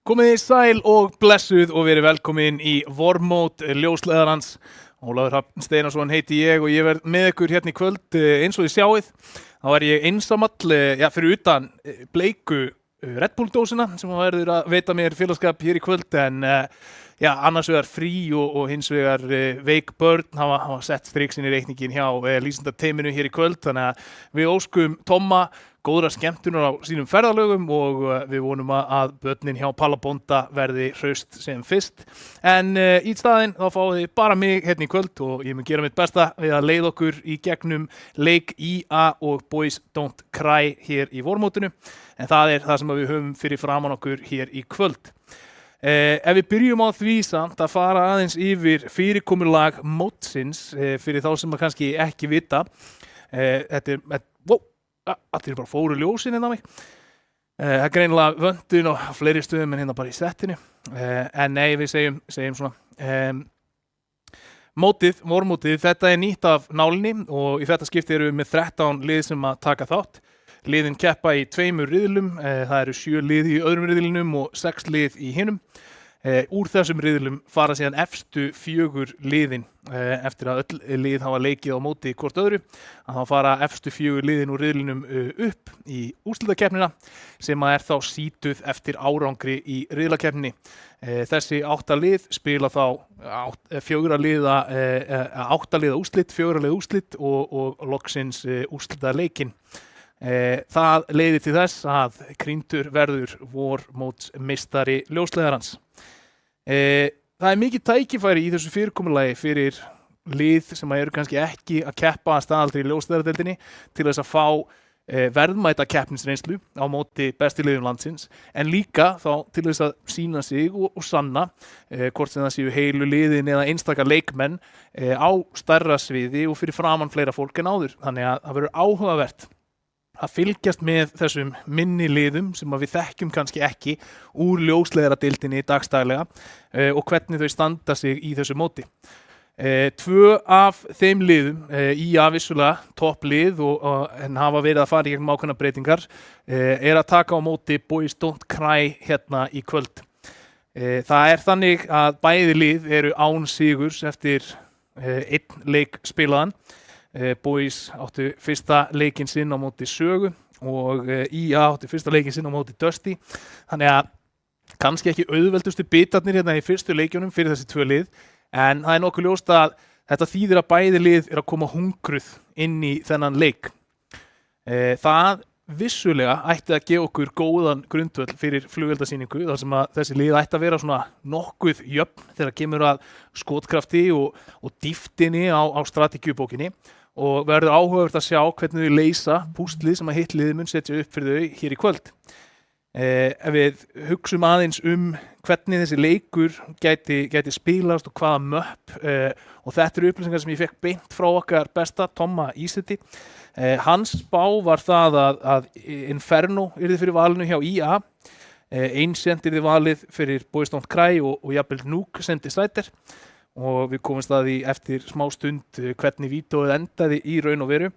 Komið þið sæl og blessuð og verið velkomin í Vormót ljósleðarans. Ólafur Hrafn Steinarsson heiti ég og ég verð með ykkur hérna í kvöld eins og þið sjáið. Þá er ég einsamall, fyrir utan bleiku Red Bull dósina sem verður að veita mér félagskap hér í kvöld en annars vegar frí og hins vegar veik börn hafa sett striksin í reikningin hjá lýsindateyminu hér í kvöld þannig að við óskum Tomma góðra skemmtunar á sínum ferðalögum og við vonum að börnin hjá Pallabonda verði hraust sem fyrst. En í staðinn þá fáið þið bara mig hérna í kvöld og ég mun gera mitt besta við að leiða okkur í gegnum leik IA og Boys Don't Cry hér í vormótinu. En það er það sem við höfum fyrir framan okkur hér í kvöld. Ef við byrjum á því samt að fara aðeins yfir fyrirkomulag mótsins fyrir þá sem kannski ekki vita. Allir bara fóru ljósin hérna á mig. Það er greinilega vöndun á fleiri stöðum en hérna bara í settinu. En nei, við segjum svona. Vormótið, þetta er nýtt af nálinni og í þetta skipti eru við með 13 lið sem að taka þátt. Liðin keppa í 2 riðlum, það eru 7 lið í öðrum riðlinum og 6 lið í hinum. Úr þessum riðlum fara síðan efstu 4 liðin eftir að öll lið hafa leikið á móti hvort öðru að þá fara efstu 4 liðin úr riðlinum upp í úrslitakeppnina sem er þá sítuð eftir árangri í riðlakeppninni. Þessi 8 lið spila þá 8 liða úrslit, 4 liða úrslit og loksins úrslitaleikinn. Það leiðir til þess að Krýndur verður vormótsmeistari ljósleðarans. Það er mikið tækifæri í þessu fyrirkomulagi fyrir lið sem eru kannski ekki að keppa að staðaldri í ljósleðardeildinni til þess að fá verðmæta keppnisreynslu á móti bestu liðum landsins en líka þá til þess að sýna sig og sanna hvort sem það séu heilu liðin eða einstaka leikmenn á stærra sviði og fyrir framan fleira fólk en áður. Þannig að það verður áhugavert að fylgjast með þessum minni liðum sem við þekkjum kannski ekki úr ljósleðaradeildinni dagstaglega og hvernig þau standa sig í þessu móti. 2 af þeim liðum, IA vissulega topplið en hafa verið að fara í gegnum ákveðnar breytingar, er að taka á móti Boys Don't Cry hérna í kvöld. Það er þannig að bæði lið eru án sigurs eftir 1 leik spilaðan. Boys áttu fyrsta leikinn sinn á móti Sögu og IA áttu fyrsta leikinn sinn á móti Dusty. Þannig að kannski ekki auðveldustu bitarnir hérna í fyrstu leikjunum fyrir þessi 2 lið en það er nokkuð ljóst að þetta þýðir að bæði lið er að koma hungruð inn í þennan leik. Það vissulega ætti að gefa okkur góðan grundvöll fyrir flugveldasýningu þar sem að þessi lið ætti að vera svona nokkuð jöfn þegar kemur að skotkrafti og dýftinni á strategíubókinni og verður áhugavert að sjá hvernig þau leysa púslið sem að hitt liðið mun setja upp fyrir þau hér í kvöld. Ef við hugsum aðeins hvernig þessi leikur gæti spilast og hvaða möpp og þetta eru upplýsingar sem ég fekk beint frá okkar besta Tomma Íseti. Hans spá var það að Inferno yrði fyrir valinu hjá IA, Ancient yrði valið fyrir Boys Don't Cry og jafnvel Nuke sendi Sæter og við komumst að því eftir smá stund hvernig vídeóið endaði í raun og veru.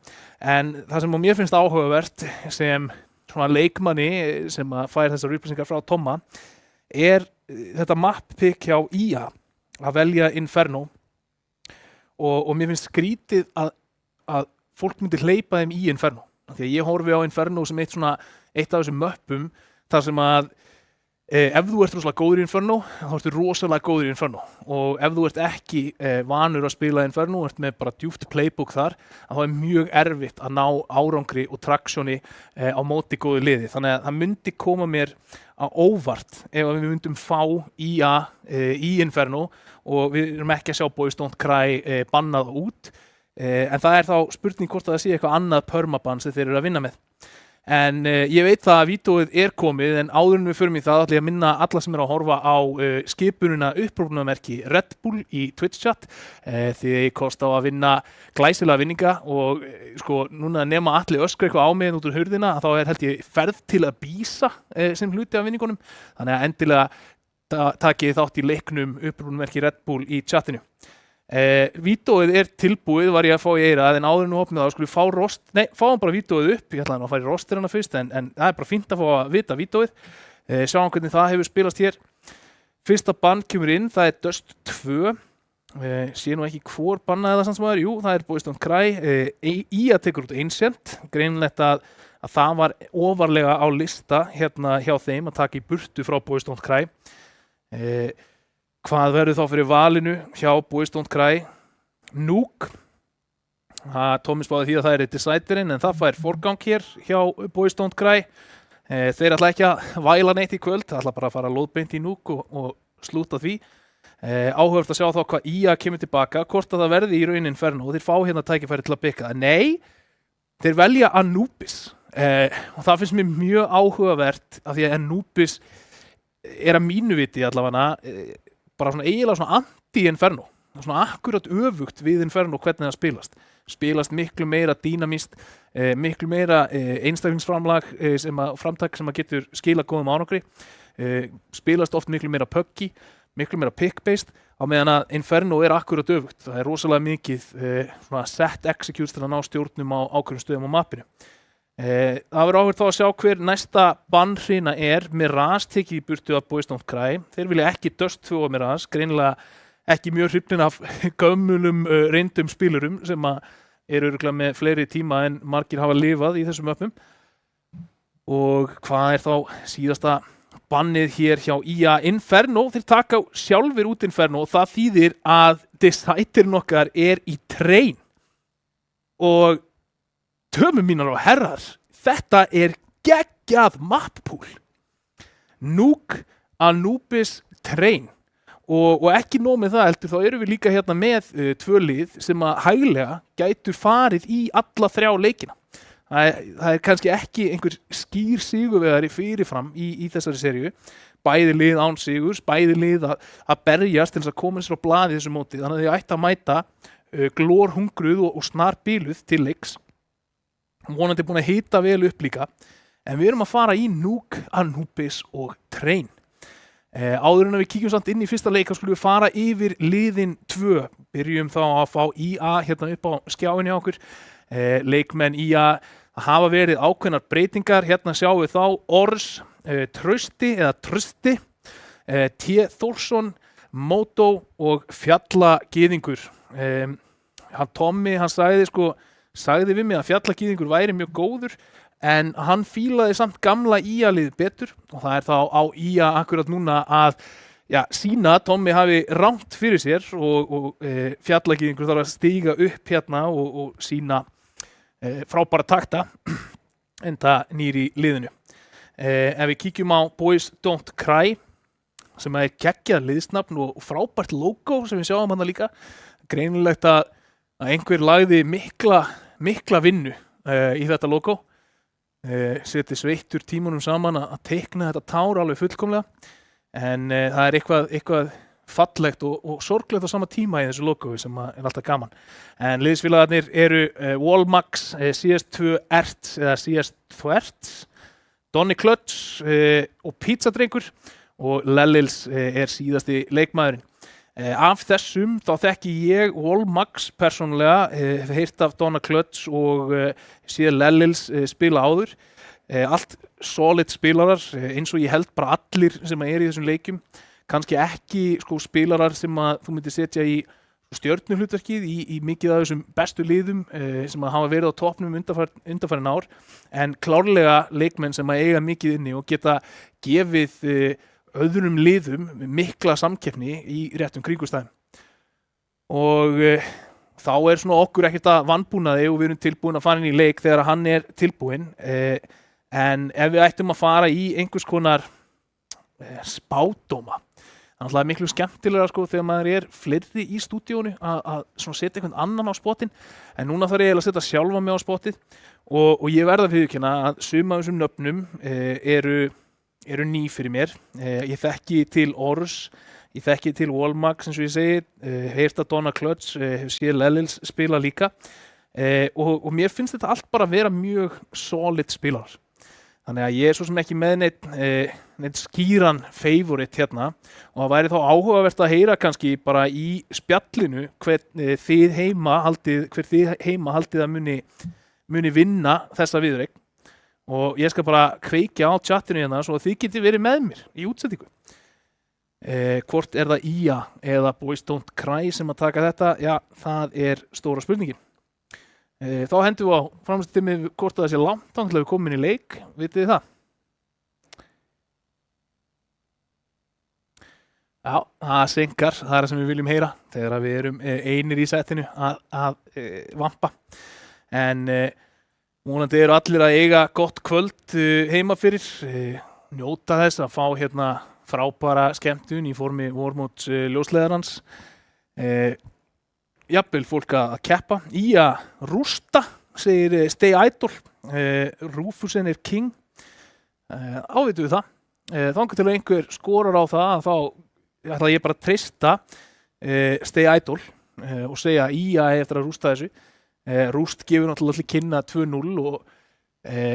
En það sem mér finnst áhugavert sem svona leikmanni sem að fær þessar upplýsingar frá Tomma er þetta map pick hjá IA að velja Inferno og mér finnst skrítið að fólk myndi hleypa þeim í Inferno. Því að ég horfi á Inferno sem eitt af þessum möppum þar sem að ef þú ert rosalega góður í Inferno, þá ertu rosalega góður í Inferno og ef þú ert ekki vanur að spila Inferno, ert með bara djúpt playbook þar, þá er mjög erfitt að ná árangri og traksjóni á móti góðu liði. Þannig að það myndi koma mér á óvart ef við myndum fá IA í Inferno og við erum ekki að sjá Boys Don't Cry bannað út. En það er þá spurning hvort það sé eitthvað annað permaban sem þeir eru að vinna með. En ég veit það að vídeóið er komið en áður en við förum í það ætla ég að minna alla sem eru að horfa á skipunina upprópunarmerki Red Bull í Twitch chat því ég kost á að vinna glæsilega vinninga og núna nema allir öskra eitthvað á mig út úr hurðina þá er held ég ferð til að bísa sem hluti af vinningunum þannig að endilega takið þátt í leiknum upprópunarmerki Red Bull í chatinu. Vídeóið er tilbúið, var ég að fá í eyrað en áður en við opnum það skulum við fáum bara vídeóið upp, ég ætlaði að fara í rosterina fyrst en það er bara fínt að fá að vita vídeóið. Sjáum hvernig það hefur spilast hér. Fyrsta bann kemur inn, það Dust 2. Sé nú ekki hvor bannaði það samt sem það jú, það Boys Don't Cry. Ía tekur út Ancient, greinilegt að það var ofarlega á lista hérna hjá þeim að taka í burtu frá Boys Don't Cry. Hvað verður þá fyrir valinu hjá Boys Don't Cry? Nuke. Tommy spáði því að það Deciderinn, en það fær forgang hér hjá Boys Don't Cry. Þeir ætla ekki að væla neitt í kvöld, það ætla bara að fara lóðbeint í Nuke og slúta því. Áhugavert að sjá þá hvað Ía kemur tilbaka, hvort að það verði í raunin Inferno og þeir fá hérna tækifæri til að bygga það. Nei, þeir velja Anubis og það finnst mér mjög áhugavert af því að Anubis að mínu viti allavega bara svona eiginlega svona anti-Inferno, svona akkurat öfugt við Inferno hvernig það spilast miklu meira dýnamist, miklu meira einstaklingsframlag framtak sem að getur skila góðum árangri, spilast oft miklu meira puggy, miklu meira pick-based, á meðan að Inferno akkurat öfugt. Það rosalega mikið svona set executes til að ná stjórnum á ákveðnum stöðum á mappinu. Það verður áhugavert þá að sjá hver næsta bannhrina Mirage tekið í burtu af Boys Don't Cry. Þeir vilja ekki Dust 2 af Mirage, greinilega ekki mjög hrifnir af gömulum reyndum spilurum sem örugglega með fleiri tíma en margir hafa lifað í þessum öppum. Og hvað þá síðasta bannið hér hjá Ía? Inferno, þeir taka sjálfur út Inferno og það þýðir að Deciderinn okkar í train. Og tömum mínar og herrar, þetta geggjað mappool. Nuke, Anubis, Train. Og ekki nóg með það heldur, þá erum við líka hérna með tvö lið sem að hæglega gætu farið í alla 3 leikina. Það kannski ekki einhver skýr sigurvegari fyrirfram í þessari seríu. Bæði lið án sigurs, bæði lið að berjast til þess að koma sér á blaði þessu móti. Þannig að þau ættu að mæta glórhungruð og snarbiluð til leiks. Vonandi búin að hita vel upp líka. En við erum að fara í Nuke, Anubis og Train. Áður en við kíkjum samt inn í fyrsta leik, þá skulum við fara yfir liðin 2. Byrjum þá að fá Ía hérna upp á skjáinni á okkur. Leikmenn Ía hafa verið ákveðnar breytingar. Hérna sjáum við þá Ors, Trausti eða Trusti, T. Þórsson, Moto og Fjallagýðingur. Tommy, hann sagði við mig að Fjallagýðingur væri mjög góður, en hann fílaði samt gamla Ía-lið betur og það þá á Ía akkurat núna að sína að Tommy hafi rangt fyrir sér og Fjallagýðingur þarf að stíga upp hérna og sína frábæra takta enda nýr í liðinu. Ef við kíkjum á Boys Don't Cry sem geggjað liðsnafn og frábært logo sem við sjáum hann líka, greinilegt að einhver lagði mikla vinnu í þetta logo. Seti sveittur tímunum saman að teikna þetta tár alveg fullkomlega, en það eitthvað fallegt og sorglegt á sama tíma í þessu logo sem alltaf gaman. En liðsfélagarnir eru Wallmax, CS2 Erts eða CS2 Erts, Donny Clutch og Pizzadrengur og Lellils síðasti leikmaðurinn. Af þessum þá þekki ég Wallmax persónulega, hef heyrt af Donna Clutch og síðan Lellils spila áður. Allt solid spilarar, eins og ég held bara allir sem í þessum leikjum. Kannski ekki spilarar sem þú myndir setja í stjörnuhlutverkið í mikið af þessum bestu liðum sem hafa verið á toppnum undanfarin ár, en klárlega leikmenn sem eiga mikið inni og geta gefið öðrum liðum mikla samkeppni í réttum kringumstæðum. Og þá svona okkur ekkert að vanbúnaði og við erum tilbúin að fara inn í leik þegar hann tilbúinn. En ef við ættum að fara í einhvers konar spádóma, þannig að miklu skemmtilega þegar maður fleiri í stúdíónu að setja einhvern annan á spottin, en núna þarf ég að setja sjálfa mig á spottið og ég verða að viðurkenna að sum af þessum nöfnum eru ný fyrir mér. Ég þekki til Ors, ég þekki til Wallmax eins og ég segi, heyrt að Donna Clutch, séð Lellils spila líka og mér finnst þetta allt bara að vera mjög solid spilarar. Þannig að ég svo sem ekki með neitt skýran favorite hérna og það væri þá áhugavert að heyra kannski bara í spjallinu hver þið heima haldið að muni vinna þessa viðureign. og ég skal bara kveikja á chatinu hérna svo að þið geti verið með mér í útsendingu. Hvort það IA eða Boys Don't Cry sem að taka þetta? Já, það stóra spurningin. Þá hendum við á framstími hvort það sé langt til að við komum inn í leik, vitið þið það? Já, það synkar, það það sem við viljum heyra þegar við erum einir í setinu að vampa. En vonandi eru allir að eiga gott kvöld heima fyrir, njóta þess að fá hérna frábæra skemmtun í formi vormóts ljósleiðarans. Jafnvel fólk að keppa í að rústa, segir Stay Idol. Rúfusen king. Ávitum við það. Þangað til að einhver skorar á það að þá ætla ég bara að treysta Stay Idol og segja IA eftir að rústa þessu. Rúst gefur náttúrulega kynna 2-0 og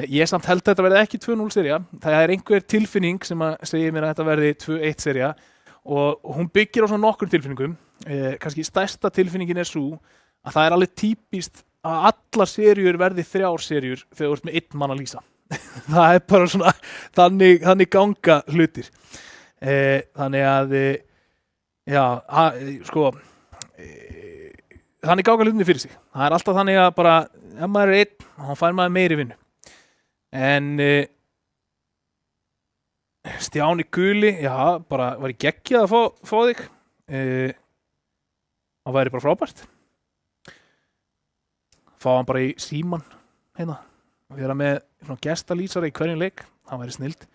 ég samt held að þetta verði ekki 2-0 sería. Það einhver tilfinning sem að segja mér að þetta verði 2-1 sería og hún byggir á svona nokkur tilfinningum. Kannski stærsta tilfinningin svo að það alveg típist að allar seríur verði 3 seríur þegar þú ert með 1 mann að lýsa. Það bara svona þannig ganga hlutir. Þannig að já, sko þannig ganga hlutinni fyrir sig. Það alltaf þannig að bara ef maður 1, þá fær maður meiri vinnu. En Stjáni Guli, já, bara var ég geggjað að fá þig. Það væri bara frábært. Fá hann bara í síman hérna. Vera með svona gestalýsara í hverjum leik. Það væri snilt.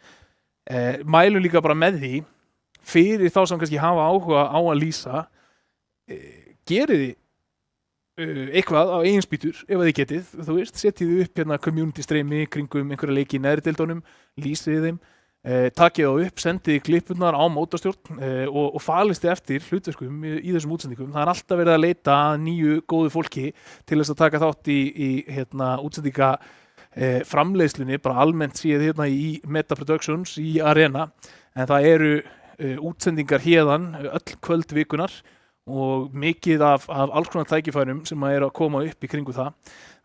Mælum líka bara með því fyrir þá sem kannski hafa áhuga á að lýsa. Gerið þið eitthvað á eigin spýtur ef þið getið, þú veist, setjið upp hérna community streymi kringum einhverja leiki í neðri deildunum, lýsið þeim, takið þá upp, sendið klippunar á mótorstjórn og falist þið eftir hlutverkum í þessum útsendingum. Það alltaf verið að leita að nýju góðu fólki til þess að taka þátt í hérna útsendinga framleiðslunni, bara almennt séð hérna í Meta Productions í Arena, en það eru útsendingar héðan öll kvöld vikunar og mikið af alls konar tækifærum sem að koma upp í kringu það.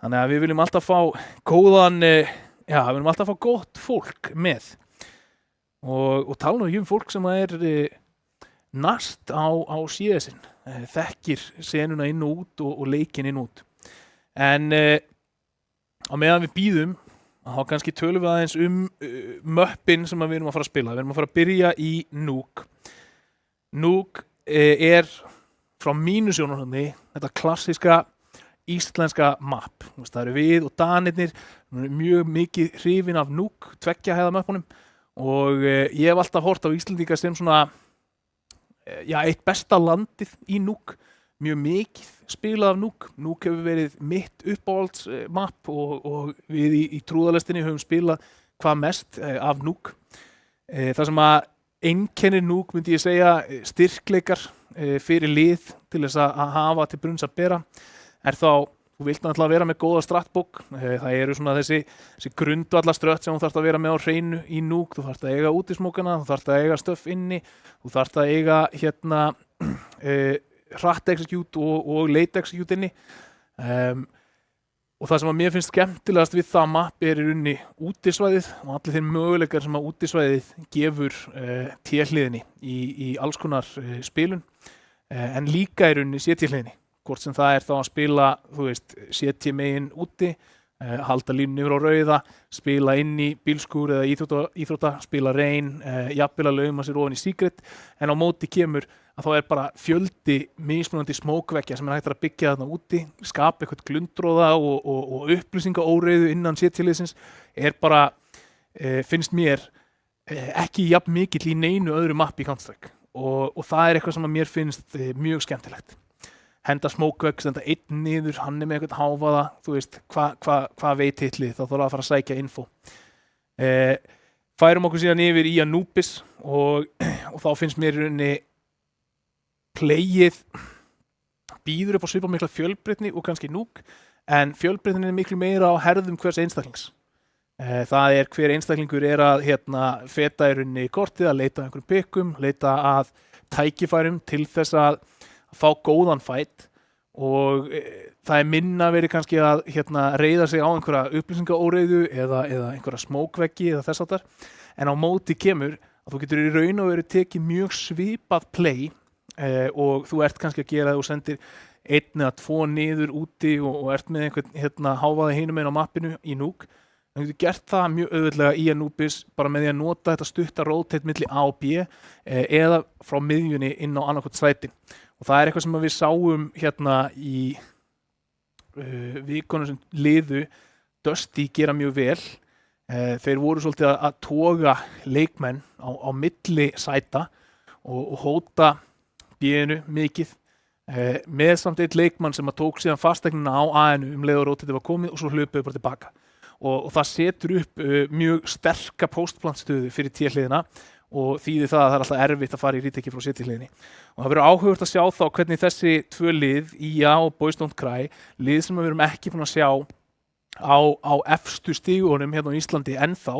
Þannig að við viljum alltaf fá góðan, já, við viljum alltaf fá gott fólk með. Og tala nú um fólk sem að nast á CS-in, þekkir senuna inn og út og leikin inn og út. En á meðan við bíðum, þá kannski tölum við aðeins möppin sem við erum að fara að spila. Við erum að fara að byrja í Nuke. Nuke frá mínu sjónarhorni þetta klassíska íslenska map. Það eru við og Danirnir mjög mikið hrifin af Nuke, 2 hæða möppunum og ég hef alltaf hort á Íslendinga sem svona eitt besta landið í Nuke, mjög mikið spilað af Nuke. Nuke hefur verið mitt uppáhalds map og við í trúðalestinni höfum spilað hvað mest af Nuke. Það sem að einkennir Nuke myndi ég segja styrkleikar fyrir lið til þess að hafa til brunns að bera þá, þú vilt náttúrulega vera með góða stratbók. Það eru svona þessi grundvallarstrött sem þú þarft að vera með á hreinu í Nuke. Þú þarft að eiga útismókana, þú þarft að eiga stöff inni, þú þarft að eiga hérna hratt execute og late execute inni. Og það sem að mér finnst skemmtilegast við það map í rauninni útisvæðið og allir þeir möguleikar sem að útisvæðið gefur T-hliðinni í alls konar spilun, en líka í rauninni CT-hliðinni, hvort sem það þá að spila, þú veist, CT megin úti, halda línunni yfir á rauða, spila inn í bílskúr eða íþrótta, spila reyn, jafnvel að lauma sér ofan í secret, en á móti kemur að þá bara fjöldi mismunandi smókveggja sem hægt að byggja þarna úti, skapa eitthvað glundróða og upplýsingaóreiðu innan CT-liðsins bara, finnst mér, ekki jafn mikill í neinu öðru mappi í Counter-Strike og það eitthvað sem að mér finnst mjög skemmtilegt. Henda smókvegg, senda einn niður, hann með eitthvað háfaða, þú veist, hvað veit hitlið, þá þarf að fara að sækja info. Færum okkur síðan yfir í Anubis og þá finnst mér í rauninni playið býður upp á svipað mikla fjölbreytni og kannski Nuke, en fjölbreytnin miklu meira á herðum hvers einstaklings. Það hver einstaklingur að feta í rauninni í kortið, að leita að einhverjum pikum, leita að tækifærum til þess að fá góðan fight og það minna verið kannski að reiða sig á einhverja upplýsingaóreiðu eða einhverja smókveggi eða þess áttar, en á móti kemur að þú getur í raun og veru tekið mjög svipað play og þú ert kannski að gera það og sendir 1 eða 2 niður úti og ert með einhvern hávaði hinum einn á mappinu í Nuke. Þú getur gert það mjög auðveldlega í Anubis bara með því að nota þetta stutta rotate milli A og B eða frá miðjunni inn á annarkvort sæti. Og það eitthvað sem við sáum í vikunum sem liðu Dusty gera mjög vel. Þeir voru svolítið að toga leikmenn á milli sæta og hóta B-inu mikið með samt eitt leikmann sem að tók síðan fastegnina á A-inu leið og rotate var komið og svo hlupuðu bara tilbaka. Og það setur upp mjög sterka postplantstöðu fyrir T-hliðina og þýðir það að það alltaf erfitt að fara í retake frá C-hliðinni. Og það verður áhugavert að sjá þá hvernig þessi 2 lið, IA og Boys Don't Cry, lið sem við erum ekki búin að sjá á efstu stigunum á Íslandi ennþá,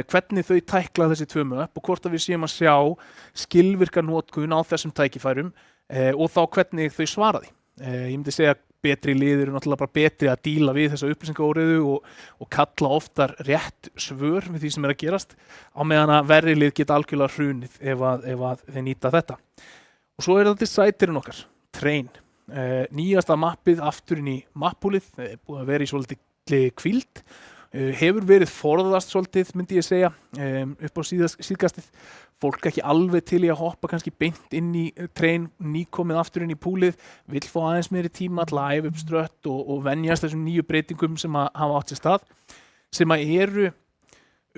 hvernig þau tækla þessi 2 möpp og hvort að við séum að sjá skilvirka notkun á þessum tækifærum og þá hvernig þau svara því. Ég myndi segja betri lið eru náttúrulega bara betri að díla við þessa upplýsingaóreiðu og kalla oftar rétt svör við því sem að gerast á meðan að verri lið geta algjörlega hrunið ef að þeir nýta þetta. Og svo þetta sætirinn okkar, Train. Nýjasta mappið aftur inn í mappúlið, búið að vera í svolítið hvíld, hefur verið forðast svolítið, myndi ég segja, upp á síðkastið. Fólk ekki alveg til í að hoppa kannski beint inn í Train, nýkomið aftur inn í púlið, vill fá aðeins meiri tíma til að æfa upp strött og venjast þessum nýju breytingum sem að hafa átt sér stað, sem að eru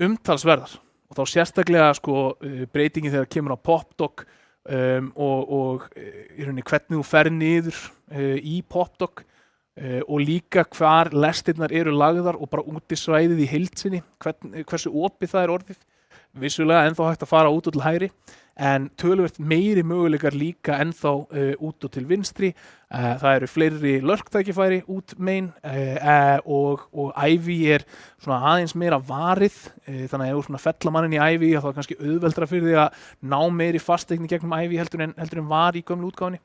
umtalsverðar. Og þá sérstaklega breytingin þegar kemur á PopDoc og í rauninni hvernig þú fer niður í PopDoc og líka hvar lestirnar eru lagðar og bara út í svæðið í heild sinni, hversu opið það orðið. Vissulega ennþá hægt að fara út og til hægri, en töluvert meiri möguleikar líka ennþá út og til vinstri. Það eru fleiri lurktækifæri út megin og Ivy svona aðeins meira varið, þannig að ef þú fella mannin í Ivy þá er kannski auðveldra fyrir því að ná meiri fastegni gegnum Ivy heldur en var í gömlu útgáfunni.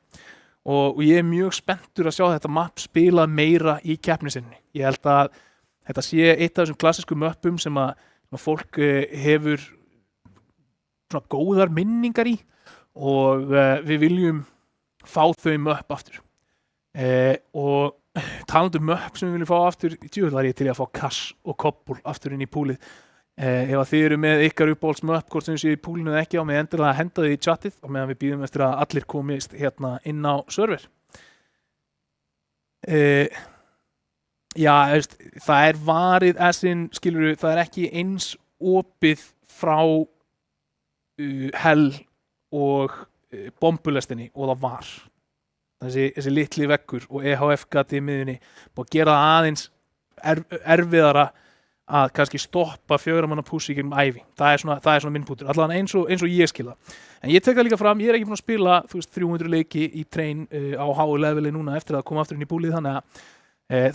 Og ég mjög spenntur að sjá þetta mapp spila meira í keppnisinni. Ég held að þetta sé eitt af þessum klassísku möppum sem að fólk hefur svona góðar minningar í og við viljum fá þau möpp aftur. Og talandi möpp sem við viljum fá aftur, djúvel var ég til að fá Kass og Koppul aftur inn í púlið. Ef að þið eru með ykkar uppáhalds möpp, hvort sem þið séu í púlinu eða ekki, á mig endilega að henda þið í chatið og meðan við býðum eftir að allir komist inn á server. Já, það varið skilurðu, það ekki eins opið frá Hell og bombulestinni og það var. Þessi litli veggur og EHF gati í miðjunni búið að gera það aðeins erfiðara að kannski stoppa 4 manna pússi gegnum Ivy. Það er svona minn punktur, allavega eins og ég skil það. En ég tek það líka fram, ég ekki búin að spila 300 leiki í Train á háu leveli núna eftir að koma aftur inn í púlið, þannig að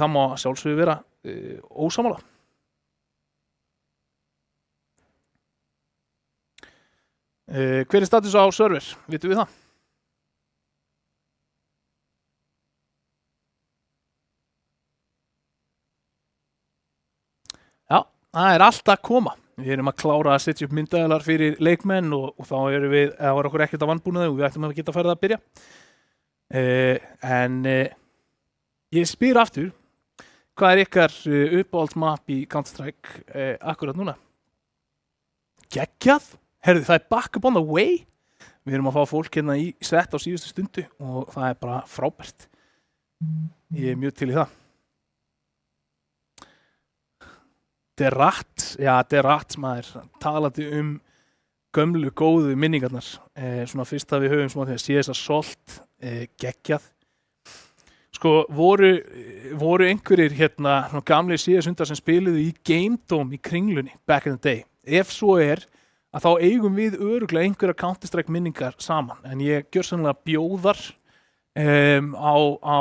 það má sjálfsögðu vera ósammála. Hver er status á server? Vitum við það? Já, það er allt að koma. Við erum að klára að setja upp myndavélar fyrir leikmenn og þá var okkur ekkert að vanbúnaði og við ættum að geta farið að byrja. En ég spyr aftur, hvað er ykkar uppáhaldsmapp í Counter-Strike akkurat núna? Geggjað? Herðu, það er back up on the way. Við erum að fá fólk í set á síðustu stundu og það er bara frábært. Ég er mjög til í það. Derats maður, talandi gömlu góðu minningarnar. Svona fyrst að við höfum smá því að sé þess að Salt geggjað. Voru einhverjir gamli CS-hundar sem spiluðu í Game Dome í Kringlunni back in the day. Ef svo að þá eigum við örugglega einhverjar Counter-Strike minningar saman, en ég gjörsamlega bjóðar á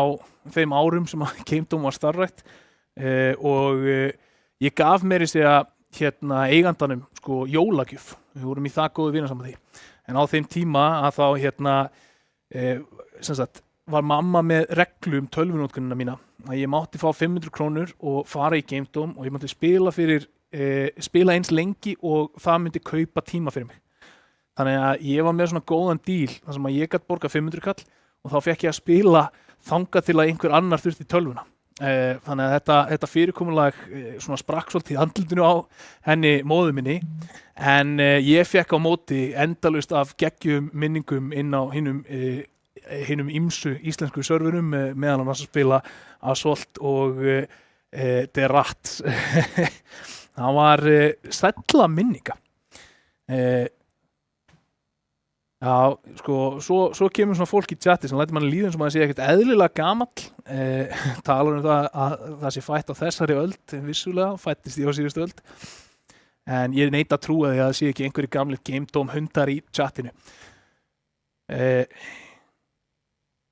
þeim árum sem að Game Dome var starfrækt og ég gaf mér í segja eigandanum jólagjöf. Við vorum í það góðu vinasambandi. En á þeim tíma að þá sem sagt var mamma með reglu tölvunótkunina mína að ég mátti fá 500 krónur og fara í Game Dome og ég mátti spila eins lengi og það myndi kaupa tíma fyrir mig. Þannig að ég var með svona góðan díl þar sem að ég gat borga 500 kall og þá fekk ég að spila þangað til að einhver annar þurfti tölvuna. Þannig að þetta fyrirkomulag svona sprakk svolítið í andlitinu á henni móður minni en ég fekk á móti endalaust af geggjum minningum inn á hinum ýmsu íslensku serverum meðan hann að spila Assault og The Rat. Það var sælla minninga. Já, sko, svo kemur svona fólk í chati sem lætur mann líða eins og maður sé ekkert eðlilega gamall. Talar það að það sé fætt á þessari öld, vissulega, fættist ég á síðustu öld. En ég neita að trúa því að það sé ekki einhverju gamlir Game Dome hundar í chatinu.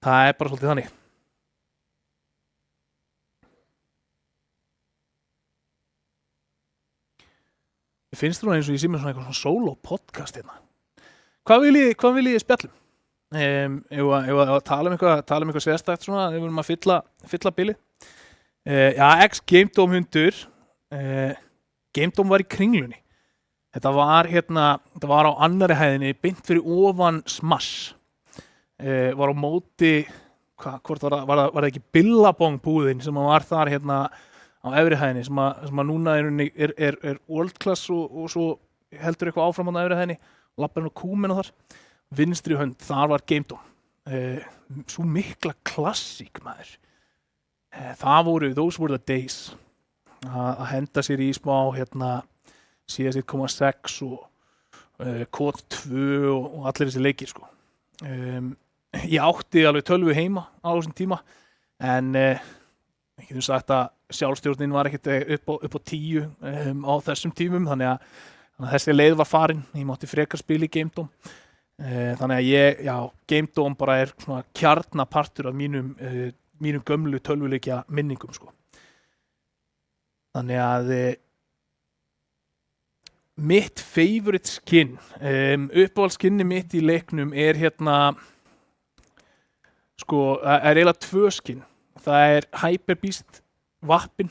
Það bara svolítið þannig. Ég finnst það eins og ég sé með svona eitthvað solo podcast hérna. Hvað vil ég spjallum? Ef að tala um eitthvað sérstakt svona, ef við erum að fylla bilið. Game Dome hundur. Game Dome var í Kringlunni. Þetta var á annari hæðinni, beint fyrir ofan Smash. Var á móti, hvort var það ekki Billabong búðin sem var þar á efri hæðinni sem að núna er world class og svo heldur eitthvað áfram á efri hæðinni. Labbarinn og kúmen og þar, vinstri hönd, þar var Game Dome. Svo mikla klassík maður. Those were the days. Að henda sér í smá CS1.6 og Kod 2 og allir þessi leikir sko. Ég átti alveg tölvu heima á þessum tíma, en ég getum sagt að sjálfstjórnin var ekkert upp á 10 á þessum tímum, þannig að þessi leið var farin, ég mátti frekar spila í Game Dome. Þannig að Game Dome bara er svona kjarnapartur af mínum gömlu tölvuleikja minningum sko. Þannig að mitt favorite skin, uppáhaldsskinni mitt í leiknum er sko, er eiginlega 2 skin. Það er Hyper Beast vappin,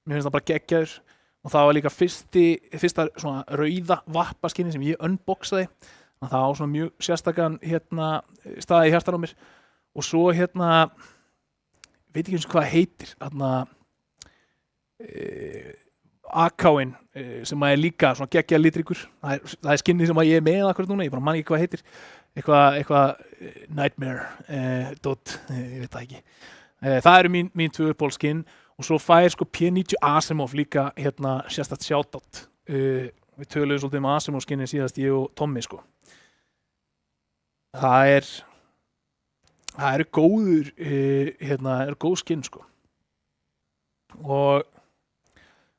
mér finnst það bara geggjaður. Og það var líka fyrsta svona rauða vappaskinni sem ég unboxaði. Það var svona mjög sérstakann staði í hjartan á mér. Og svo veit ekki eins og hvað heitir. AK-in sem er líka svona geggjaður litríkur. Það er skinni sem ég er með akkurat núna, ég bara man ekki hvað heitir. Eitthvað Nightmare, dot, ég veit það ekki. Það eru mín 2 uppáhaldsskinn. Og svo fær sko P90 Asimov líka sérstakt shoutout. Við töluðum svolítið Asimov skinni síðast, ég og Tommy sko. Það eru góð skinn sko. Og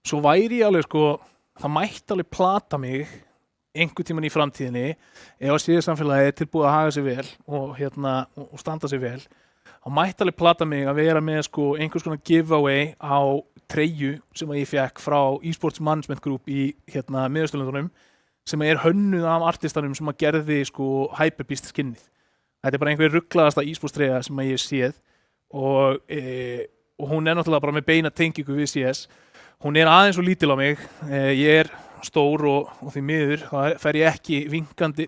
svo væri ég alveg sko, það mætti alveg plata mig einhvern tímann í framtíðinni ef að CS-samfélagið er tilbúið að haga sig vel og standa sig vel. Þá mætti alveg plata mig að vera með sko einhvers konar giveaway á treyju sem að ég fekk frá eSports Management Group í Miðausturlöndunum sem er hönnuð af artistanum sem að gerði sko Hyper Beast skinnið. Þetta er bara einhver rugglaðasta eSports treyja sem að ég séð og hún er náttúrulega bara með beina tengingu við CS. Hún er aðeins og lítil á mig. Ég er stór og því miður þá fer ég ekki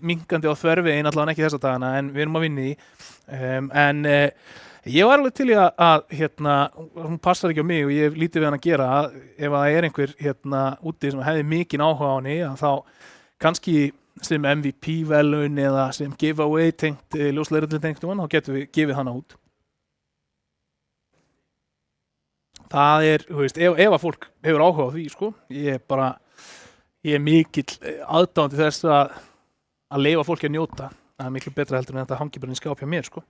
minkandi á þvervegin, allavega ekki þessa dagana, en við erum að vinna í. Ég var alveg til í að hún passar ekki á mig og ég hef lítið við hann að gera. Ef það er einhver úti sem hefði mikinn áhuga á henni, þá kannski sem MVP-verðlaun eða sem giveaway tengt, ljósleiðaralli tengt þá getum við gefið hana út. Það er, ef að fólk hefur áhuga á því, sko, ég er mikill aðdáandi þess að leyfa fólki að njóta. Það er miklu betra heldur en þetta hangi bara í skáp hjá mér, sko.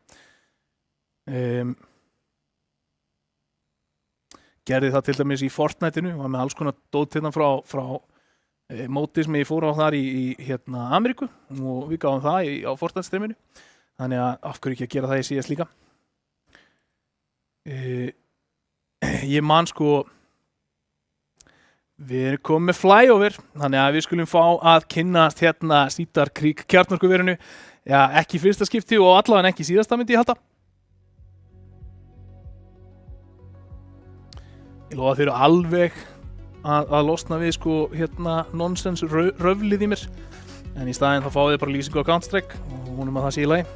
Gerði það til dæmis í Fortnite-inu, var með alls konar dót frá móti sem ég fór á þar í Ameríku og við gáðum það á Fortnite-streaminu. Þannig að af hverju ekki að gera það í CS líka. Ég man sko, við erum komið með flyover, þannig að við skulum fá að kynnast Cedar Creek kjarnorkuverinu. Já, ekki fyrsta skipti og allavega ekki síðasta myndi ég halda. Ég lofa þeir eru alveg að losna við sko nonsens röflið í mér. En í staðinn þá fáið þið bara lýsingu á Counter-Strike og vonum að það sé í lagi.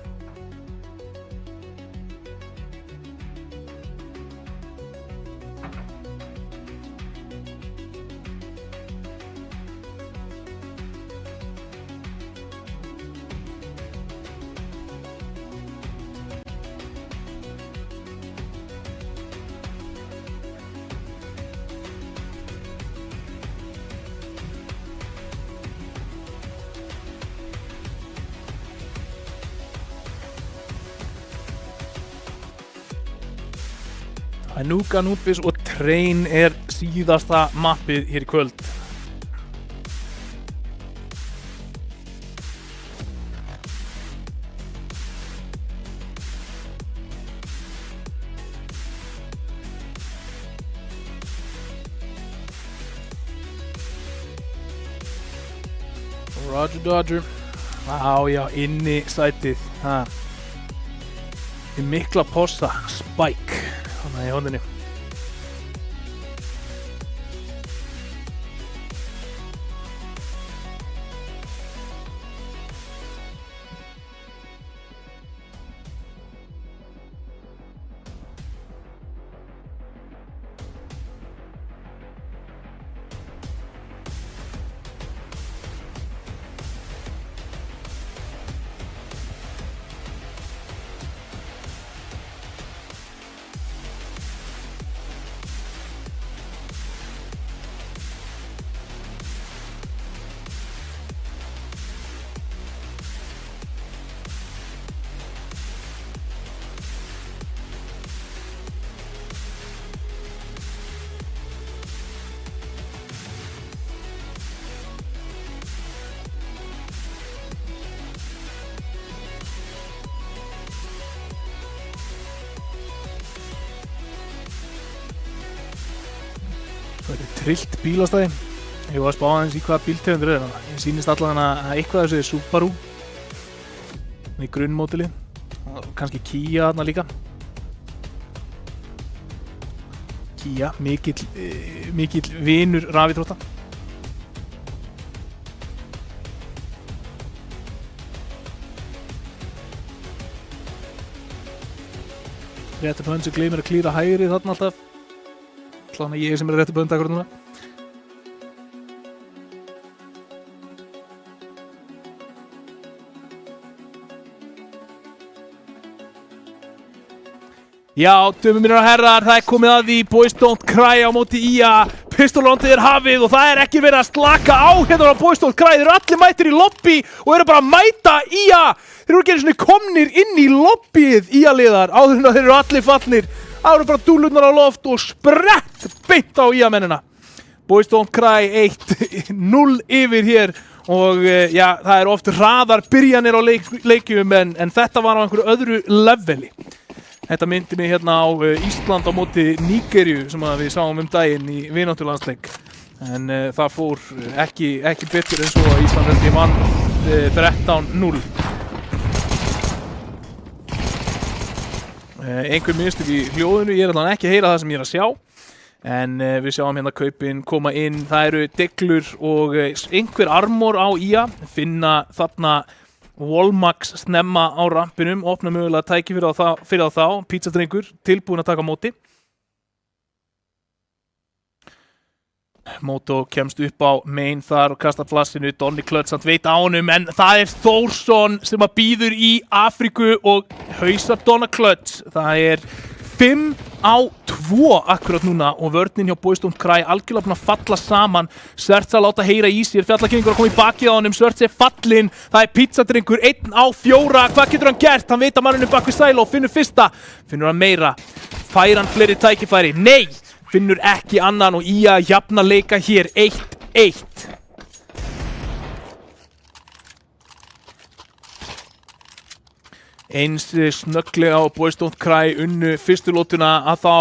Nuke Anubis og Train síðasta mappið hér í kvöld. Roger Dodger. Já, inni sætið. Mikla possa, Spike. Þannig í hóndinni. Þetta trillt bílastæði. Ég var að spá aðeins í hvaða bíltegundur þarna. Ég sýnist allavega að eitthvað af þessu Subaru í grunnmódeli. Kannski Kia þarna líka. Kia, mikill vinur rafíþrótta. Réttu pönsi gleymir að klíra hægri þarna alltaf. Þannig að ég sem réttu pönda akkurat núna. Já, dömur mínir og herrar, það komið að því Boys Don't Cry á móti IA. Pistolrondið hafið og það ekki verið að slaka á hérna á Boys Don't Cry. Þeir eru allir mættir í lobby og eru bara að mæta IA. Þeir eru ekki einu sinni komnir inn í lobbyið IA-liðar áður en þeir eru allir fallnir. Það eru bara dúlurnar á loft og sprett beint á IA-mennina. Boys Don't Cry 1-0 yfir hér og já, það eru oft hraðar byrjanir á leikjum en þetta var á einhverju öðru leveli. Þetta myndi mig hérna á Ísland á móti Nígeríu sem við sáum daginn í vináttulandsleik. En það fór ekki betur eins og að Ísland held ég vann 13-0. Einhver mistök í hljóðinu, ég allavega ekki að heyra það sem ég að sjá. En við sjáum hérna kaupin koma inn, það eru deglur og einhver armor á IA, finna þarna Wallmax snemma á rampinum, opna mögulega tæki fyrir þá, pizzadrengur, tilbúin að taka á móti. Moto kemst upp á main þar og kastar flassinu, Donny Clutch samt veit á honum, en það er Þórsson sem að býður í Afríku og hausar Donny Clutch. Það 5-2 akkurat núna og vörnin hjá Boys Don't Cry algjörlega búin að falla saman. Sörts að láta heyra í sér, fjallakynningur að koma í bakið á honum, Sörts fallinn, það pizzadrengur 1-4, hvað getur hann gert? Hann veit að manninu bak við Silo, finnur fyrsta, finnur hann meira, fær hann fleiri tækifæri, nei! Finnur ekki annan og IA jafna leika hér 1-1. Eins snögglega á Boys Don't Cry unnu fyrstu lótuna að þá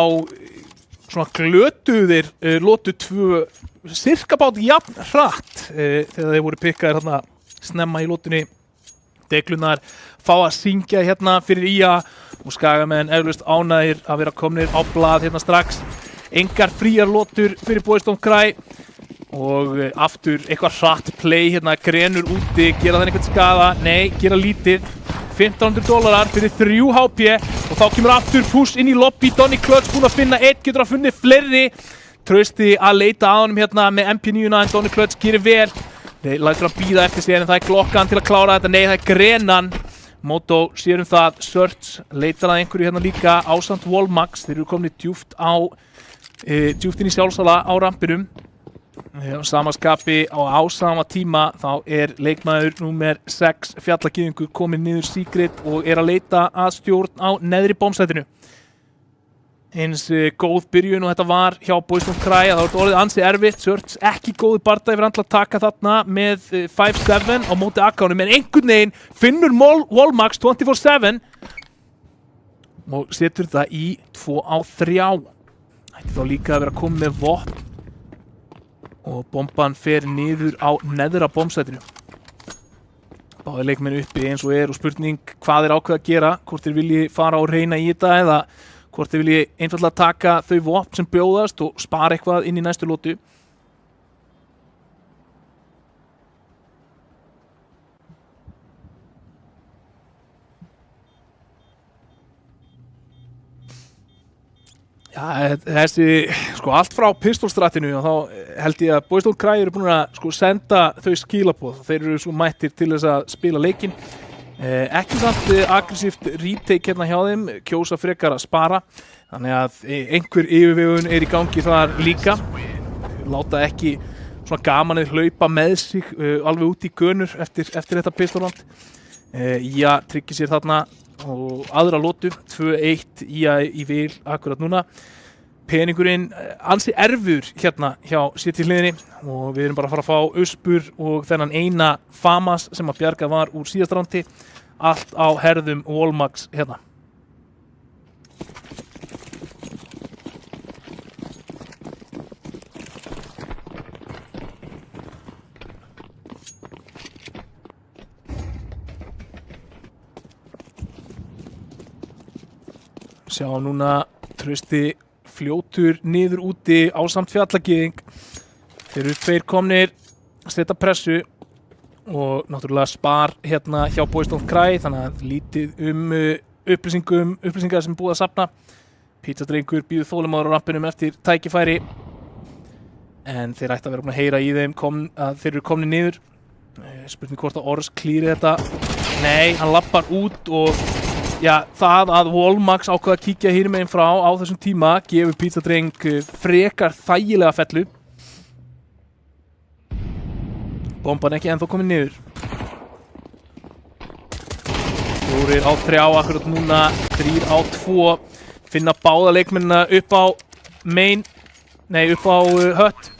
svona glötuðu þeir lótu 2 cirka bát jafn hratt þegar þeir voru pikkaðir hérna snemma í lótunni. Deglunar fá að syngja hérna fyrir IA og Skagamenn eflaust ánægðir að vera komnir á blað hérna strax. engar fríar lotur fyrir Boys Don't Cry og aftur eitthvað hratt play hérna, grenur úti, gera það einhvern skada, nei, gera lítið, $1500 fyrir 3 HP og þá kemur aftur push inn í lobby, Donny Clutch búinn að finna einn, getur að funni fleiri, Trausti að leita á honum hérna með MP9 en Donny Clutch gerir vel, þeir lætur að bíða eftir sér en það glokkan til að klára þetta, nei það grenan, Moto sér það, Search leitar að einhverju hérna líka ásamt Wallmax, þeir eru komni djúpt inn í sjálfsala á rampinum. Á sama skapi á sama tíma þá leikmaður númer 6 fjallagýðingur kominn niður Secret og að leita að stjórn á neðri bombsætinu. Eins góð byrjun og þetta var hjá Boys Don't Cry að það var orðið ansi erfitt. Search ekki góður bardaði fyrir að taka þarna með 5-7 á móti akkánum en einhvern veginn finnur Wallmax 24/7 og setur það í 2-3. Ætti þá líka að vera komið með vopn og bomban fer niður á neðra bombsætinu. Báðir leikmenn uppi eins og og spurning hvað ákveða að gera, hvort þeir vilji fara og reyna í þetta eða hvort þeir vilji einfaldlega taka þau vopn sem bjóðast og spara eitthvað inn í næstu lotu. Já, þessi, allt frá pistolstratinu og þá held ég að Boys Don't Cry eru búin að senda þau skilaboð. Þeir eru svo mættir til þess að spila leikinn. Ekki samt aggressíft retake hérna hjá þeim, kjósa frekar að spara. Þannig að einhver yfirvegun í gangi þar líka. Láta ekki svona gamanið hlaupa með sig alveg út í gönur eftir þetta pistolrand. Já, tryggir sér þarna og aðra lotu, 2-1 í vil akkurat núna. Peningurinn ansi erfur hérna hjá City hliðinni og við erum bara að fara að fá Uspur og þennan eina Famas sem að bjarga var úr síðasta randi. Allt á herðum Wallmax hérna. Sjá núna Trausti fljótur niður úti ásamt fjallagýðing. Þeir eru tveir komnir að setja pressu og náttúrulega spar hérna hjá Boys Don't Cry þannig að lítið upplýsingar sem búið að safna. Pizzadrengur býður þolinmóður á rampinum eftir tækifæri en þeir ætti að vera búin að heyra í þeim að þeir eru komnir niður. Spurning hvort að Ors klíri þetta. Nei, hann lappar út og já, það að Wallmax ákvað að kíkja hér meginn frá á þessum tíma gefur Pizzadreng frekar þægilega fellu. Bomban ekki ennþá komin niður. 4 á 3 akkurat núna, 3 á 2. Finna báða leikmennina upp á hött.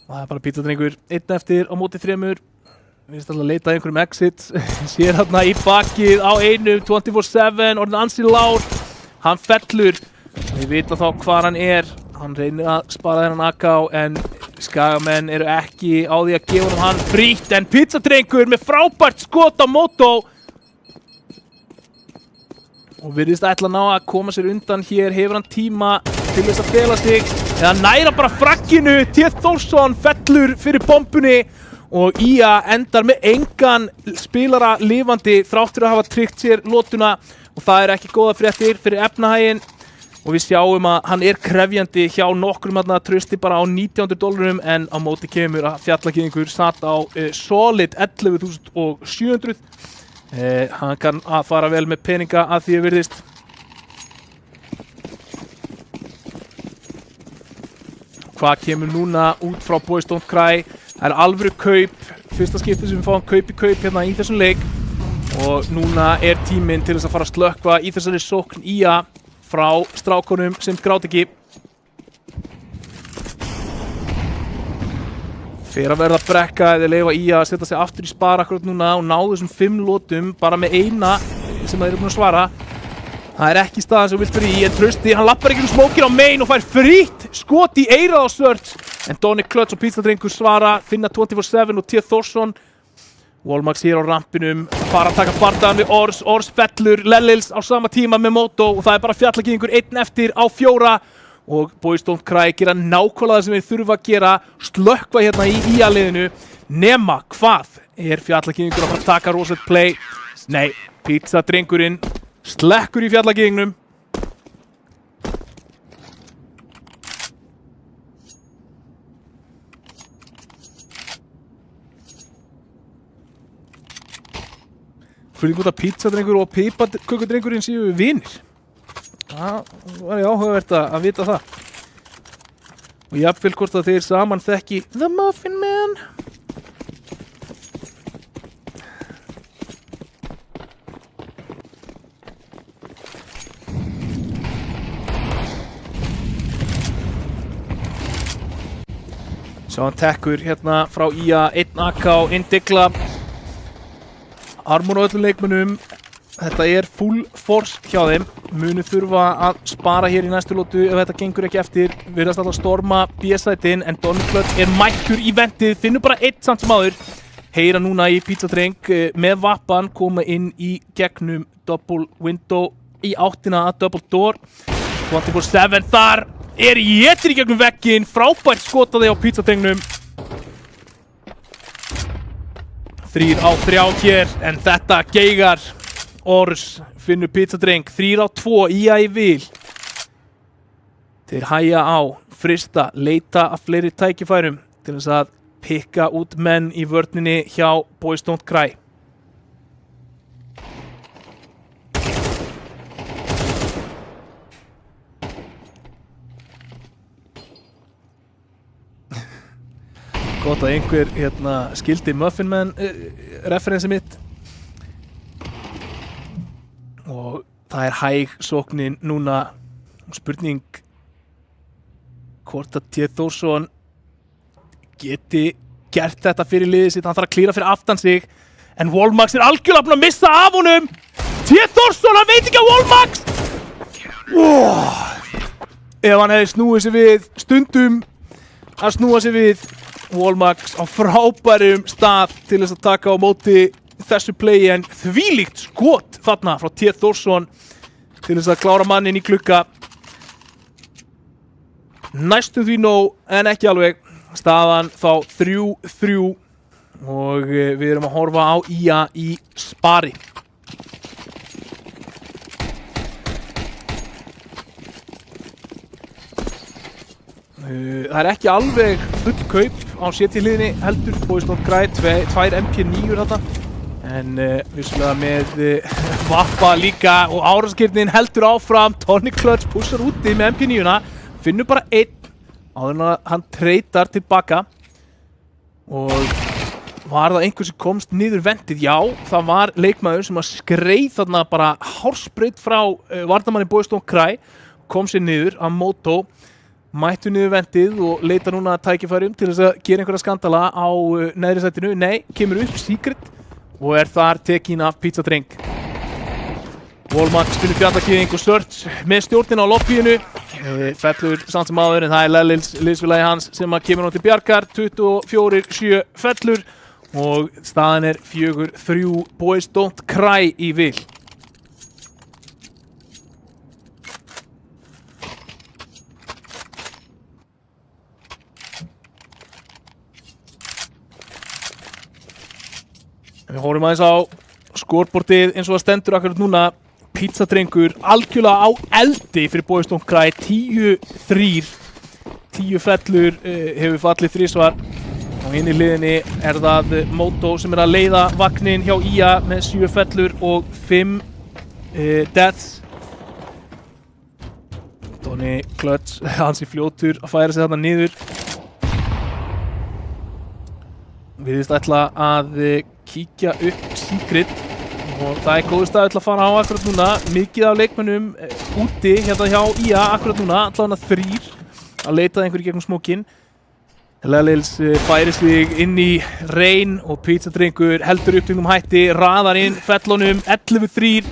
Það bara Pizzadrengur, 1 eftir á móti 3. Við erum alltaf að leita einhverjum exit. Sér hérna í bakið á einum, 24/7, orðin ansi lár. Hann fellur. Við vita þá hvar hann Hann reynir að spara þennan AK en Skagamenn eru ekki á því að gefa hann frítt. En Pizzadrengur með frábært skot á Moto. Og virðist ætla að ná að koma sér undan hér. Hefur hann tíma til þess að fela sig. Eða næra bara fragginu, Téð Þórsson fellur fyrir bombunni og IA endar með engan spilara lifandi þráttur að hafa tryggt sér lotuna og það ekki góða fréttir fyrir efnahaginn og við sjáum að hann krefjandi hjá nokkrum Trausti bara á $1900 en á móti kemur að fjallagýðingur satt á solid 11.700. Hann kann að fara vel með peninga að því virðist. Hvað kemur núna út frá Boys Don't Cry? Það alvöru kaup, fyrsta skipti sem við fáum kaup í kaup hérna í þessum leik og núna tíminn til þess að fara að slökkva í þessari sókn IA frá strákunum sem gráta ekki. Fer að verða brekka eða leyfa IA að setja sig aftur í spara akkurat núna og ná þessum 5 lotum bara með eina sem þeir eru búin að svara. Það ekki staðan sem vilt vera í, en Trausti, hann lappar ekki smókir á main og fær frítt skot í eyrað á Search. En Donny Klötz og Pizzadrengur svara, finna 24/7 og T. Thorsson. Wallmax hér á rampinum, fara að taka bardaðan við Ors fellur, Lellils á sama tíma með Moto og það bara fjallagýðingur einn eftir á 4 og Boys Don't Cry gera nákvæmlega það sem þeir þurfa að gera, slökkva hérna í IA-liðinu, nema hvað fjallagýðingur að fara að taka roset play? Nei, Pizzadrengurinn slekkur í fjallagýðingnum. Fyrir út að Pizzadrengur og Pipakökudrengurinn séu vinir. Það var áhugavert að vita það. Og jafnvel hvort að þeir saman þekki The Muffin Man. Svo hann tekkur hérna frá IA 1 AK á Indigla. Armor á öllum leikmönnum, þetta full force hjá þeim, munu þurfa að spara hér í næstu lótu ef þetta gengur ekki eftir, virðast alltaf storma B-sætin en Donny Klötz mættur í vendið, finnur bara einn samt sem áður, heyra núna í Pizzadreng með vappan, koma inn í gegnum double window í áttina að double door, 24/7 þar, étir í gegnum vegginn, frábært skotaði á Pizzadrengnum. 3 á 3 hér, en þetta geigar. Ors finnur Pizzadreng, 3 á 2, IA í vil. Þeir hæja á, frista, leita að fleiri tækifærum til þess að pikka út menn í vörninni hjá Boys Don't Cry. Gott að einhver skildi Muffin Man referensi mitt. Og það hæg sóknin núna. Spurning hvort að T. Thorsson geti gert þetta fyrir liðið sitt. Hann þarf að klíra fyrir aftan sig. En Wallmax algjörlega búinn að missa af honum. T. Thorsson, hann veit ekki að Wallmax! Ef hann hefði snúið sig við, stundum að snúa sig við. Wallmax á frábærum stað til þess að taka á móti þessu playi en þvílíkt skot þarna frá T. Thorsson til þess að klára mannin í klukka. Næstum því nóg en ekki alveg. Staðan þá 3-3 og við erum að horfa á IA í spari. Það ekki alveg full kaup á CT-hliðinni heldur, Boys Don't Cry, 2 MP9 þarna en vissulega með vappa líka og áraskirnin heldur áfram. Donny Klötz pushar úti með MP9-una, finnur bara 1 áður en hann treytar tilbaka og var það einhver sem komst niður vendið? Já, það var leikmaður sem að skreið þarna bara hársbraut frá varnarmanni Boys Don't Cry, kom sér niður að Moto, mættu niður vendið og leita núna tækifærum til þess að gera einhverja skandala á neðri sætinu. Nei, kemur upp Secret og þar tekin af Pizzadreng. Wallmax finnur fjallagýðing og Search með stjórnin á lobbyinu. Fellur samt sem áður en það Lellils liðsfélagi hans sem að kemur nú til bjargar. 24-7 fellur og staðan 4-3 Boys Don't Cry í vil. Við horfum aðeins á skorbortið eins og það stendur akkurat núna. Pizzadrengur algjörlega á eldi fyrir Boys Don't Cry, 10-3. 10 fellur, hefur fallið 3 svar. Og inn í liðinni það Moto sem að leiða vagnin hjá IA með 7 fellur og 5 deaths. Donny Klötz, hans fljótur að færa sig þarna niður. Virðist ætla að kíkja upp Secret og það góður staður til að fara á akkurat núna. Mikið af leikmönnum úti hérna hjá IA akkurat núna, allavega 3 að leita einhverju gegnum smókinn. Lellils færir sig inn í reyn og Pizzadrengur heldur upptöngum hætti, raðar inn fellunum, 11-3.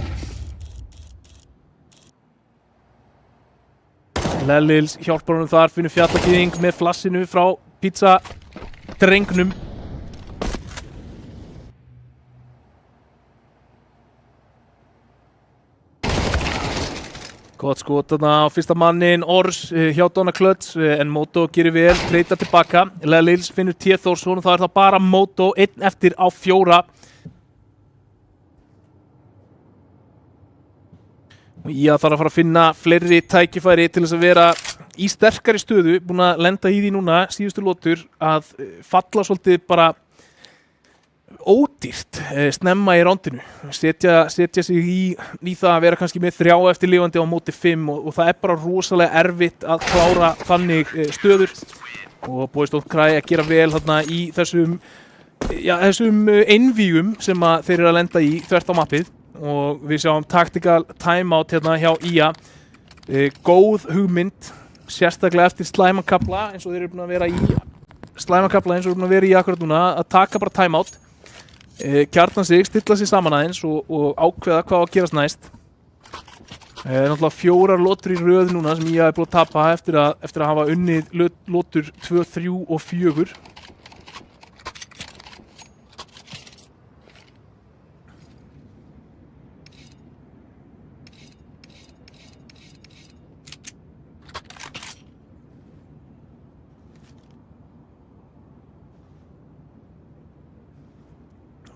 Lellils hjálpar honum þar, finnur fjallagýðing með flassinu frá pizza drengnum. Gott skot þarna á fyrsta mannin, Ors hjá Donna Klötz, en Moto gerir vel, treytar tilbaka. Lils finnur T. Thorsson og það það bara Moto, 1 eftir á 4. Og ég þarf að fara að finna fleiri tækifæri til þess að vera í sterkari stöðu, búin að lenda í því núna, síðustu lotur, að falla svolítið bara ódýrt snemma í rándinu, setja sig í það að vera kannski með 3 eftirlifandi á móti 5 og það er bara rosalega erfitt að klára þannig stöður og Boys Don't Cry að gera vel þarna í þessum einvígum sem að þeir eru að lenda í þvert á mappið og við sjáum tactical timeout hérna hjá IA, góð hugmynd, sérstaklega eftir slæmakabla eins og þeir eru búin að vera í akkurat núna, að taka bara timeout. Kjartan sig, stilla sig saman aðeins og ákveða hvað að gerast næst. Náttúrulega 4 lotur í röð núna sem ég hef búin að tapa eftir að hafa unnið lotur 2, 3 og 4.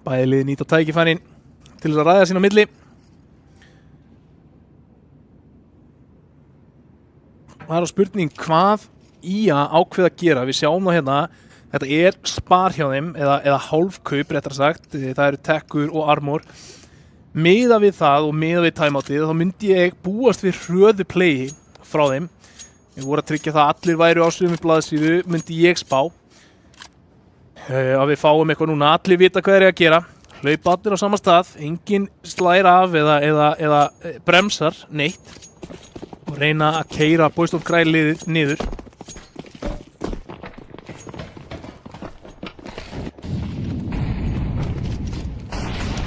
Bæði lið nýta tækifærin til þess að ræða sín á milli. Það er á spurning hvað IA ákveða að gera. Við sjáum það hérna, þetta er spar hjá þeim eða hálfkaup réttar sagt. Það eru tekkur og armor. Miða við það og miða við timeoutið þá myndi ég búast við hröðu playi frá þeim. Við vorum að tryggja það að allir væru á sömu blaðsíðu, myndi ég spá. Að við fáum eitthvað núna, allir vita hvað þeir eru að gera, hlaupa allir á sama stað, enginn slær af eða bremsar neitt og reyna að keyra Boys Don't Cry liðið niður.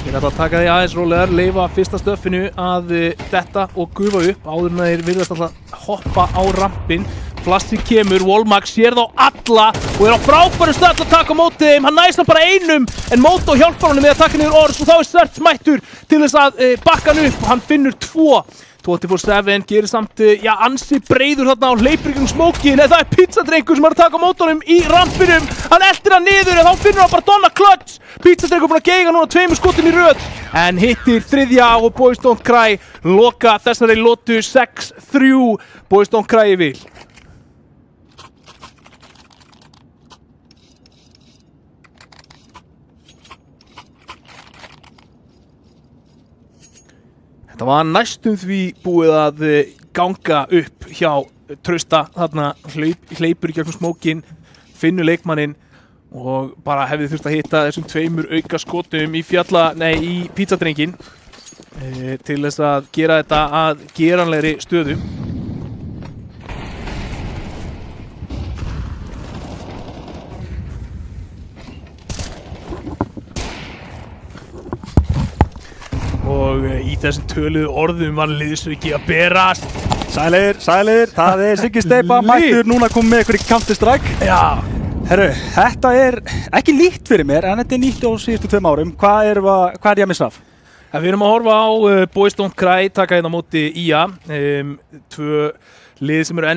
Þeir ætla að taka því aðeins rólegar, leyfa fyrsta stöffinu að detta og gufa upp áður en þeir virðast alltaf hoppa á rampinn. Flassi kemur, Wallmax sér þá alla og er á frábæru stað til að taka á móti þeim. Hann næst hann bara einum en Moto hjálpar honum með að taka niður Ors og þá er Svert mættur til þess að bakka hann upp. Hann finnur 2. 24/7 gerir samt ansi breiður þarna á hleypur smókin en það er pizzadrengur sem er að taka á móti honum í rampinum. Hann eltir hann niður en þá finnur hann bara Donna Klötz. Pizzadrengur búinn að geiga núna 2 skotum í röð en hittir 3. og Boys Don't Cry loka þessari lotu 6-3. Boys Don't Cry í vil. Þetta var næstum því búið að ganga upp hjá Trausta, þarna hleypur í gegnum smókin, finnur leikmanninn og bara hefði þurft að hitta þessum 2 auka skotum í pizzadrengin til þess að gera þetta að geranlegri stöðu. Og í þessum töluðu orðum var liðsauki að berast. Sælir, það er Siggi Steipa mættur núna komið með ykkur í Counter-Strike. Já. Herru, þetta er ekki nýtt fyrir mér en þetta er nýtt á síðustu 2 árum. Hvað er ég að missa af? Við erum að horfa á Boys Don't Cry taka hérna á móti IA. 2 lið sem eru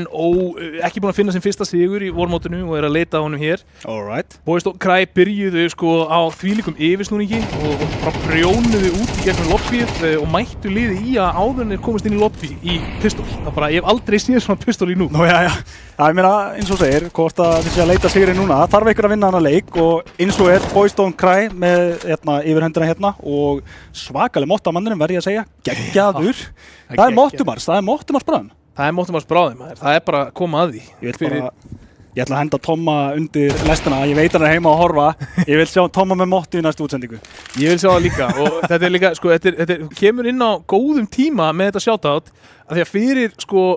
ekki búin að finna sin fyrsta sigur í vormótinu og er að leita á honum hér. Alright. Boys Don't Cry byrjuðu á þvílíkum yfirsnúningi og bara prjónuðu út í gegnum lobbyið og mættu liði IA áður en þeir komast inn í lobby í pistol. Ég hef aldrei séð svona pistol í nú. Nú, já. Það er meina, eins og segir, hvort að við séum að leita sigri núna. Það þarf einhver að vinna hana leik og eins og Boys Don't Cry með yfirhöndina hérna og svakaleg motto á manninum verð ég að segja. Geggjaður. Það er mottumars bráðum. Það er móttumars bráðum, það er bara að koma að því. Ég ætla að henda Tomma undir lestina, ég veit hann er heima að horfa. Ég vil sjá Tomma með mottu í næstu útsendingu. Ég vil sjá það líka og þetta er líka, þetta kemur inn á góðum tíma með þetta shoutout af því að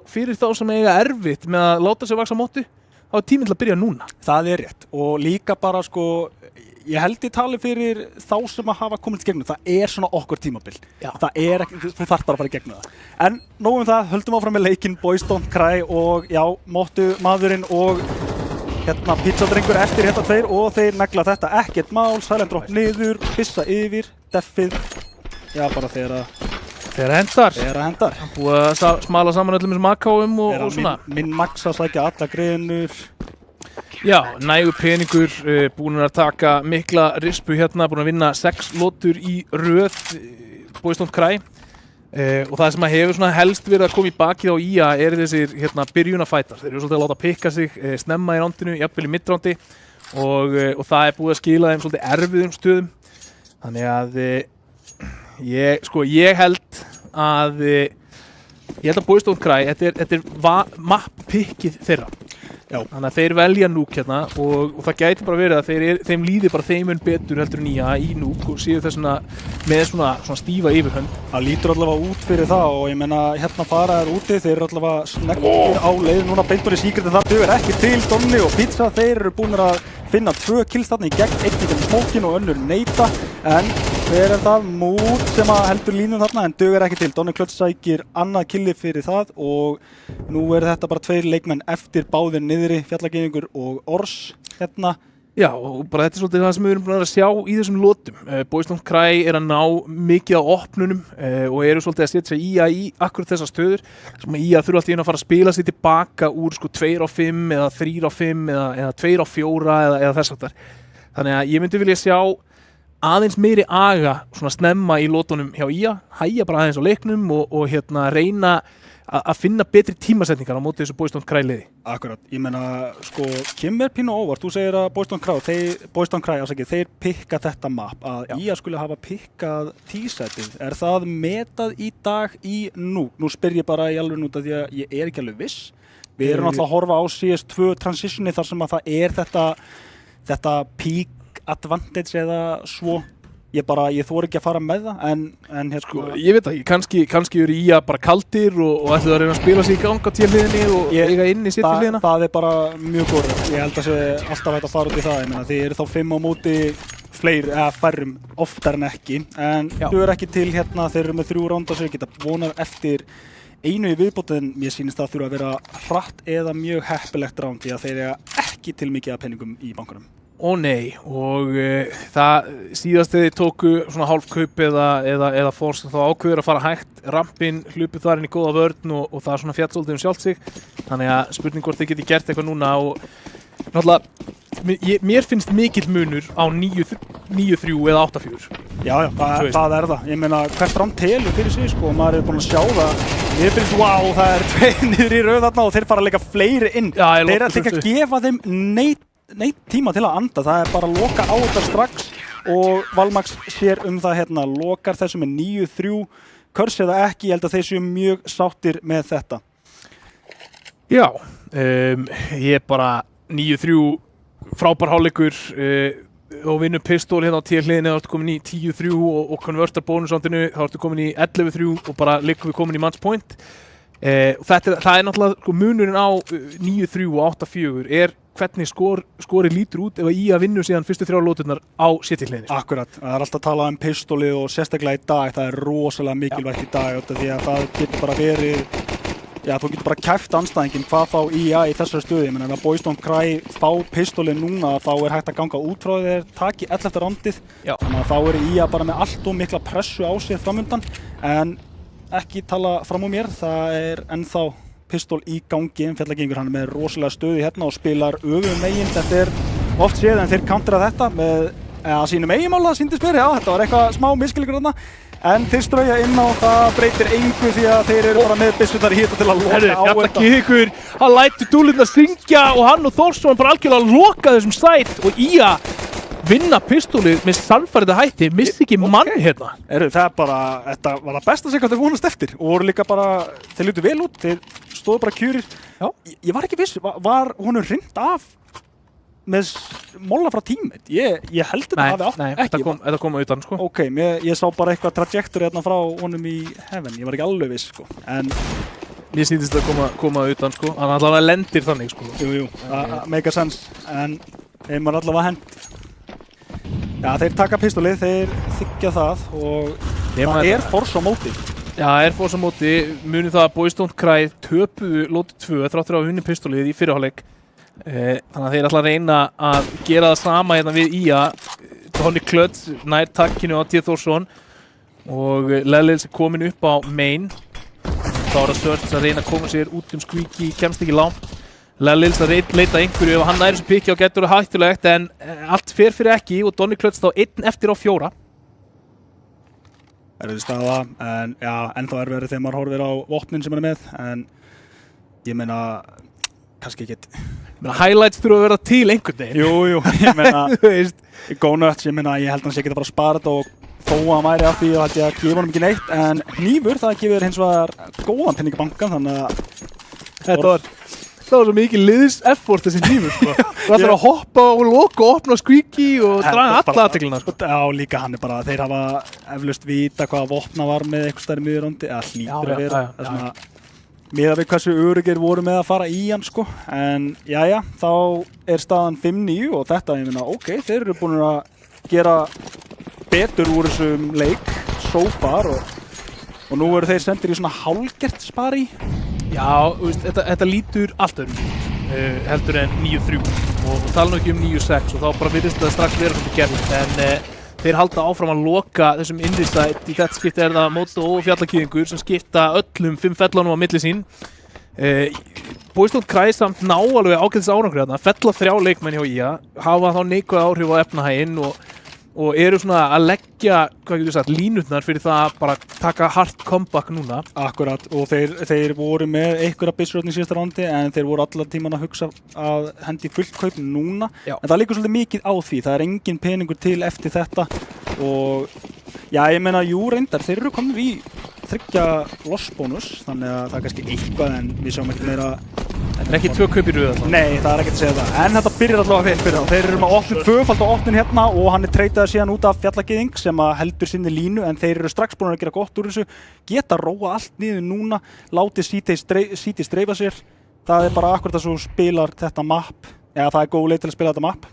fyrir þá sem eiga erfitt með að láta sig vaksa mottu, þá er tíminn til að byrja núna. Það er rétt og líka bara ég held ég tali fyrir þá sem að hafa komið til gegnum. Það er svona okkur tímabil. Já. Það er ekki, þú þarft bara að fara í gegnum það. En nóg það, höldum áfram með leikinn Boys Don't Cry og já, mottu maðurinn og hérna pizzadrengur eftir hérna 2 og þeir negla þetta ekkert mál, silent drop niður, pissa yfir, deffið, já bara Þegar hendar. hendar. Búið að smala saman öllum þessum akáum og svona. Minn max að sækja alla greiðnur. Já, nægur peningur, búin að taka mikla rispu hérna, búin að vinna 6 lotur í röð, Boys Don't Cry. Og það sem að hefur svona helst verið að koma í bakið á IA þessir hérna, byrjunafætar. Þeir eru svolítið að láta pikka sig snemma í rándinu, jafnvel í middrándi og það búið að skila þeim svolítið erfiðum stöðum. Þannig að ég held að Boys Don't Cry, þetta er map-pikkið þeirra. Já. Þannig að þeir velja Nuke hérna og það gæti bara verið að þeim líði bara þeim betur heldur en IA í Nuke og séu þessuna með svona stífa yfirhönd. Það lítur allavega út fyrir það og ég meina hérna fara úti, þeir eru allavega sneglir á leið núna beintur í Secret en það dugur ekki til Donni og Pizza, þeir eru búin að finna 2 kills þarna í gegn, einn í smókin og önnur neita en hver er það? Mood sem að heldur línum þarna en dugur ekki til. Donni Klöts sækir annað killi fyrir það og nú þetta bara 2 leikmenn eftir báðir niðri, Fjallageyðingur og Ors hérna. Já, og bara þetta er svolítið það sem við erum búin að sjá í þessum lotum. Boys Don't Cry að ná mikið á opnunum og eru svolítið að setja IA í akkurat þessar stöður sem IA þurfa alltaf að fara að spila sig tilbaka úr 2-5 eða 3-5 eða 2-4 eða þess aftar. Þannig að ég myndi vilja sjá aðeins meiri aga svona snemma í lotunum hjá IA, hægja bara aðeins á leiknum og hérna reyna að finna betri tímasetningar á móti þessu Boys Don't Cry liði. Akkurat, ég meina sko kemur pínu óvart, þú segir að Boys Don't Cry þeir pikka þetta map, að IA skuli hafa pikkað tísætið, er það metað í dag í Nuke? Nú spyr ég bara í alveg út af því að ég er ekki alveg viss. Við erum alltaf að horfa á CS2 transitioni þar sem að það er þetta peak advantage eða svo. Ég þori ekki að fara með það, en hérna... Sko, ég veit ekki, kannski eru IA bara kaldir og ætlu að reyna að spila sig í gang á tíðliðinni og eiga inn í sittliðina. Það er bara mjög góð. Ég held að sé alltaf hægt að fara út í það. Ég meina, þið eru þá 5 á móti færrum oftar en ekki, en þau eru ekki til hérna, þeir eru með 3 ránda sem geta vonað eftir einu í viðbót, en mér sýnist það þurfa að vera hratt eða mjög heppilegt ránd því að þeir eru ekki til mikið af peningum í bankunum. Ó nei, og það síðast þegar þið tóku svona hálfkaup eða fórst þá ákveður að fara hægt, rampinn hlupið þar inn í góða vörn og það er svona fjallsóldið sjálft sig. Þannig að spurning hvort þið geti gert eitthvað núna og náttúrulega mér finnst mikill munur á 9-3 eða 8-4. Já, það er það. Ég meina hvert ramt telur fyrir sig sko, og maður er búinn að sjá það. Mér finnst, wow, það er 2 niður í röð þarna og þeir fara að leika fleiri inn. Já, þeir ætla ekki að gefa þeim neitt tíma til að anda, það er bara að loka á þetta strax og Valmax sér það hérna, lokar þessu með 9-3, Curse eða ekki, ég held að þeir séu mjög sáttir með þetta. Já, ég bara 9-3 frábær hálfleikur og vinnur pistól hérna á tíðliðinni, þá ertu komin í 10-3 og konvertar bónusrandinu, þá ertu komin í 11-3 og bara liggur við komin í match point. Það er náttúrulega munurinn á 9-3 og 8-4 er hvernig skorið lítur út ef að IA vinnur síðan fyrstu 3 lóturnar á sittliðinni. Akkurat, það er alltaf að tala pistólið og sérstaklega í dag, það er rosalega mikilvægt í dag því að það getur bara verið, já þú getur bara kæft andstæðinginn hvað þá IA í þessari stöðu, menn að Boys Don't Cry fá pistólið núna þá er hægt að ganga út frá þeir taki 11. rándið, þannig að þá er IA bara með allt og mikla pressu á sig framundan, en ekki tala fram á mér, það er ennþá pistól í gangi, Fjallageyðingur hann er með rosalega stöðu hérna og spilar öfumegin, þetta er oft séð en þeir countera þetta með sínum eiginmála, sýndist mér, já þetta var eitthvað smá miskilningur þarna, en þeir strauja inn á, það breytir engu því að þeir eru bara með byssurnar í hita til að loka á þetta. Fjallageyðingur, hann lætur dúlurnar syngja og hann og Þórsson bara algjörlega loka þessum sæt og IA vinna pistólið með sannfærandi hætti, missi ekki mann hérna. Það þetta var það besta sem þeir vonast eftir og voru líka bara, þeir lutu vel út, þeir stóðu bara kjurir. Ég var ekki viss, var honum hringt af með molla frá teammate? Ég held þetta hafi átt. Nei, þetta kom utan sko. Ok, ég sá bara eitthvað trajectory hérna frá honum í heaven, ég var ekki alveg viss sko. En mér sýndist þetta koma utan sko, hann allavega lendir þannig sko. Jú, það make a sense, en þeim var allavega hent. Já, þeir taka pistólið, þeir þykja það og það er force á móti. Já, er force á móti, munið það að Boys Don't Cry töpuðu lóti 2 þrátt fyrir að hafa unnið pistólið í fyrri hálfleik. Þannig að þeir ætla að reyna að gera það sama hérna við IA. Tony Klötz nær takkinu á T. Thorsson og Lelils komin upp á main. Þá það Surge að reyna að koma sér út Squeaky, kemst ekki langt. Lelils að leita einhverju ef hann næri þessu pikki og getur það hættulegt en allt fer fyrir ekki og Tony Klötz þá 1 eftir á 4. Erfið staða, en já, ennþá erfiðari þegar maður horfir á vopnin sem hann með, en ég meina, kannski ekkert. Highlights þurfa að vera til einhvern veginn. Jú, ég meina, GoNuts, ég meina, ég held hann sé ekki að bara spara þetta og þó að hann væri af því að þetta gefa honum ekki neitt, en hnífur, það gefur hins vegar góðan penning í bankan, þannig að þetta var svo mikið liðs-effort þessi hnífur, sko. Það ætlar að hoppa og loka og opna Squeaky og draga alla athyglinna, sko. Já, líka hann bara, þeir hafa eflaust vita hvaða vopna var með eitthvað stærri miðjuróndi, eða hlýtur að vera. Það er svona miðað við hversu öruggir voru með að fara í hann, sko. En jæja, þá er staðan 5-9 og þetta, ég meina, ok, þeir eru búin að gera betur úr þessum leik so far og nú eru þeir sendir í svona hálfgert spari. Já, veist, þetta lítur allt heldur en 9-3 og tala nú ekki 9-6 og þá bara virðist það strax vera svolítið gerðið en þeir halda áfram að loka þessum innristætt. Í þetta skipti er það Moto og Fjallakýðingur sem skipta öllum 5 fellunum á milli sín. Boys Don't Cry samt ná alveg ágætis árangri þarna, fella 3 leikmenn hjá IA, hafa þá neikvæð áhrif á efnahaginn og eru svona að leggja, hvað getur við sagt, línutnar fyrir það að bara taka hard comeback núna. Akkurat, og þeir voru með einhverja byssrötn í síðasta rándi en þeir voru allar tíman að hugsa að hendi fullt kaup núna. Já. En það liggur svolítið mikið á því, það er engin peningur til eftir þetta og já, ég meina, jú reyndar, þeir eru komin í 3 loss bónus, þannig að það er kannski eitthvað en við sjáum ekki meira. Þetta er ekki 2 kaup í röð alltaf. Nei, það er ekki að segja það. En þetta byrjar allavega vel fyrir þá. Þeir eru með opnin, tvöfald á opnin hérna og hann er treytaður síðan út af Fjallagýðing sem að heldur sinni línu en þeir eru strax búin að gera gott úr þessu. Geta róa allt niður núna, látið CT streifa sér. Það er bara akkurat að svo spilar þetta map, eða það er góð leið til að spila þetta map.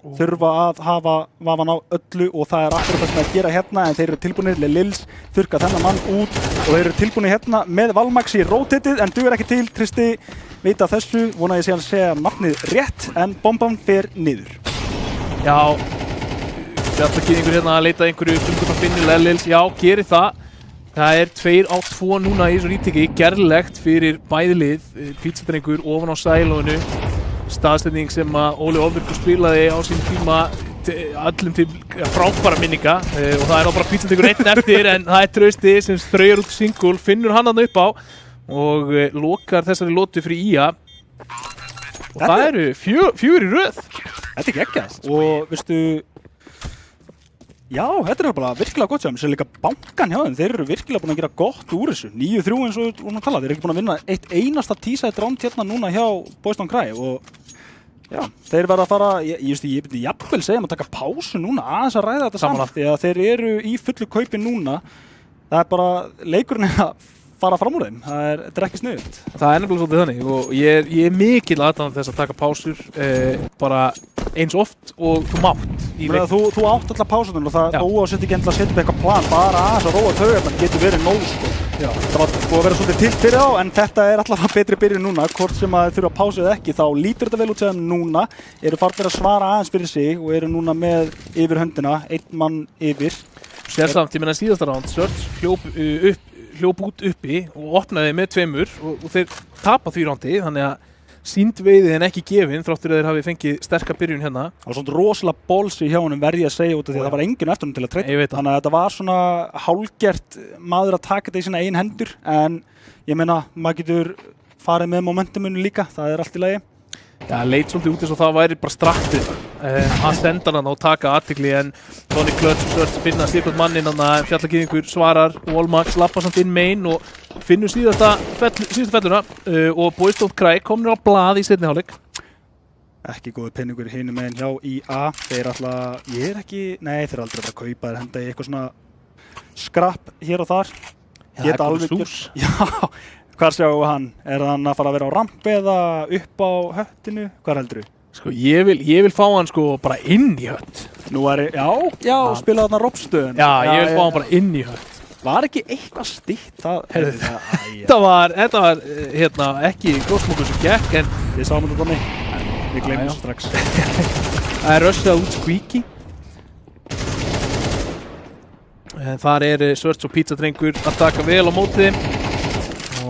Þurfa að hafa vafan á öllu og það er akkurat það sem að gera hérna en þeir eru tilbúinir, Lils þurrka þennan mann út og þeir eru tilbúinir hérna með Valmax í rotatið en dugur ekki til, Tristi veit af þessu, vona ég sé að segja nafnið rétt en bomban fer niður. Já, Fjallakýðingur hérna að leita einhverju stundum að finna Lils, já, gerir það. Það er 2 á 2 núna í þessu rítiki, gerlegt fyrir bæði lið, Pizzadrengur ofan á sælónu. Staðstending sem að Óli Ofvirkur spilaði á sín tíma öllum til frábæra minninga og það er á bara Pizzadrengur 1 eftir en það er Trausti sem straujar út single, finnur hann þarna upp á og lokar þessari lotu fyrir IA og það eru 4 í röð. Þetta er geggjað og veistu, já, þetta er bara virkilega gott sem er líka bankan hjá þeim, þeir eru virkilega búin að gera gott úr þessu, 9-3 eins og við vorum að tala, þeir eru ekki búin að vinna eitt einasta T-side round hérna núna hjá Boys Don't Cry og já, þeir verða að fara, ég myndi jafnvel segja að taka pásu núna aðeins að ræða þetta saman því að þeir eru í fullu kaupi núna, það er bara leikurinn að fara fram úr þeim, þetta er ekki sniðugt. Það er nefnilega svolítið þannig og ég er mikill aðdáandi þess að taka pásur bara eins oft og þú mátt í leik. Þú átt alltaf pásunum og það óásett ekki endilega að setja upp eitthvað plan, bara aðeins að róa taugarnar getur verið nóg sko. Það var búið að vera svolítið til fyrir þá en þetta er alltaf betri byrjun núna, hvort sem að þau þurfa að pása eða ekki, þá lítur þetta vel út sem núna, eru farnir að svara aðeins fyrir sig og eru núna með yfir höndina, 1 mann yfir. Sérsamt, ég meina síðasta ránd, Surge hljóp út uppi og opnaði með 2 og þeir tapa því rándi, þannig að sínd veiði en ekki gefin þráttur að þeir hafi fengið sterka byrjun hérna. Það var svona rosalega bólsi hjá honum verði að segja út af því að það var enginn eftir honum til að treyta. Þannig að þetta var svona hálfgert maður að taka þetta í sína eigin hendur en ég meina maður getur farið með momentumunu líka, það er allt í lagi. Já, leit svolítið út eins og það væri bara straktið að senda hann og taka athygli en Tony Klötz og Surge finna sérkvæmt manninn hann að Fjallakýðingur svarar Wallmax lappa samt inn main og finnur síðasta felluna og Boys Don't Cry komnir á blað í seinni hálfleik. Ekki góður peningur hinum meginn hjá IA, þeir alltaf, þeir er aldrei að kaupa þeir henda í eitthvað svona skrapp hér og þar. Já, það er sús. Já. Hvar sjáum við hann? Er hann að fara að vera á rampi eða upp á höttinu? Hvar heldur þú? Sko, ég vil fá hann sko bara inn í hött. Nú er já, spila þarna Robstöðun. Já, ég vil fá hann bara inn í hött. Var ekki eitthvað stíkt það? Þetta var hérna ekki góðsmokkur sem gekk en við sáum þetta þannig. Við gleymum þessu strax. Það rushað út Squeaky. Þar Search og Pizzadrengur að taka vel á móti.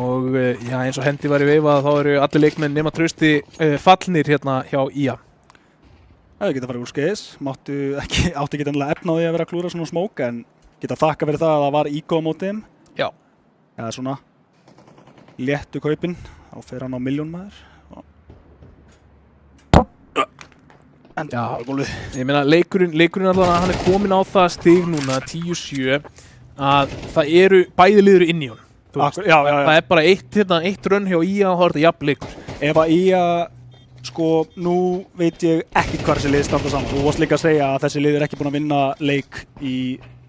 Og já, eins og hendi var í veifað, þá eru allir leikmenn nema Trausti fallnir hérna hjá IA. Það geta farið úrskeiðis. Átti ekki ennilega efna á því að vera að klúra svona smók, en geta þakka fyrir það að það var ígó á móti þeim. Já. Eða svona léttu kaupin. Þá fer hann á milljón maður. En já, ég meina leikurinn allavega, hann komin á það stig núna 10-7 að það eru bæði liður inn í honum. Já. Það bara eitt rönn hjá IA og þá þetta jafn leikur. Ef að IA, sko, nú veit ég ekki hvað þessi lið standa saman. Þú varst líka að segja að þessi lið ekki búin að vinna leik í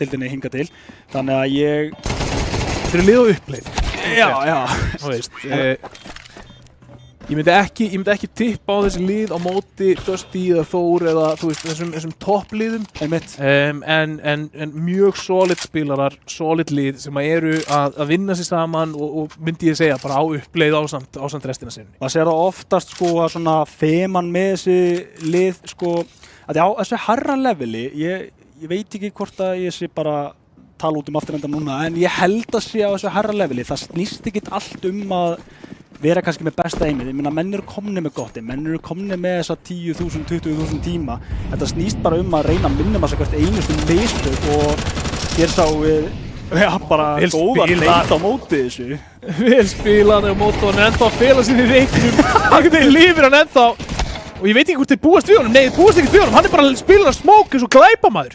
deildinni hingað til. Þannig að Þeir eru lið á uppleið. Já. Þú veist, ég myndi ekki tippa á þessi lið á móti Dusty eða Þór eða þú veist þessum toppliðum. En mjög solid spilarar, solid lið sem eru að vinna sér saman og myndi ég segja bara á uppleið ásamt restina sinni. Það sér það oftast sko að svona þeman með þessi lið sko að já, þessi harra leveli, ég veit ekki hvort að ég sé bara tala út afturenda núna, en ég held að sé á þessu harra leveli, það snýst ekki allt að vera kannski með besta einmið. Ég meina, menn eru komni með gott, menn eru komni með þessa 10.000, 20.000 tíma. Þetta snýst bara að reyna að minna maður hvert einustu mistök og hér sá við bara góðan leit á móti þessu. Vel spilað á móti og hann ennþá að fela sér í reiknum. Einhvern veginn lifir hann ennþá. Og ég veit ekki hvort þeir búast við honum. Nei, þeir búast ekki við honum. Hann bara að spila smók eins og glæpamaður.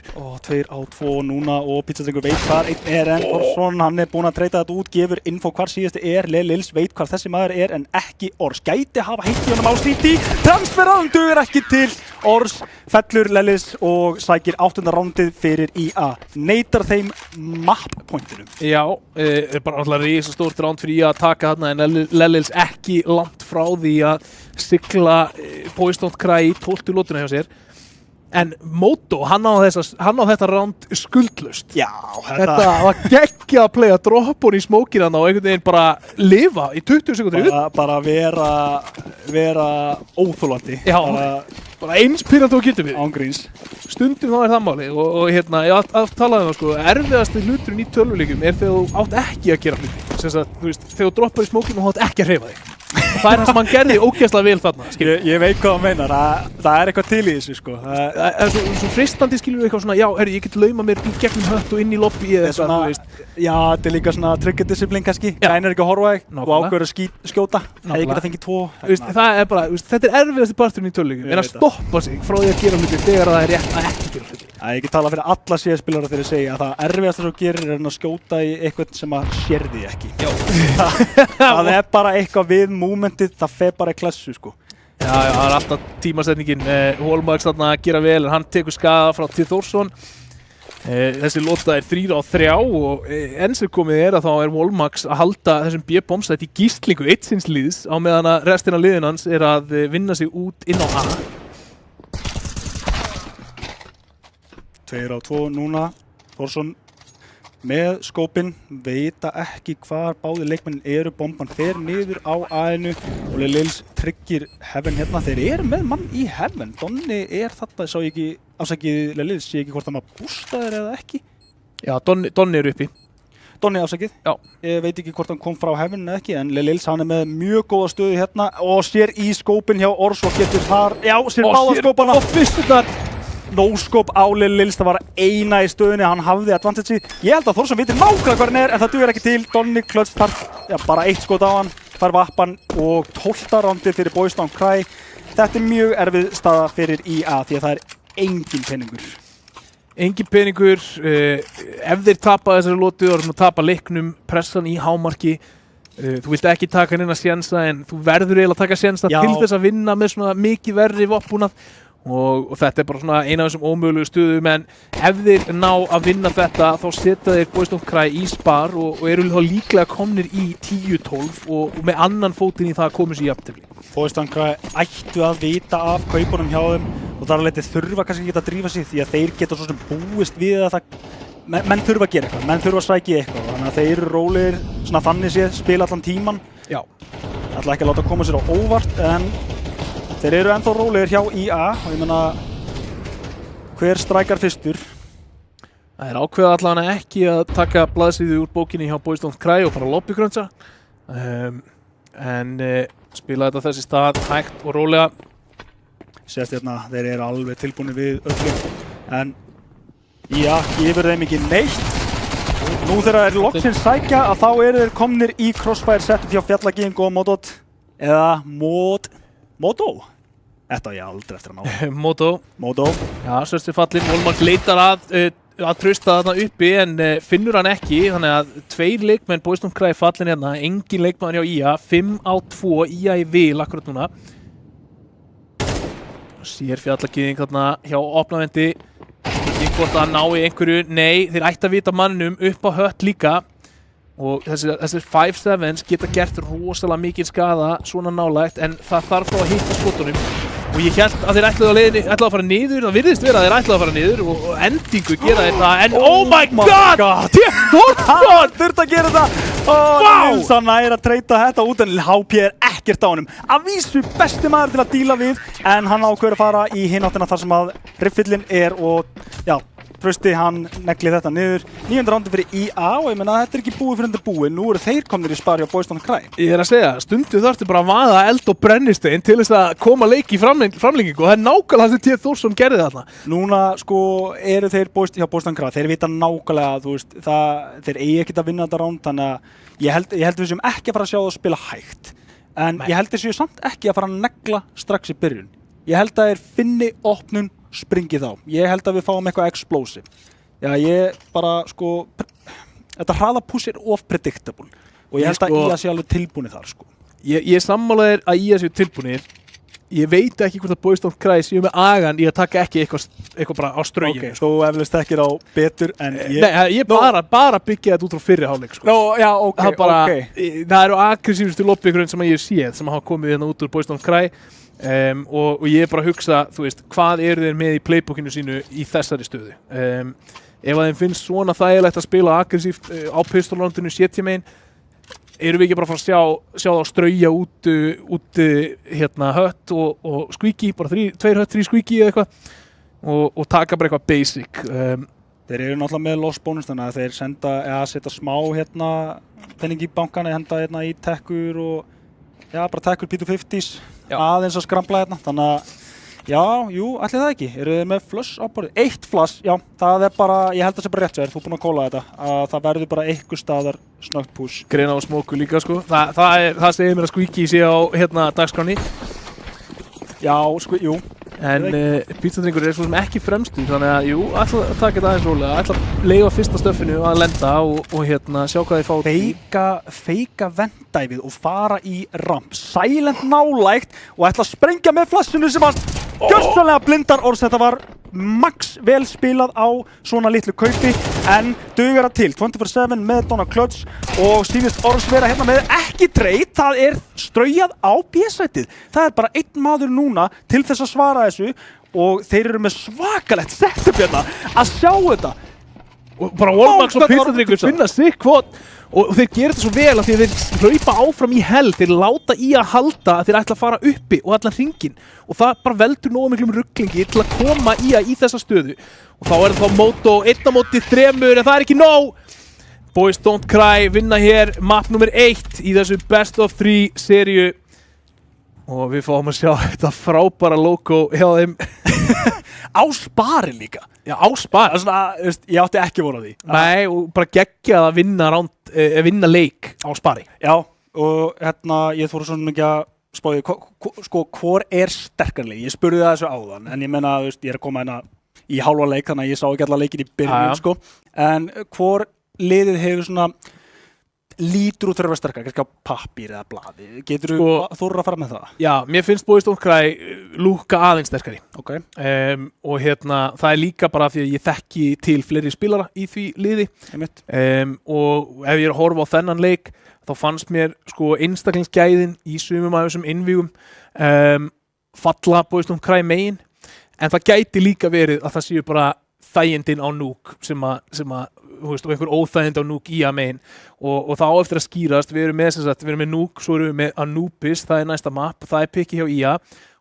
2 á 2 núna og Pizzadrengur veit hvar einn en Orsson, hann búinn að treyta þetta út, gefur info hvar síðasti Lils veit hvar þessi maður en ekki Ors. Gæti hafa heitt í honum á City. Transferaðum dugur ekki til. Ors fellur Lils og sækir 8. rándið fyrir IA. Neitar þeim map-pointinum. Já, bara alltaf risastórt ránd fyrir IA að taka þarna en Lils ekki langt frá því að sigla Boys Don't Cry í 12. lótuna hjá sér. En Moto, hann á þetta ránd skuldlaust. Já, þetta var geggjað að playa, droppa hún í smókinn hann og einhvern veginn bara lifa í 20 sekundur. Bara vera óþolandi. Já, bara eins pyrrandi og getur við. Ángríns. Stundum þá það máli og hérna, ég talaði sko, erfiðasti hluturinn í tölvuleikjum þegar þú átt ekki að gera hluti. Sem sagt, þú veist, þegar þú droppar í smókinn og þú átt ekki að hreyfa þig. Það það sem hann gerði ógeðslega vel þarna. Ég veit hvað hann meinar, það eitthvað til í þessu sko. Það svo fristandi skilur við eitthvað svona, já, ég get lauma mér í gegnum hött og inn í lobby eða eitthvað, þú veist. Já, þetta líka svona trigger-disciplín kannski, gænir ekki að horfa þig og ákveður að skjóta, hefði getað fengið 2. Það bara, þetta erfiðasti parturinn í tölvuleikjum, að stoppa sig frá því að gera hluti þegar það rétt að ekki gera hluti. Ég get talað fyrir alla CS-spilara þegar ég segja að það erfiðasta sem þú gerir að skjóta í eitthvað sem að sér því ekki. Það bara eitthvað við momentið, það fer bara í klassu sko. Já, það alltaf tímasetningin. Hólmarks þarna að gera vel en hann tekur skaða frá T. Þórsson. Þessi lóta 3 á 3 og enn sem komið að þá Hólmarks að halda þessum B-bombsætt í gíslingu eitt síns liðs á meðan að restina liðin hans að vinna sig út inn á A. 2 á 2 núna, Þórsson með skópinn, veita ekki hvar báði leikmennin eru, bomban fer niður á A-inu og Lils tryggir Heaven hérna, þeir eru með mann í Heaven, Donni þarna, sá ég ekki, afsakið Lils, sé ekki hvort hann var bústaður eða ekki? Já, Donni uppi. Donni afsakið, já. Ég veit ekki hvort hann kom frá Heaven eða ekki, en Lils hann með mjög góða stöðu hérna og sér í skópinn hjá Ors og getur þar, já, sér báða skópana. Og fyrsturnar. No-scope á Lils, það var eina í stöðunni, hann hafði advantage. Ég held að Þórsson vitir nákvæmlega hvað hann en það dugur ekki til. Donni klöts þar, já, bara 1 skot á hann, fær vappan og 12. rándið fyrir Boys Don't Cry. Þetta mjög erfið staða fyrir IA því að það engin peningur. Engin peningur, ef þeir tapa þessari lótu og tapa leiknum, pressan í hámarki. Þú vilt ekki taka neina sénsa en þú verður eiginlega að taka sénsa til þess að vinna með svona mikið verri vopnbúnað. Og þetta bara svona eina af þessum ómögulegu stöðum en ef þeir ná að vinna þetta þá setja þeir Boys Don't Cry í spar og eru þá líklega komnir í 10-12 og með annan fótinn í það að koma sér í jafntefli. Boys Don't Cry ættu að vita af kaupunum hjá þeim og þar alveg þurfa kannski ekki að drífa sig því að þeir geta svo sem búist við að menn þurfa að gera eitthvað, menn þurfa að sækja eitthvað þannig að þeir eru rólegir, svona þannig séð, spila allan tíman. Já. Ætla ekki að láta koma sér á óvart en Þeir eru ennþá rólegir hjá IA og ég meina hver strækar fyrstur? Það er ákveða allavega ekki að taka blaðsíðu úr bókinni hjá Boys Don't Cry og fara lobbygrönsa en spila þetta þessi stað hægt og rólega. Sést hérna, þeir eru alveg tilbúinir við öllum en IA gefur þeim ekki neitt. Nú þegar þeir loksins sækja að þá eru þeir komnir í crossfire setið hjá Fjallagýðing og Modot eða Modo? Þetta á ég aldrei eftir að ná. Modo. Já, Sörsti fallinn. Volmark leitar að trausta þarna uppi en finnur hann ekki. Þannig að 2 leikmenn Boys Don't Cry fallin hérna. Engin leikmaður hjá IA. 5-2. IA í vil akkurat núna. Sér Fjallagýðing þarna hjá opnavendi. Ekki hvort að ná í einhverju. Nei, þeir ætti að vita manninum upp á hött líka. Og þessir 5-7s geta gert rosalega mikið skaða svona nálægt en það þarf þá að hitta skotunum og ég held að þeir ætlaðu að fara niður, það virðist vera að þeir ætlaðu að fara niður og endingu gera þetta en oh my god! Hann þurfti að gera þetta Nilsson er að treyta þetta út en HP er ekkert á honum að vísu besti maður til að díla við en hann ákveður að fara í hináttina þar sem að riffillin er og já Trausti hann negli þetta niður 900 rándi fyrir IA og ég meina þetta er ekki búið fyrir endur búið nú eru þeir komnir í spari á Boys Don't Cry Ég er að segja, stundum þarftu bara að vaða eld og brennistein til þess að koma leik í framlengingu og það er nákvæmlega sem T. Þórsson gerði þarna Núna sko eru þeir hjá Boys Don't Cry þeir vita nákvæmlega þú veist þeir eigi ekkert að vinna þetta ránd þannig að ég held við sem ekki að fara að sjá það að spila hægt en ég held þessu samt ekki að fara að negla strax í byrjun ég held að þeir finni opnun springi þá. Ég held að við fáum eitthvað explosive. Já, ég bara, sko, þetta hraðapúss er of predictable og ég held að IA sé alveg tilbúinir þar, sko. Ég sammálaðir að IA séu tilbúinir. Ég veit ekki hvort að Boys Don't Cry séu með agan í að taka ekki eitthvað bara á ströginu. Ok, þú eflust ekki á betur en ég... Nei, ég bara byggja þetta út frá fyrri hálfleik, sko. Já, Það eru aggressífustu lobbygrunn sem ég séð sem hafa komið hérna út úr Boys Don't Cry. Og ég er bara að hugsa, þú veist, hvað eru þeir með í playbookinu sínu í þessari stöðu ef að þeim finnst svona þægilegt að spila aggressíft á pistollandinu setjamegin erum við ekki bara að fara að sjá það að strauja út hérna hött og squeaky, bara 2 hött, 3 squeaky eða eitthvað og taka bara eitthvað basic Þeir eru náttúrulega með loss bonus þannig að þeir setja smá hérna penning í bankana, henda hérna í tekkur og já, bara tekkur P250s aðeins að skrambla hérna, þannig að já, jú, ætli það ekki, eru þið með flush á borðið? 1 flush, já, það er bara, ég held að það sé bara rétt sér, þú er búinn að kóla þetta, að það verður bara einhver staðar snöggt push. Greina á smóku líka sko, það segir mér að squeaky sé á hérna dagskráni. Já, jú. En pizzadringur er svo sem ekki fremstur, þannig að jú, ætla að taka þetta aðeins rólega, ætla að leifa fyrsta stöffinu að lenda og hérna sjá hvað þið fá feika vendæfið og fara í ramp, silent nálægt og ætla að sprengja með flassinu sem að gjörsamlega blindar Ors, þetta var max vel spilað á svona litlu kaupi en dugar það til 24/7 með Donna Clutch og síðust Ors vera hérna með ekki trade, það er straujað á B-sætið, það er bara einn maður núna til þess að svara þessu og þeir eru með svakalegt setup hérna að sjá þetta og bara Volmax og pizzadringur finna sig kvot og þeir gera þetta svo vel að því að þeir hlaupa áfram í hell, þeir láta í að halda að þeir ætla að fara uppi og allan hringinn og það bara veldur nógu miklum rugglingi til að koma í þessa stöðu og þá er það Moto 1-3 en það er ekki nóg Boys Don't Cry vinna hér map nummer 1 í þessu best of 3 seríu og við fáum að sjá þetta frábæra logo hjá þeim á spari líka Já, á spari ég átti ekki von á því Nei, og bara geggjað að vinna leik á spari Já, og hérna ég þóru svona mikið að spáði sko, hvor er sterkarlega ég spurði það þessu áðan, en ég menna ég er að koma hérna í hálfa leik þannig að ég sá ekki alla leikin í byrjun sko, en hvor liðið hefur svona lítur út fyrir að vera sterkar, kannski á pappír eða blaði. Getur þú þóra að fara með það? Já, mér finnst Boys Don't Cry lúkka aðeins sterkari. Okay. Og hérna, það er líka bara því að ég þekki til fleiri spilara í því liði. Og ef ég er að horfa á þennan leik, þá fannst mér sko einstaklingsgæðin í sumum af þessum innvígum falla Boys Don't Cry megin. En það gæti líka verið að það séu bara þægindin á núk sem að þú veist, og einhver óþægind á núk í að megin og það á eftir að skýrast, við erum með núk, svo erum við með Anubis, það er næsta map, það er pikki hjá IA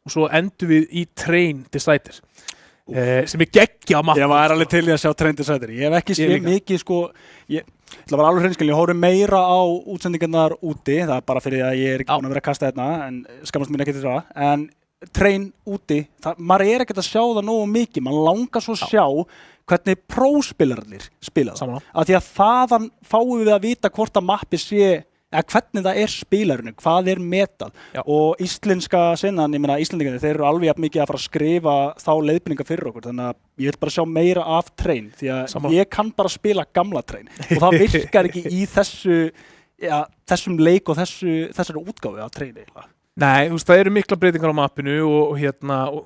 og svo endum við í Train Decider sem geggja mapp. Ég var alveg til í að sjá Train Decider. Ég hef ekki séð mikið sko, ég ætla að vera alveg hreinskilin, ég horfi meira á útsendingarnar úti, það bara fyrir að ég ekki búin að vera að kasta hérna, en skammast mín ekki til það, en Train úti, maður ekkert að sjá það nógu mikið, maður langar svo að sjá hvernig próspilararnir spila það. Af því að þaðan fáum við að vita hvort að mappi sé, eða hvernig það spilarinu, hvað metal. Og íslenska sinnan, ég meina Íslendingarnir, þeir eru alveg jafn mikið að fara að skrifa þá leiðbeiningar fyrir okkur, þannig að ég vil bara sjá meira af Train, því að ég kann bara spila gamla Train og það virkar ekki í þessum leik og þessari útgáfu af Train eiginlega. Nei, það eru mikla breytingar á mappinu og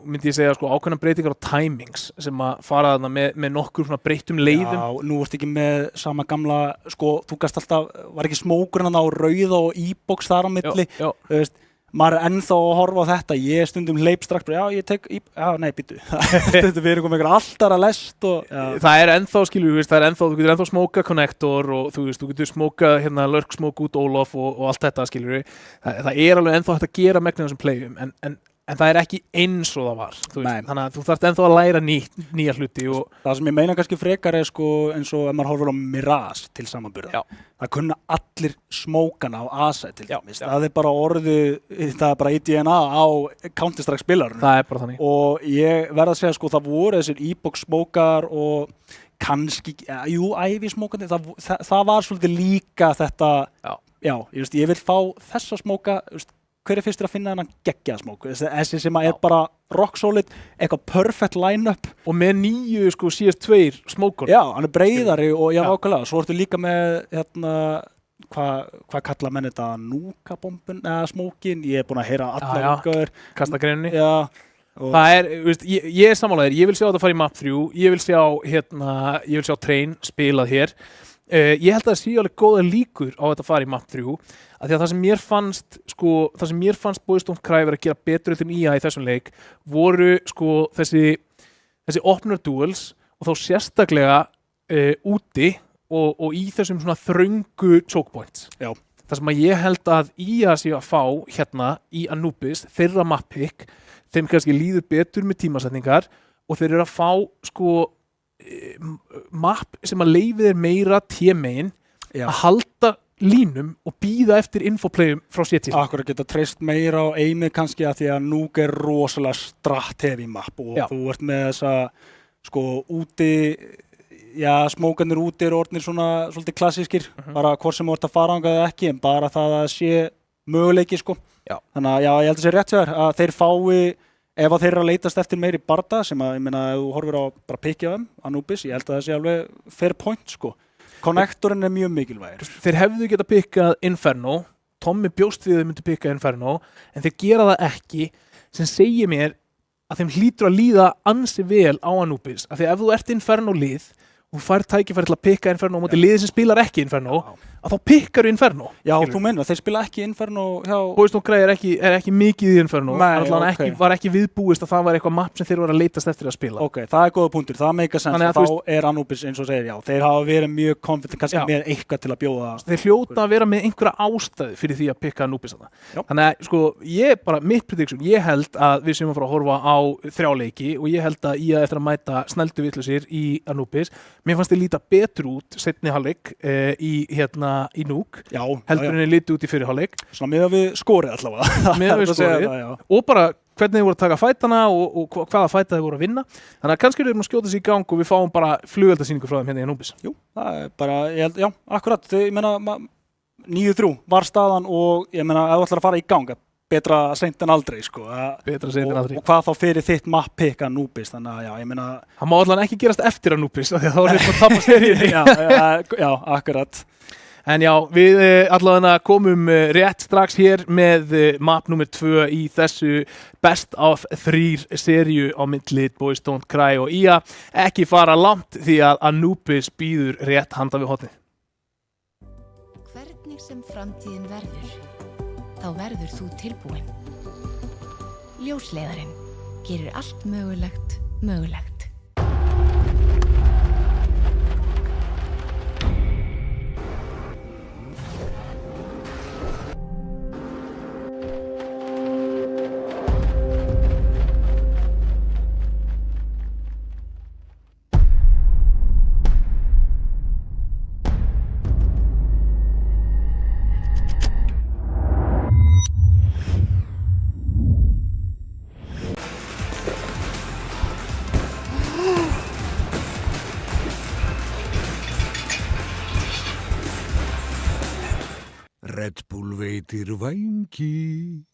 myndi ég segja sko ákveðna breytingar á timings sem að fara þarna með nokkur svona breyttum leiðum. Já, nú ertu ekki með sama gamla, sko, þú gast alltaf, var ekki smókurinn á rauða og e-box þar á milli, þú veist, maður ennþá að horfa á þetta, ég stundum hleyp strax bara, ég tek, nei, býtu, þetta fyrir komið einhver alltaf að lest og... Það ennþá, skilur, þú getur ennþá smóka connector og þú getur smóka lurk smók út Olof og allt þetta, skilur það alveg ennþá hægt að gera megnið þessum playum, en það ekki eins og það var, þannig að þú þarft ennþá að læra nýja hluti og... Það sem ég meina kannski frekar sko eins og ef maður horfir á Mirage til samanburða. Það kunna allir smókana á A-side til dæmis. Það bara orðið, það bara í DNA á Counter-Strike spilarunum. Það bara þannig. Og ég verð að segja sko það voru þessir e-box smókar og kannski, Ivy smókandi, það var svolítið líka þetta, ég vil fá þessa smóka, hver fyrstur að finna þennan geggjaða smók, þessi sem bara rock solid, eitthvað perfect line-up og með nýju sko CS2 smókur. Já, hann breiðari og ákveðlega, svo ertu líka með hvað kalla menn þetta núkabombun eða smókin, ég búin að heyra allar umgöður. Kastagreinni. Já. Það ég sammálaðir, ég vil sjá þetta fara í map 3, ég vil sjá Train spilað hér. Ég held að það sé alveg góða líkur á þetta fara í map 3 af því að það sem mér fannst Boys Don't Cry vera að gera betur en IA í þessum leik voru sko þessi opnar duels og þá sérstaklega úti og í þessum svona þröngu choke points. Já. Það sem að ég held að IA sé að fá hérna í Anubis, þeirra map pick, þeim kannski líður betur með tímasetningar og þeir eru að fá sko map sem að leyfi þér meira témegin að halda línum og býða eftir infoplayum frá CT. Akkur að geta treyst meira á aimið kannski að því að Nuke rosalega strat heavy map og þú ert með þessa sko úti, smókanir úti orðnir svona svolítið klassískir, bara hvort sem þú ert að fara ánga eða ekki, en bara það að sé möguleiki sko. Þannig að ég held að sé rétt sér að þeir fái ef að þeir eru að leitast eftir meiri barda sem að, ég meina, ef þú horfir á bara pickja þeim, Anubis, ég held að það sé alveg fair point, sko. Connectorinn mjög mikilvægir. Þeir hefðu geta pikkað Inferno, Tommy bjóst við að þeir myndi pikka Inferno, en þeir gera það ekki, sem segir mér að þeim hlýtur að líða ansi vel á Anubis, af því ef þú ert Inferno lið, og þú fær tækifæri til að pikka Inferno á móti liði sem spilar ekki Inferno, að þá pikkar þú Inferno. Já, þú meina, þeir spila ekki Inferno hjá... Boys Don't Cry er ekki mikið í Inferno, var ekki viðbúist að það var eitthvað map sem þeir voru að leitast eftir að spila. Ok, það góða punktur, það meika sens, þá Anubis eins og segir, þeir hafa verið mjög confident, kannski með eitthvað til að bjóða. Þeir hljóta að vera með einhverja ástæðu fyrir því að pikka Anubis þarna. Þannig að, sko, mitt prediction, ég held að við séum að fara að horfa á 3 leiki og ég held að IA eftir að mæta snældu vitlausir í Anubis. Mér fannst þeir líta betur út seinni hálfleik í Nuke, heldur en þeir líti út í fyrri hálfleik. Svona miðað við skorið allavega. Miðað við skorið og bara hvernig þeir voru að taka fætana og hvaða fæta þeir voru að vinna. Þannig að kannski erum að skjóta sig í gang og við fáum bara flugeldasýningu frá þeim hérna í Anubis. Jú, það bara, akkurat, ég meina 9-3 var staðan og ég meina ef þú ætlar að fara í gang, betra seint en aldrei, sko. Betra seint en aldrei. Og hvað þá fyrir þitt map pick Anubis, þannig að ég meina... Það má allavega ekki gerast eftir Anubis, því að þá er þeir búin að tapa seríunni. Já, akkurat. En já, við allavega komum rétt strax hér með map nummer 2 í þessu best of 3 seríu á milli Boys Don't Cry og IA. Ekki fara langt því að Anubis býður rétt handa við hornið. Hvernig sem framtíðin verður, þá verður þú tilbúin. Ljósleiðarinn gerir allt mögulegt mögulegt. heitir Vængi.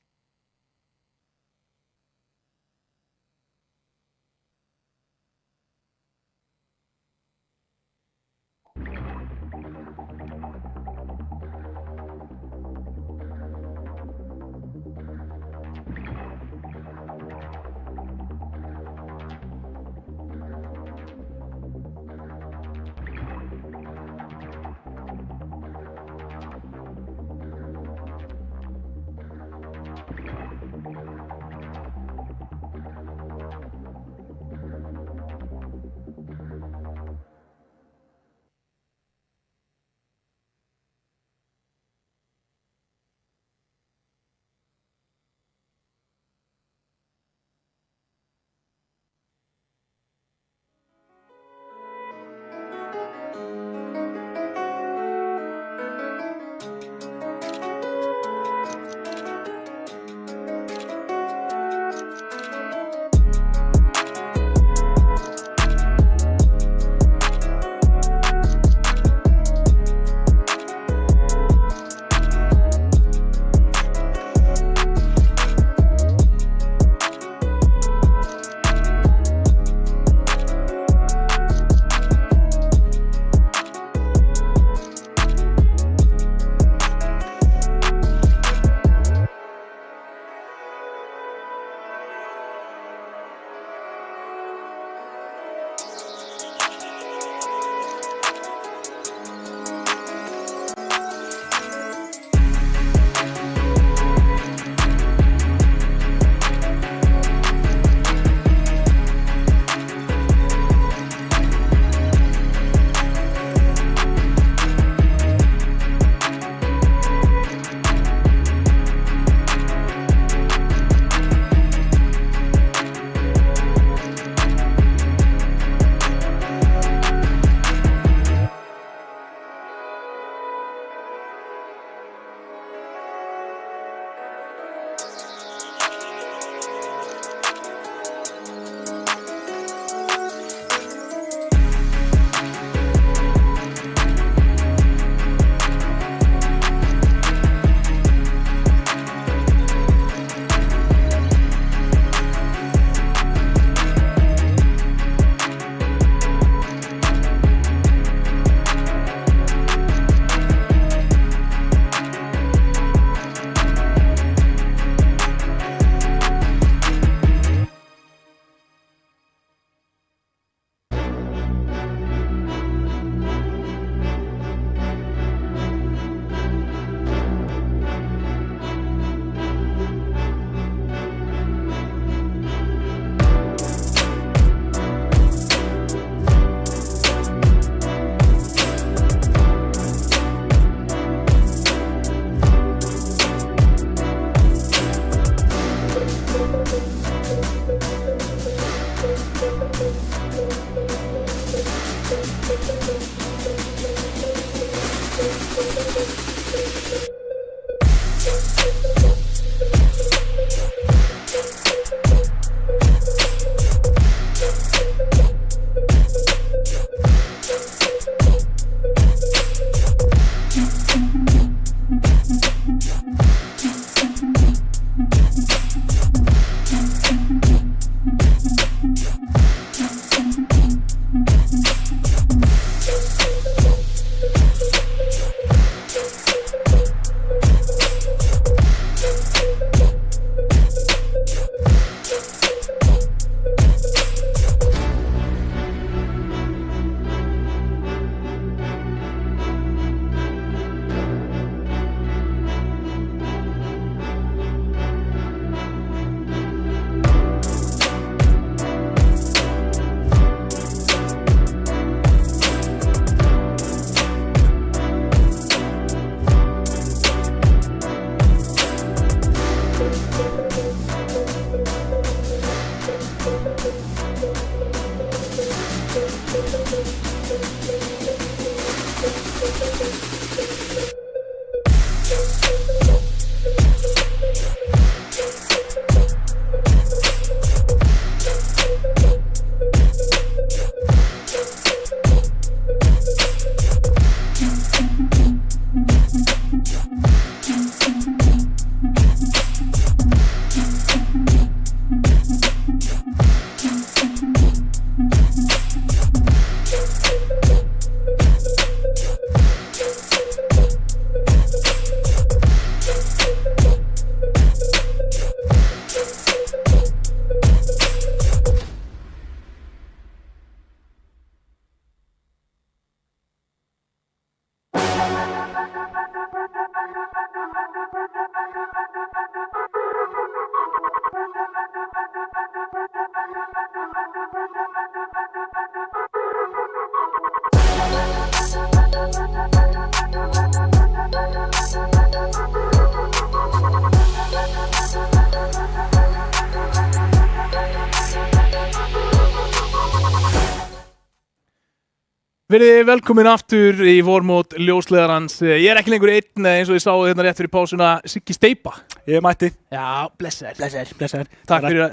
Verið velkomin aftur í vormót ljósleðarans. Ég ekki lengur einn eins og ég sá hérna rétt fyrir pásuna, Siggi Steipa. Ég mætti. Já, blessaður. Blessaður.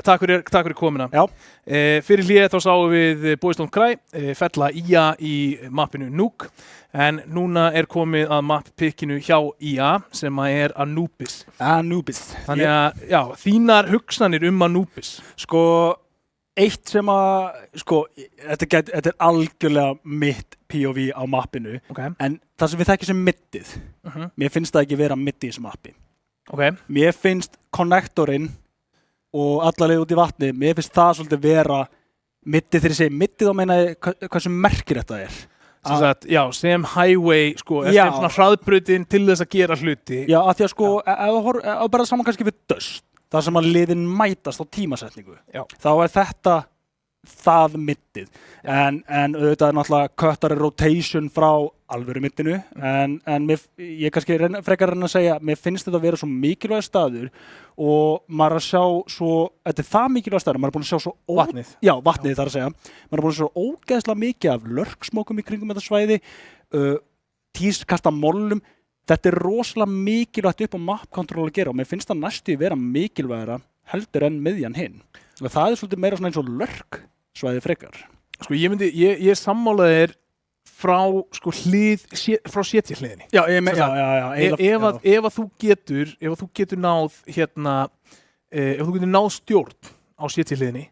Takk fyrir komuna. Já. Fyrir hlýð þá sáum við Boys Don't Cry fella IA í mappinu Nuke, en núna komið að mappickinu hjá IA sem er Anubis. Þannig að, já, þínar hugsanir Anubis. Sko, eitt sem þetta er algjörlega mitt POV á mappinu, en það sem við þekkjum sem middið, mér finnst það ekki vera middið í þessu mappi. Mér finnst konnektorinn og alla leið út í vatni, mér finnst það svolítið vera middið þegar ég segi middið þá meina ég hversu merkir þetta er. Sem highway, eftir svona hraðbrautin til þess að gera hluti. Já, af því að ef bara saman kannski við Dust, þar sem að liðin mætast á tímasetningu, þá er þetta það middið, en auðvitað er náttúrulega köttari rotation frá alvöru middinu, en ég kannski frekar að segja, mér finnst þetta að vera svo mikilvæg staður og maður að sjá svo, þetta er það mikilvæg staður, maður er búin að sjá svo vatnið. Já, vatnið þar að segja, maður er búin að sjá svo ógeðslega mikið af lurksmokum í kringum þetta svæði, tískasta mollum. Þetta er rosalega mikilvægt upp á map-kontról að gera og mér finnst það næstu vera mikilvægara heldur en miðjan hinn. Og það er svolítið meira svona eins og lurk svæði frekar. Sko ég sammálaði þér frá frá setjahliðinni. Já, ef þú getur náð ef þú getur náð stjórn á setjahliðinni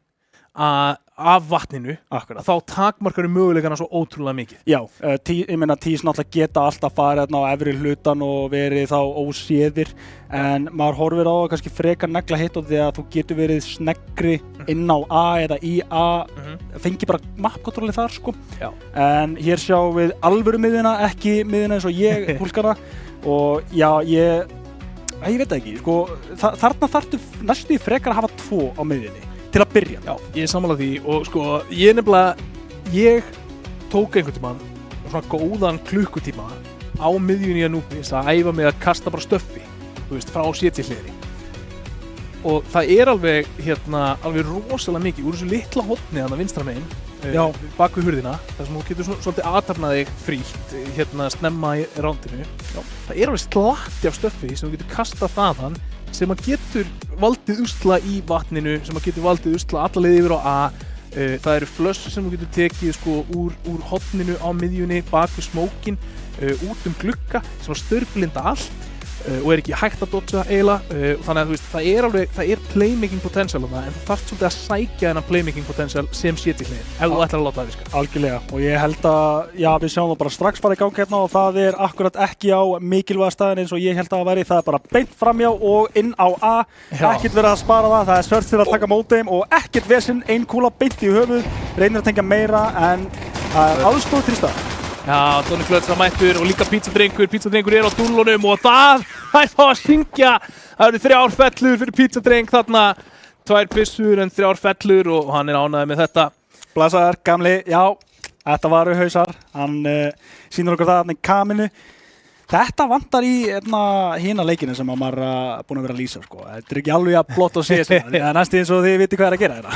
af vatninu, Akkurat. þá takmarkar möguleikana svo ótrúlega mikið. Já, ég meina Tís náttúrulega geta alltaf farið á efri hlutan og verið þá óséðir, en maður horfir á að kannski frekar negla hitt og því að þú getur verið sneggri inn á A eða í A, fengi bara map-kontróli þar sko. Já. En hér sjáum við alvöru miðina, ekki miðina eins og ég húlskana og já, ég veit það ekki, sko, þarna þarftu næstu frekar að hafa 2 á miðinni. Til að byrja. Já, ég sammála því og sko, ég tók einhvern tímann svona góðan klukkutíma á miðjunni í Anubis að æfa mig að kasta bara stöffi, þú veist, frá setjahliðinni. Og það er alveg rosalega mikið úr þessu litla horni þarna vinstra megin, bak við hurðina, þar sem þú getur svolítið athafnað þig frítt, snemma í rándinu. Já. Það er alveg slatti af stöffi sem þú getur kastað þaðan, sem að getur valdið usla í vatninu, sem að getur valdið usla alla leið yfir á A. Það eru flöss sem þú getur tekið úr horninu á miðjunni, bak við smókin, út glugga sem að staurblinda allt og ekki hægt að dodga eiginlega. Þannig að þú veist, það er playmaking potential en þú þarft svolítið að sækja þennan playmaking potential sem setjahliðin, ef þú ætlar að láta það virka. Algjörlega, og ég held að, við sjáum það bara strax fara í gang hérna og það er akkurat ekki á mikilvæga staðin eins og ég held að það væri, það er bara beint framjá og inn á A, ekkert verið að spara það er Search til að taka móti þeim og ekkert vesinn, ein kúla beint í höfuð, reynir að tengja meira en aðstoð til stað. Já, Donny Klötz að mættur og líka pizzadrengur er á dúllunum og það er að syngja. Það eru 3 fellur fyrir pizzadreng þarna, 2 byssur en 3 fellur og hann er ánægður með þetta. Blessaður, gamli, já, þetta varu hausar, hann sýnir okkur það í kaminu. Þetta vantar í hina leikinu sem maður er búin að vera að lýsa, sko. Þetta er ekki alveg að flott að segja sig, það er næstu eins og þið viti hvað er að gera þetta.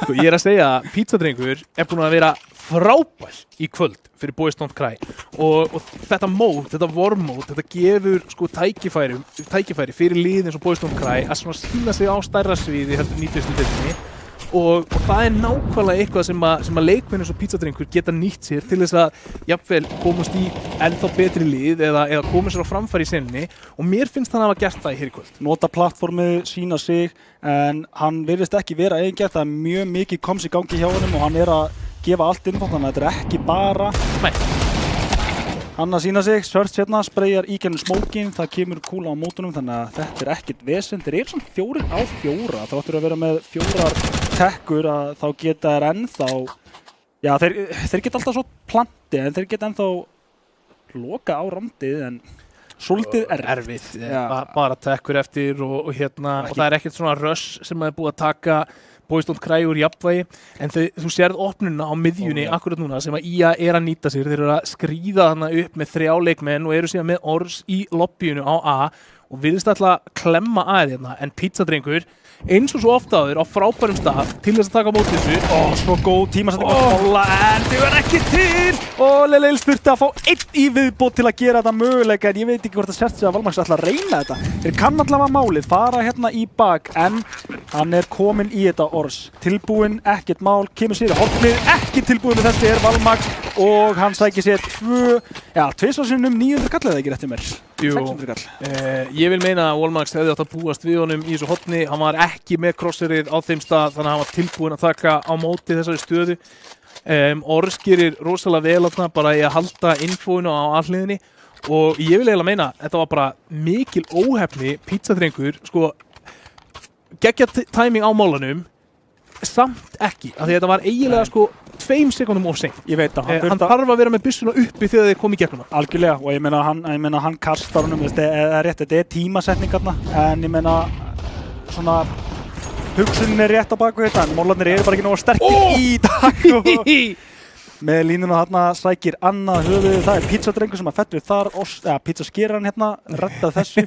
Sko, ég er að segja að pizzadrengur er búin að vera frábær í kvöld fyrir Boys Don't Cry og þetta mót, þetta vormót, þetta gefur sko tækifæri fyrir lið eins og Boys Don't Cry að svona sýna sig á stærra sviði heldur 90. deildinni og það er nákvæmlega eitthvað sem að leikmenn eins og pizzadrengur geta nýtt sér til þess að jafnvel komast í ennþá betri lið eða koma sér á framfæri í senni og mér finnst hann að hafa gert það hér í kvöld. Nota plattformið, sína sig en hann virðist ekki vera eigingert, það er mjög mikið koms í gangi hjá honum og hann er að gefa allt inn þannig að þetta er ekki bara hann að sína sig, Search hérna, sprayjar í gennum smókin, það kemur kúla á mótunum þannig að þetta er ekkert vesinn, þeir eru svona 4 á 4, þá ættur að vera með 4 tekkur að þá geta þær ennþá, já þeir geta alltaf svo planti en þeir geta ennþá loka á randið en svolítið erfitt, bara tekkur eftir og það er ekkert svona rush sem það er búið að taka Boys Don't Cry úr jafnvægi, en þú sérð opnuna á miðjunni akkurat núna sem að IA er að nýta sér, þeir eru að skríða þarna upp með 3 leikmenn og eru síðan með Ors í lobbyinu á A og virðist ætla að klemma að hérna, en pizzadrengur eins og svo ofta áður á frábærum stað til þess að taka á móti þessu. Svo góð tímasetning á Bolla, en þau er ekki til. Lelil þurfti að fá einn í viðbót til að gera þetta möguleika, en ég veit ekki hvort það sért sig að Valmax ætla að reyna þetta. Þeir kann allavega málið, fara hérna í bak, en hann er kominn í þetta Ors. Tilbúinn, ekkert mál, kemur sér í hornið, ekki tilbúinn með þessi Valmax og hann sækir sér tvisvar sinnum 900 kall eða ekki rétt í mér. 600 kall. Ég vil meina að Valmax hefði átt að búast við honum í þessu horni. Hann var ekki með crosserið á þeim stað, þannig að hann var tilbúinn að taka á móti þessari stöðu. Ors gerir rosalega vel þarna bara í að halda infóinu á alliðinni og ég vil eiginlega meina þetta var bara mikil óheppni pizzadrengur, sko geggja timing á málanum samt ekki, af því þetta var eiginlega sko 2 sekúndum of seint. Ég veit að hann þarf að vera með byssuna uppi þegar þeir komi í gegnum hann. Algjörlega, og ég meina hann kastar honum, þetta er tímasetningarna, en ég meina svona hugsunin er rétt á baku þetta, en mólarnir eru bara ekki nógu sterkir í dag. Með línuna þarna sækir annað höfuð, það er pizzadrengur sem að fellur þar, pizzaskeran hérna, reddað þessu.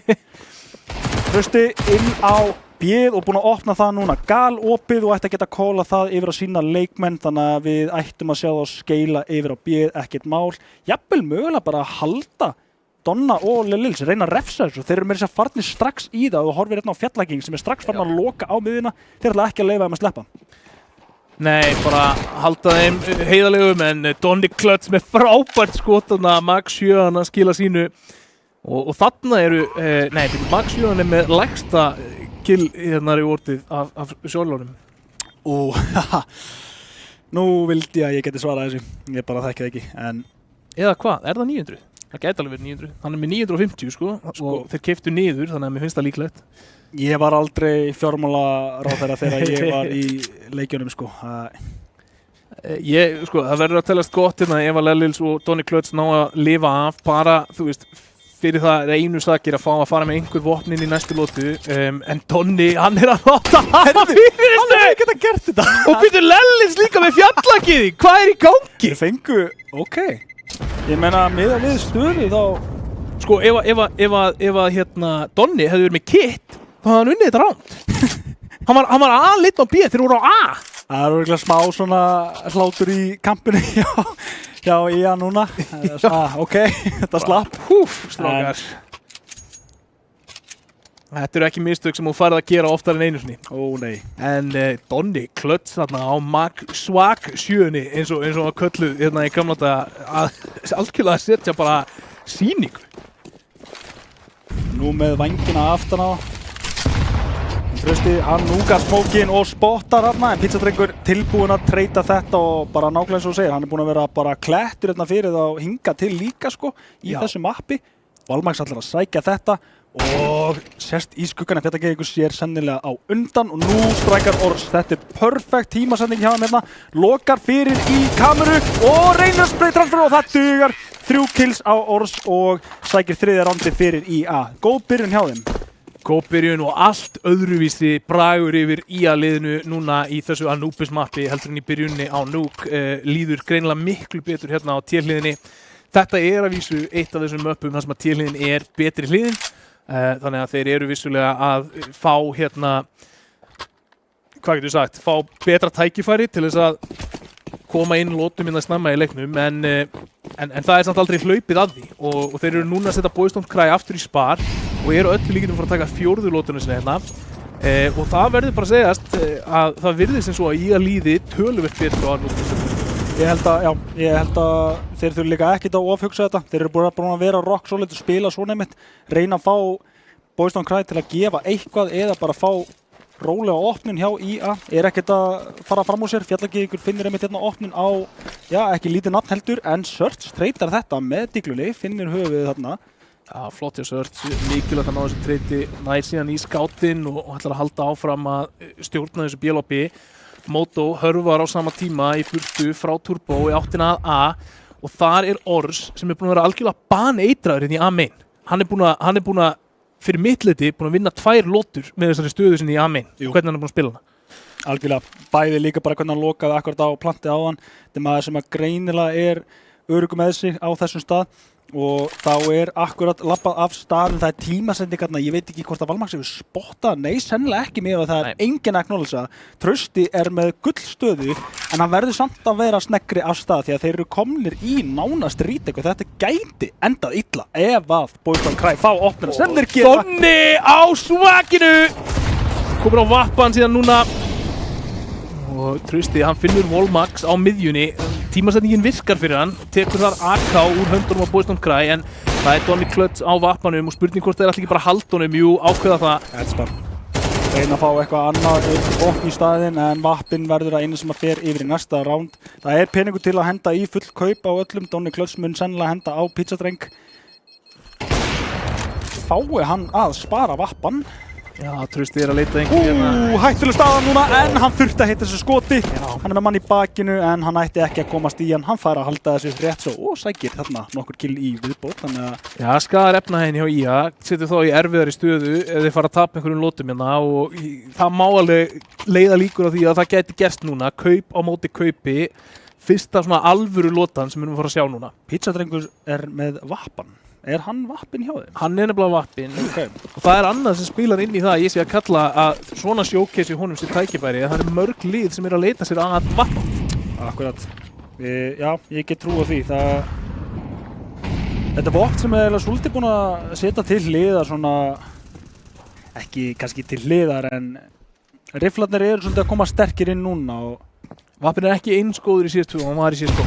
Trausti inn á B og búinn að opna það núna galopið og ætti að geta kólað það yfir á sína leikmenn, þannig að við ættum að sjá það skeila yfir á B, ekkert mál. Jafnvel mögulega bara að halda Donna og Lelils, reyna að refsa þessu. Þeir eru með þess að farnir strax í það og þú horfir hérna á Fjallaging sem er strax farin að loka á miðjuna. Þeir ætla ekki að leyfa þeim að sleppa. Nei, bara halda þeim heiðarlegum, en Donny Klötz með frábært skot, Max 7 hann að skila sínu og þarna eru, Max 7 hann er með lægsta kill hérna í orðið af sjálflónum. Nú vildi ég að ég geti svarað þessu, ég bara þekki það ekki, en... Eða hvað, er það 900? Það gæti alveg verið 900, hann er með 950 sko, og þeir keyptu niður, þannig að mér finnst það líklegt. Ég var aldrei fjármálaráðherra þegar ég var í leikjunum sko. Það verður að teljast gott hérna ef að Lelils og Donny Klötz ná að lifa af bara, þú veist, fyrir það einu sakir að fá að fara með einhver vopnin í næstu lótu, en Donny, hann er að láta hafa fyrir þessu! Hann er ekkert að gert þetta! Og byrju Lellis líka með fjallagiði, hvað er í gangi? Þeir fengu, ég meina miðað við stöðu þá... Sko, ef að Donny hefði verið með kit, þá hefði hann unnið þetta ránd. Hann var A-lit á B, þeir voru á A. Það er örugglega smá svona hlátur í kampinu hjá IA núna. Þetta slapp. Strákar. Þetta eru ekki mistök sem þú farið að gera oftar en einu sinni. Nei. En Donny Klötz þarna á Swag 7-ni eins og hann kölluð hérna í gamla daga að algjörlega setja bara sýningu. Nú með vængina aftan á. Trausti, hann núgar smókin og spottar hérna, en pizzadrengur tilbúinn að treyta þetta og bara nákvæmlega eins og þú segir, hann er búinn að vera bara klettur hérna fyrir það og hinga til líka sko í þessu mappi. Valmax ætlar að sækja þetta og sérst í skuggan en Fjallageigur sér sennilega á undan og nú strækar Ors. Þetta er perfekt tímasending hjá hann hérna, lokar fyrir í kameru og reynir að sprayta transfer og það dugar. 3 kills á Ors og sækir 3. rándi fyrir IA. Góð byrjun hjá þeim. Góð byrjun og allt öðruvísi bragur yfir IA-liðinu núna í þessu Anubis mappi heldur en í byrjunni á Nuuk. Líður greinilega miklu betur hérna á T-hliðinni. Þetta er að vísu eitt af þessum möppum þar sem að T-hliðin er betri hliðin. Þannig að þeir eru vissulega að fá hérna, hvað getur sagt, fá betra tækifæri til þess að koma inn lótum innan snemma í leiknum, en það er samt aldrei hlaupið að því og þeir eru núna að setja Boys Don't Cry aftur í spar og eru öllu líkindum að taka 4. lótuna sinna hérna og það verður bara að segjast að það virðist eins og að IA líði töluvert betur á Anubis. Ég held að þeir þurfi líka ekkert að ofhugsa þetta. Þeir eru búin að vera rock solid og spila svona einmitt, reyna að fá Boys Don't Cry til að gefa eitthvað eða bara fá rólega opnun hjá IA. Er ekkert að fara fram úr sér. Fjallageigur finnir einmitt hérna opnun á, ekki lítið nafn heldur, en Search treytar þetta með diglunni, finnir höfuðið þarna. Já, flott hjá Search, mikilvægt að ná þessu treyti, nær síðan í skáttinn og ætlar að halda áfram að stjórna þessu B-lobby. Moto hörfar á sama tíma í burtu frá Turbo í áttina að A og þar er Ors sem er búinn að vera algjörlega baneitraður hérna í A-main. Hann er búinn að fyrir mitt leyti búinn að vinna 2 lótur með þessari stöðu sinni í A-main. Hvernig hann er búinn að spila hana? Algjörlega, bæði líka bara hvernig hann lokaði akkurat á plantið á hann. Þetta er maður sem að greinilega er öruggur með sig á þessum stað og þá akkurat labbað af staðin, það tímasendingarna, ég veit ekki hvort að Valmax hefur spottað, nei, sennilega ekki með að það engin acknowledge. Trausti með gullstöðu, en hann verður samt að vera sneggri af stað því að þeir eru komnir í nánast retake og þetta gæti endað illa ef að Boys Don't Cry fá opnina sem þeir gera. Þonni á svakinu! Komur á vappan síðan núna og Trausti, hann finnur Volmax á miðjunni. Tímasetningin virkar fyrir hann, tekur þar AK úr höndunum á Boys Don't Cry en það Donny Clutch á vappanum og spurning hvort þeir ætla ekki bara að halda honum, jú, ákveða það. Edsbar. Reyna að fá eitthvað annað bókn í staðinn en vappin verður að einu sem að fer yfir í næsta round. Það peningur til að henda í full kaup á öllum, Donny Clutch mun sennilega henda á pizzadreng. Fái hann að spara vappan. Já, Trausti að leita einhvern hættuleg staðan núna en hann þurfti að hitta þessu skoti. Hann með mann í bakinu en hann ætti ekki að komast í hann. Hann fær að halda þessu rétt svo og sækir þarna nokkur kill í viðbót. Já, skaðar efnahægni hjá IA, setur þá í erfiðari stöðu ef þeir fara að tapa einhverjum lótum hérna og það má alveg leiða líkur á því að það gæti gerst núna. Kaup á móti kaupi, fyrsta svona alvöru lótan sem við erum að fara að sjá núna. Pizzadrengur með vappan. Hann vappinn hjá þeim? Hann nefnilega vappinn. Og það annað sem spilar inn í það að ég sé að kalla að svona showcase í honum sér tækifæri. Það mörg lið sem að leita sér að vappan. Akkurat. Já, ég get trú á því. Þetta vopn sem svolítið búin að setja til hliðar svona, ekki kannski til hliðar en rifflarnir eru svolítið að koma sterkir inn núna og vappinn ekki eins góður í CS2 og hann var í CS2.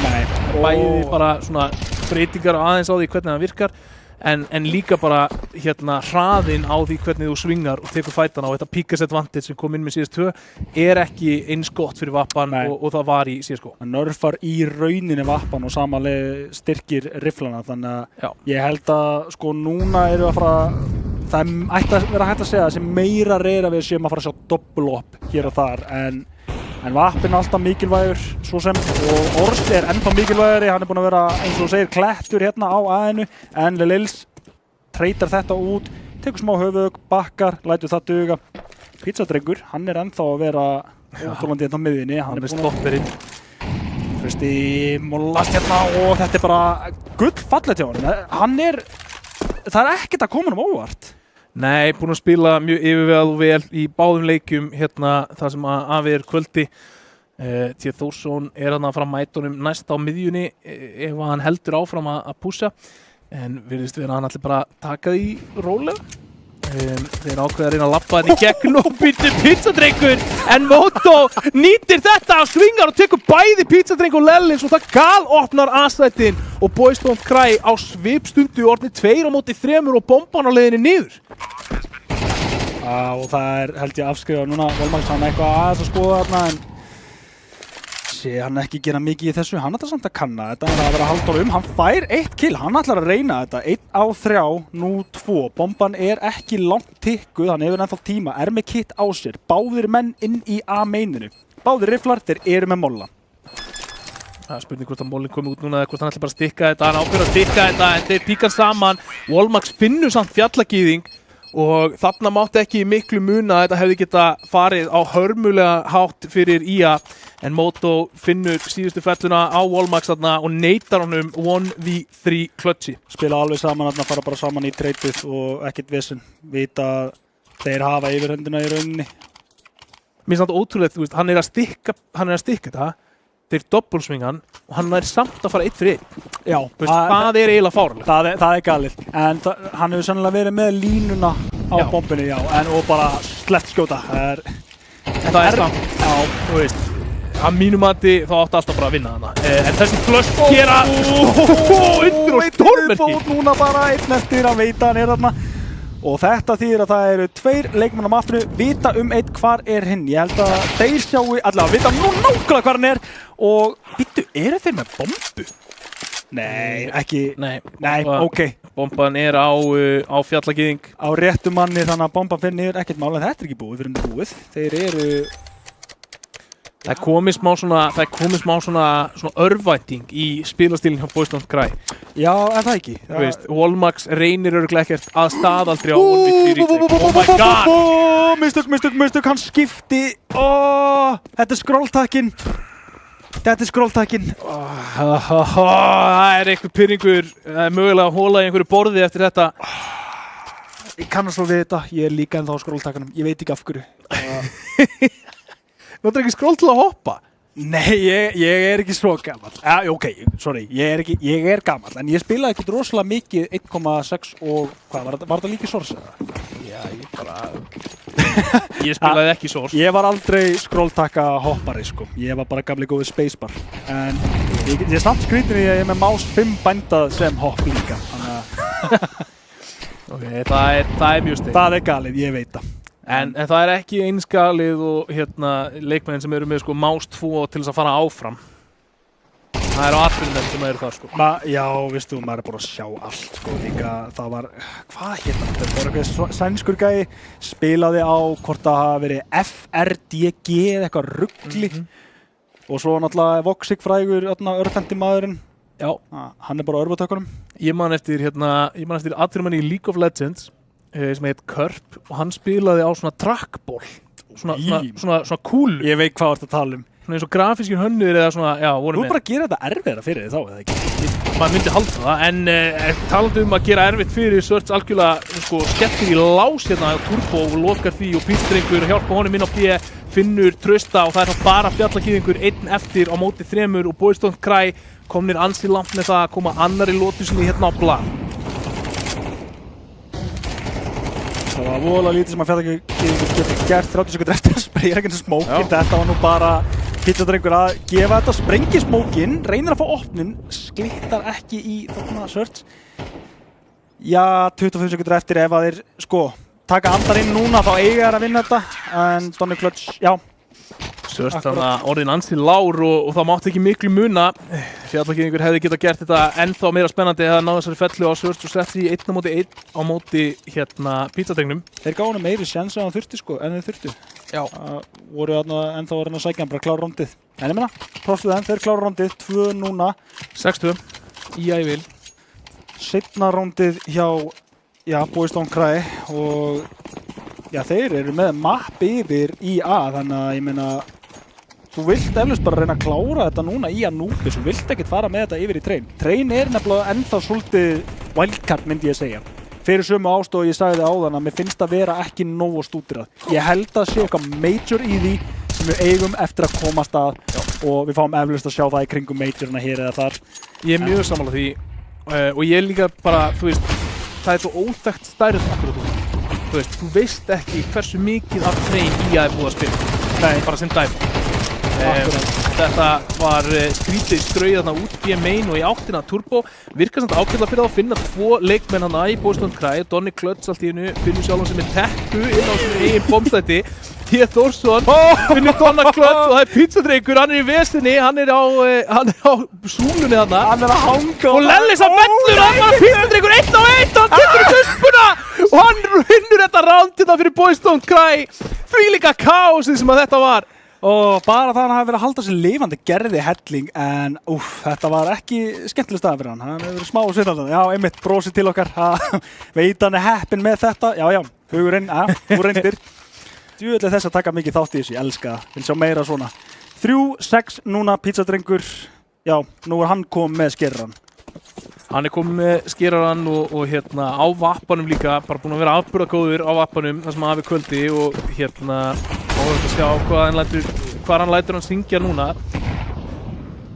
Nei. Bæði bara svona breytingar aðeins á því hvernig það virkar en líka bara hraðinn á því hvernig þú svingar og tekur fætana og þetta Picka's Advantage sem kom inn með CS2 ekki eins gott fyrir vappan og það var í CSGO. Það nörfar í rauninni vappan og samanlega styrkir rifflana þannig að ég held að sko núna eru að fara það ætti að vera hægt að segja sem meira reyra við séum að fara að sjá double up hér og þar en vappinn alltaf mikilvægur svo sem og Orst ennþá mikilvægari, hann búinn að vera eins og þú segir klettur hérna á aðinu en Lils treytar þetta út, tekur smá höfuðögg, bakkar, lætur það duga. Pizzadrengur, hann ennþá að vera ótrúlandi hérna á miðjunni. Hann með stopperinn. Trausti mollast hérna og þetta bara gullfallegt hjá honum. Það ekkert að koma um óvart. Nei, búinn að spila mjög yfirvegað og vel í báðum leikjum það sem að við kvöldi. Því að Þórsson hann að fara að mæta honum næst á miðjunni ef hann heldur áfram að pússa. En virðist vera hann allir bara taka því rólega. Þeir ákveða að reyna að labba henni gegn og býta Pizzadrengur en Moto nýtir þetta og svingar og tekur bæði Pizzadreng og Lellins og það galopnar A-sætin og Boys Don't Cry á svipstundu orðni 2 á móti 3 og bomban á leiðinni niður. Og það held ég afskrifað núna Volmax hann eitthvað aðeins að skoða þarna en sé hann ekki gera mikið í þessu, hann ætlar samt að kanna þetta, hann að vera að halda hann fær 1 kill, hann ætlar að reyna þetta, 1 á 3, nú 2, bomban ekki langt tikkuð, hann hefur ennþá tíma, með kit á sér, báðir menn inn í A-maininu, báðir rifflar, þeir eru með molla. Það spurning hvort að mollin komi út núna eða hvort hann ætlar bara að stikka þetta, hann ákveður að stikka þetta en þeir píkar saman, Volmax finnur samt fjallagýðing og þarna mátti ekki miklu muna að þetta hefði geta farið á hörmulega hátt fyrir IA en Moto finnur síðustu felluna á Volmax þarna og neitar honum 1v3 klötsi. Spila alveg saman þarna, fara bara saman í treytið og ekkert vesen, vita að þeir hafa yfirhöndina í rauninni. Mér finnst þetta ótrúlega, þú veist, hann að stikka þetta, þeir doppelsvingan og hann samt að fara 1 fyrir 1. Já, það eiginlega fáránlegt. Það galið, en hann hefur sannlega verið með línuna á bombinu, og bara slett skjóta. Það samt, þú veist, að mínu mati þá átti alltaf bara að vinna þarna. En þessi flush gera undir og stórmerki. Núna bara 1 eftir að veita hann þarna. Og þetta þýðir að það eru 2 leikmenn á mappinu, vita 1 hvar hinn. Ég held að þeir sjáu allavega, vita nú nákvæmlega hvar hann og býttu, eru þeir með bombu? Nei, ekki. Nei, ok. Bomban á fjallagýðing. Á réttu manni þannig að bomban fyrir niður, ekkert mál, en þetta ekki búið fyrir búið. Þeir eru... Það er komið smá svona örvænting í spilastílinn hjá Boys Don't Cry. Já, en það ekki. Þú veist, Volmax reynir örugglega ekkert að staðaldri á 1v3 retake. Oh my god! Mistök, hann skipti. Þetta er scrolltakinn. Þetta er skrolltakinn. Það eitthvað pyrringur, mögulega að hóla í einhverju borði eftir þetta. Ég kannast svo við þetta, ég er líka ennþá á skrolltakanum, ég veit ekki af hverju. Þú ætlar ekki skroll til að hoppa? Nei, ég er ekki svo gamall. Ok, sorry, ég er gamall, en ég spilaði ekkert rosalega mikið 1,6 og hvað, var þetta líka Source eða? Já, ég spilaði ekki Source. Ég var aldrei skrolltaka hoppari, sko. Ég var bara gamli góði spacebar. En ég er samt skrítin í að ég er með mouse 5 bændað sem hopp líka. Ok, það er mjög stein. Það er galið, ég veit það. En það er ekki einskalið og leikmenn sem eru með sko mouse 2 til þess að fara áfram. Það eru atvinnumenn sem eru það sko. Já, veistu, maður er bara að sjá allt sko. Líka það var, hvað hérna? Það var eitthvað sænskur gæi, spilaði á hvort það hafa verið FRDG eða eitthvað ruggli. Og svo náttúrulega Voxic frægur, örfendi maðurinn. Já, hann er bara á örfutökunum. Ég man eftir atvinnumenn í League of Legends sem heit Körp og hann spilaði á svona trackball, svona kúlu. Ég veit hvað þú ert að tala um. Svona eins og grafískir hönnur eða svona, já, voru með. Þú bara að gera þetta erfiðara fyrir þig þá, eða ekki? Man myndi halda það, en talandi að gera erfitt fyrir Search algjörlega sko skettir í lás hérna á Turbo og lokar því og Pístrengur hjálpa honum inn á B, finnur trausta og það er þá bara fjallagýðingur einn eftir á móti 3 og Boys Don't Cry komnir ansi langt með það að koma annari lotu sinni hérna á blað. Það var voðalega lítið sem að fjallagýðingur getur gert 30 sekundur eftir að spreyja ekki eins og smókinn. Þetta var nú bara pizzadrengur að gefa þetta, sprengir smókinn, reynir að fá opnun, sklittar ekki í þarna Search. Já, 25 sekundur eftir ef að þeir, sko, taka andar inn núna þá eiga þær að vinna þetta, en Donny Clutch, já. Search þannig að orðin ansi lár og það mátti ekki miklu muna. Fjallagýðingur hefði getað gert þetta ennþá meira spennandi eða náðu þessari fellu á Search og sett sig 1-1 á móti pizzadrengnum. Þeir gáðu meiri sjans en það þurfti sko, en þeir þurfti. Já. Voru ennþá að reyna að sækja hann bara klára rondið. En ég meina, prófstu þeim, þeir klára rondið, 2 núna. 6-2, í vil. Seinna rondið hjá Boys Don't Cry og já, þeir eru með mapp yfir IA, þannig að ég meina, þú vilt eflaust bara reyna að klára þetta núna í Anubis, þú vilt ekkert fara með þetta yfir í Train. Train er nefnilega ennþá svolítið wildcard myndi ég segja. Fyrir sömu ástofu ég sagði það áðan að mér finnst að vera ekki nógu stúdrað. Ég held að sé eitthvað major í því sem við eigum eftir að komast að og við fáum eflaust að sjá það í kringum majorna hér eða þar. Ég er mjög sammála því og ég er líka bara, þú veist, það er svo óþekkt stærð akkurat þú. Þú veist ekki hversu mikið af Train IA er búið að spila. Nei, bara sem dæmi. Þetta var skrítið skrauð þarna út í main og í áttina Turbo. Virkar samt ákveðlega fyrir það að finna 2 leikmenn hana í Boys Don't Cry. Donny Clutch allt í hennu finnur sjálfum sem er tekku inn á sínu eigin bombstætti. T. Thorsson finnur Donna Clutch og það er pizzadrengur, hann er í vesinni, hann er á súlunni þarna. Hann er að hanga og Lellis að vellur, hann var pizzadrengur 1-1 og hann tekur í kuspuna og hann vinnur þetta round þetta fyrir Boys Don't Cry. Því líka kaosið sem að þetta var. Og bara það hann hafi verið að halda sér lifandi gerði helling en þetta var ekki skemmtileg staða fyrir hann. Hann hefur verið smá sviðaldan. Já, einmitt, brosið til okkar. Veit hann er heppinn með þetta. Já, hugurinn, þú reyndir. Djúvillig þess að taka mikið þátt í þessu, ég elska það. Vil sjá meira svona. 3-6 núna, pizzadrengur. Já, nú er hann komið með skerran. Hann er komið með skerarann og á vappanum líka, bara búinn að vera afburðagóður á vappanum þar sem hann hafi kvöldi og og að sjá hvað hann lætur hann syngja núna.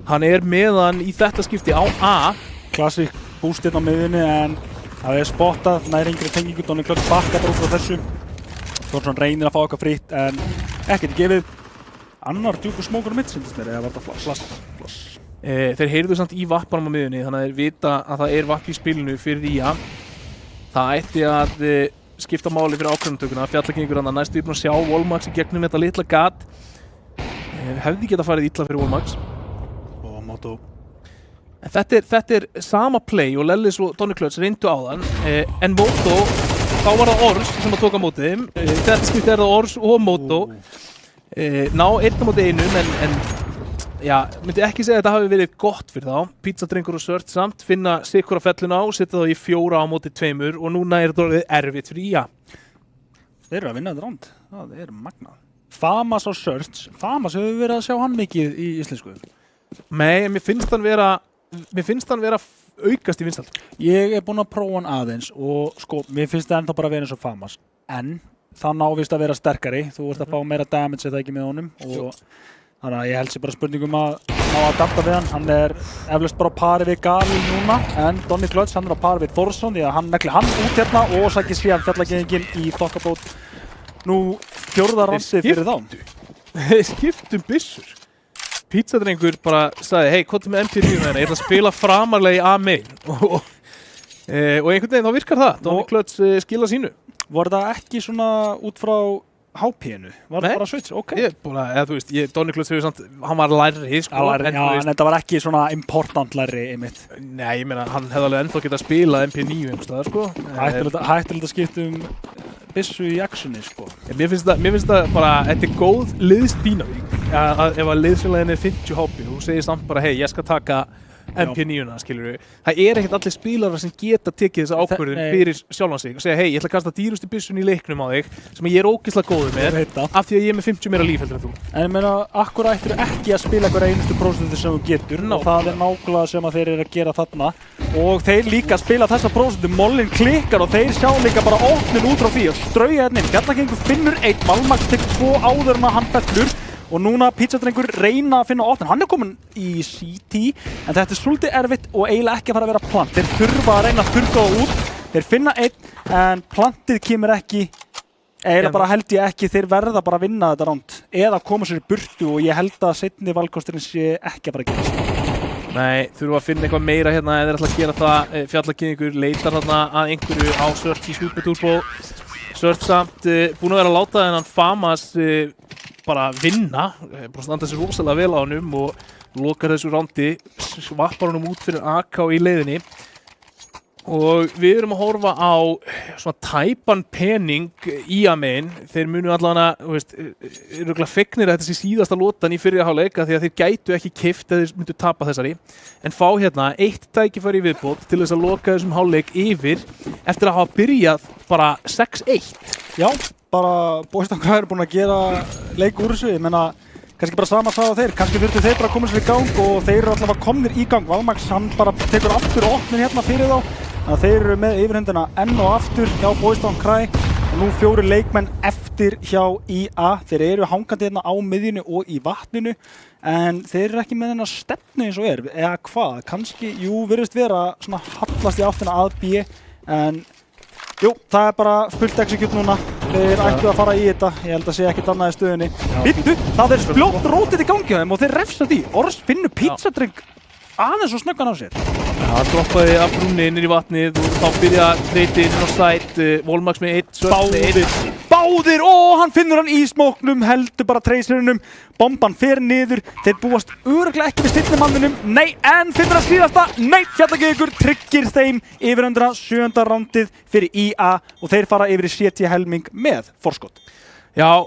Hann er með hann í þetta skipti á A. Klassík búst hérna á miðunni en það er spottað, nær yngri tengingu, Donny Clutch bakkar bara út frá þessu. Thorsson reynir að fá eitthvað frítt en ekkert gefið. Annar djúpur smókur á mitt syndist mér, eða var þetta flass? Þeir heyrðu samt í vappanum á miðunni þannig að þeir vita að það er vapp í spilinu fyrir IA. Það ætti að skipta máli fyrir ákvörðunartökuna. Fjallagýðingur hann næstu búinn að sjá Wallmax í gegnum þetta litla gat. Hefði geta farið illa fyrir Wallmax. Og Moto. En þetta er sama play og Lellis og Donny Clutch reyndu á þann. En Moto, þá var það Ors sem að tóka á móti þeim. Þetta skipti er það Ors og Moto. Ná 1-1 en já, myndi ekki segja að þetta hafi verið gott fyrir þá. Pizzadrengur og Search samt finna sikkur á felluna á, setja þá í 4 á móti 2 og núna er þetta orðið erfitt fyrir IA. Þeir eru að vinna þetta ránd. Það er magnað. Famas á Search. Famas hefur verið að sjá hann mikið í íslensku. Nei, mér finnst hann vera aukast í vinsæld. Ég búinn að prófa hann aðeins og sko, mér finnst það ennþá bara að vera eins og Famas. En það návist að vera sterkari. Þú ert að fá meira damage eða ekki með honum. Og þannig að ég held sér bara spurningum að ná að adapta við hann. Hann eflaust bara á pari við Galil núna. En Donny Clutch, hann á pari við Þórsson því að hann negli hann út hérna og sækir síðan fjallagenginn í þokkabót. Nú, 4. randið fyrir þá. Þeir skiptum byssur. Pizzadrengur bara sagði, hei, hvað er með MP9 með henni? Ég ætla að spila framarlega í A-main. Og einhvern veginn þá virkar það. Donny Clutch skila sínu. Var það ekki svona út frá HP-inu? Var það bara switch? Ok. Ég bara, eða þú veist, Donny Clutch hefur samt, hann var lærri, sko. En þetta var ekki svona important lærri einmitt. Nei, ég meina, hann hefði alveg ennþá getað spilað MP9 einhverstaðar, sko. Hættilegt að skipta byssu í actioni, sko. Mér finnst það bara, þetta er góð liðsdýnavík. Ef að liðsfélagin 50 HP, þú segir samt bara, hei, ég skal taka MP9-na, skilur við. Það ekkert allir spilarar sem geta tekið þessa ákvörðun fyrir sjálfan sig og segja, hei, ég ætla að kasta dýrustu byssun í leiknum á þig sem ég ógeðslega góður með af því að ég er með 50 meira líf heldur en þú. En ég meina, akkur ættir ekki að spila einhverja einustu prósentu sem þú getur og það nákvæmlega sem að þeir eru að gera þarna og þeir líka spila þessa prósentu, mollin klikkar og þeir sjá líka bara opnin út frá því og strauja hérna inn. Fjallagengur finnur 1, Valmax tekur 2 áður en að hann fellur. Og núna Pizzadrengur reyna að finna opnin. Hann komin í CT, en þetta svolítið erfitt og eiginlega ekki að fara að vera plant. Þeir þurfa að reyna að þurrka það út. Þeir finna 1, en plantið kemur ekki. Eiginlega bara held ég ekki, þeir verða bara að vinna þetta ránd. Eða koma sér í burtu og ég held að seinni valkosturinn sé ekki að fara að gera það. Nei, þurfa að finna eitthvað meira hérna eða þeir ætla að gera það. Fjallagengur leitar þarna að einhverju á Search í Super Turbo. Search samt búin að vera að láta þennan Famas bara vinna, bara standa sér rosalega vel á honum og lokar þessu rándi, svappar honum út fyrir AK í leiðinni og við erum að horfa á svona tæpan pening í A-main. Þeir munu allavega, þú veist, eru örugglega fegnir að þetta sé síðasta lotan í fyrri hálfleik því að þeir gætu ekki keypt eða þeir myndu tapa þessari en fá hérna 1 tækifæri í viðbót til þess að loka þessum hálfleik yfir eftir að hafa byrjað bara 6-1. Já, bara Boys Town Cry er búin að gera leik úr þessu, ég menna kannski bara sama sá á þeir, kannski þurftu þeir bara að koma sér í gang og þeir eru allavega komnir í gang. Valmax hann bara tekur aftur opnin hérna fyrir þá, þannig að þeir eru með yfirhundina enn og aftur hjá Boys Town Cry og nú 4 leikmenn eftir hjá IA. Þeir eru hangandi hérna á miðjunu og í vatninu en þeir eru ekki með þennan stefnu eins og eða hvað, kannski, jú, virðist vera svona hallast í áttina að B en jú, það er bara fullt execute núna. Þeir ættu að fara í þetta. Ég held að sé ekkert annað í stöðunni. Býttu, það er fljótt rótið í gangi á þeim og þeir refsa því. Ors finnur Pizzadreng aðeins og snöggan á sér. Það droppaði af brúnni inn í vatnið og þá byrja treytið inn á sæt. Volmax með 1, Search með 1. Báðir! Og hann finnur hann í smóknum, heldur bara tracerunum. Bomban fer niður. Þeir búast örugglega ekki við seinnimanninum. Nei, en finnur hann síðasta. Nei, Fjallagengur tryggir þeim yfirhundina 7. rándið fyrir IA og þeir fara yfir í CT helming með forskot. Já,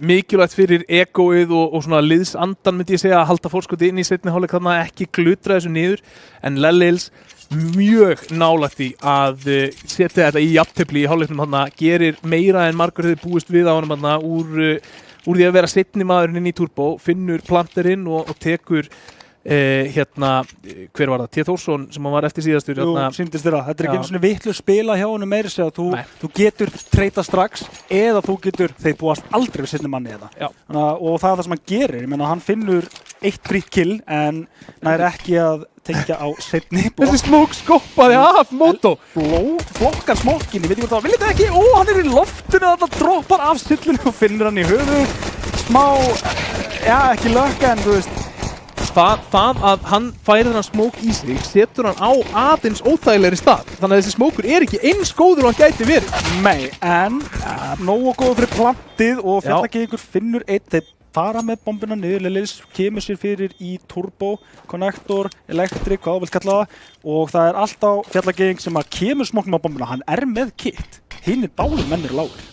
mikilvægt fyrir egoið og svona liðsandan myndi ég segja að halda forskoti inn í seinni hálfleik þarna ekki glutra þessu niður en Lellils mjög nálægt því að setja þetta í jafntefli í hálfleiknum þarna gerir meira en margur hefur búist við á honum þarna úr því að vera seinni maðurinn inn í Turbo, finnur planterinn og tekur hérna, hver var það? T. Þórsson sem hann var eftir síðastur. Jú, sýndist þér að. Þetta er ekki einu svona vitlaust spila hjá honum meira segja að þú getur treyta strax eða þú getur, þeir búast aldrei við seinni manni eða. Og það er það sem hann gerir. Ég meina, hann finnur 1 free kill en nær ekki að tengja á seinni. Þessi smók skoppaði af Moto. Flokkar smókinn, ég veit ekki hvað það var. Viljið það ekki? Ó, hann er í loftinu þarna, droppar af syllinu og finnur hann í höfuð. Smá, já, ekki lökka en þú veist. Það að hann færi þennan smók í sig setur hann á aðeins óþægilegri stað þannig að þessi smókur er ekki eins góður og hann gæti verið. Nei, en nógu góður fyrir plantið og Fjallagengur finnur 1. Þeir fara með bombuna niður, Lellils kemur sér fyrir í Turbo, Connector, Electric, hvað þú vilt kalla það og það er alltaf Fjallageng sem að kemur smóknum á bombuna, hann er með kit hinn báðir mennir lágur.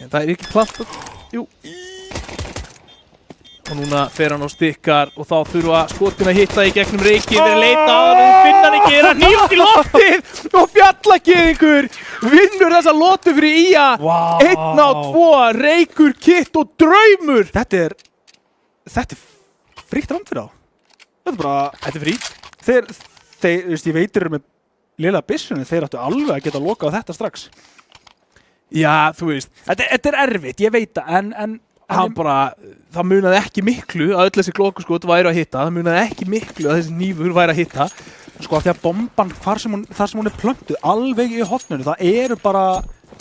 Það er ekki plantað, jú og núna fer hann á stikkar og þá þurfa skotin að hitta í gegnum reikin þeir leita á hann og finna hann ekki hann nýjum í loftið og Fjallagengur vinnur þessa lotu fyrir IA 1-2, reikur, kitt og draumur þetta er frítt rám fyrir þá. Þetta er bara, Þetta er frýtt. þeir, veist, ég veitir með lilla byssunni, þeir áttu alveg að geta lokað á þetta strax. Já, þú veist, Þetta er erfitt, ég veit það, en hann bara, það munaði ekki miklu að öll þessi glókuskot væri að hitta, það munaði ekki miklu að þessi hnífur væri að hitta. sko af því að bomban þar sem hún er plöntuð, alveg í hotninu, það eru bara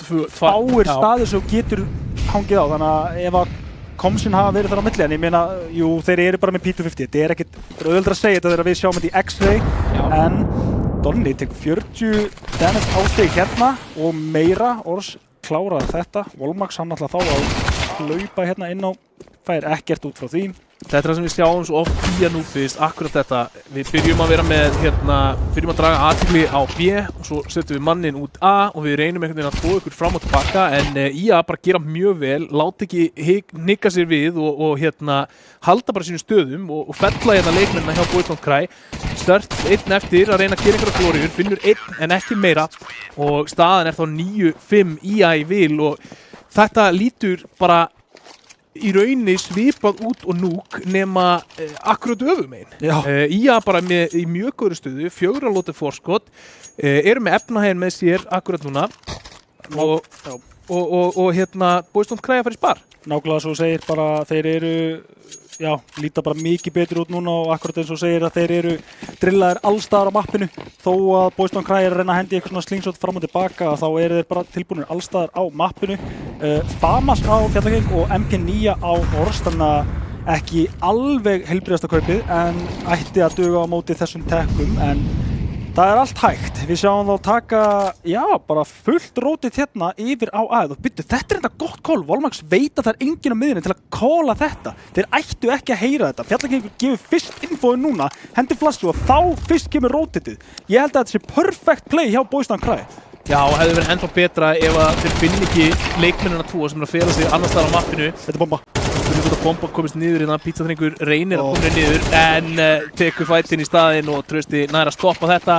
fáir staðir sem þú getur hangið á, þannig að ef að komsin hafa verið þar á milli, en ég meina, jú, þeir eru bara með P250, þetta er ekkert auðveldra að segja þetta þegar við sjáum þetta í X-ray, en Donni tekur 40 damage ástig hérna og meira, Ors klárar þetta, Volmax hann alltaf þá að hlaupa hérna inn á, fær ekkert út frá því. Þetta er það sem við sjáum svo oft í að nú fyrst, akkurat þetta. Við byrjum að vera með, byrjum að draga athygli á B og svo setjum við mannin út A og við reynum einhvern veginn að tóa ykkur fram og tilbaka, en IA bara gera mjög vel, láta ekki hnika sér við og halda bara sínum stöðum og fella hérna leikmennina hjá Boys Don't Cry. Stört einn eftir að reyna að gera einhverja glóriur, finnur einn en ekki meira og staðan er þá 9-5 IA í vil og þetta lítur bara í rauninni svipað út og núk nema akkurat öfumegin. IA bara í mjög góðri stöðu, 4 lóti forskot, eru með efnahæginn með sér akkurat núna og Boys Don't Cry að fara í spar. Nákvæmlega svo segir bara, þeir eru, já, líta bara mikið betur út núna og akkurat eins og segir að þeir eru drillaðir allstaðar á mappinu, þó að Boys Don't Cry er að reyna að hendi eitthvað svona slingshot fram og tilbaka, þá eru þeir bara tilbúinir allstaðar á mappinu. Famas á Fjallageng og MP9 á Ors, þannig að ekki alveg heilbrigðasta kaupið, en ætti að duga á móti þessum tekkum, en það er allt hægt. Við sjáum þá taka, já, bara fullt rótið hérna yfir á aðeð og byttu, þetta er þetta gott call. Volmax veit að það er enginn á miðjunni til að calla þetta. Þeir ættu ekki að heyra þetta. Fjallagengur gefur fyrst infóið núna, hendi flassu og þá fyrst kemur rótitið. Ég held að þetta sé perfect play hjá Boys Don't Cry. Já, hefði verið ennþá betra ef að þeir finn ekki leikmennina 2 sem er að fela sig annars staðar á mappinu. Þetta er bomba. Þú veist að bomba komist niður innan Pizzadrengur reynir að koma niður en tekur fætinn í staðinn og Trausti nær að stoppa þetta.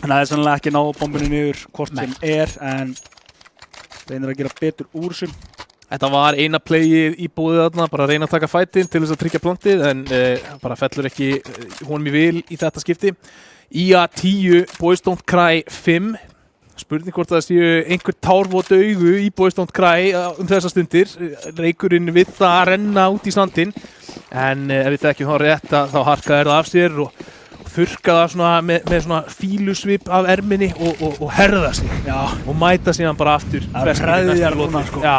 Það er sannlega ekki náðu bombinu niður hvort sem er, en reynir að gera betur úr þessum. Þetta var eina playið í búið þarna, bara að reyna að taka fætinn til þess að tryggja plantið en bara fellur ekki honum í vil í þetta skipti. IA 10, Boys Don't Cry 5. Spurning hvort það séu einhver tárvot augu í Boys Don't Cry þessar stundir. Reykurinn við það að renna út í sandinn. En ef við þekkjum þá rétt þá harkaði það af sér og þurrka það svona með svona fílusvip af erminni og herða sig. Já. Og mæta síðan bara aftur. Það er hræðjar núna, sko. Já.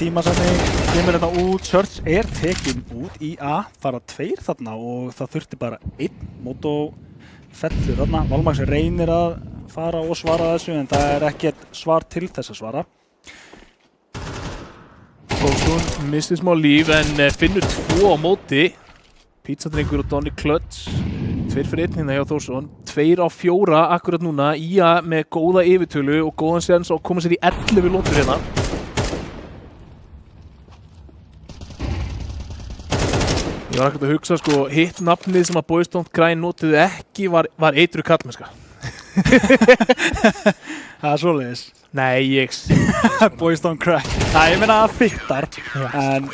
Tímasetning kemur þetta út, Search er tekin út í A, fara 2 þarna og það þurfti bara 1 Moto fellur þarna. Volmax reynir að fara og svara þessu en það er ekkert svar til þess að svara. Þórsson missir smá líf en finnur 2 á móti. Pizzadrengur og Donny Klötz 2 fyrir 1 hérna hjá Þórsson, 2 á 4 akkurat núna. IA með góða yfirtölu og góðan séns á að koma sér í 11 lótur hérna. Ég var ekkert að hugsa, sko, hitt nafnið sem að Boys Don't Cry notuðu ekki var eitru kallmennska. Það er svoleiðis. Nei, ég... Boys Don't Cry. Það, ég meina að fittar, en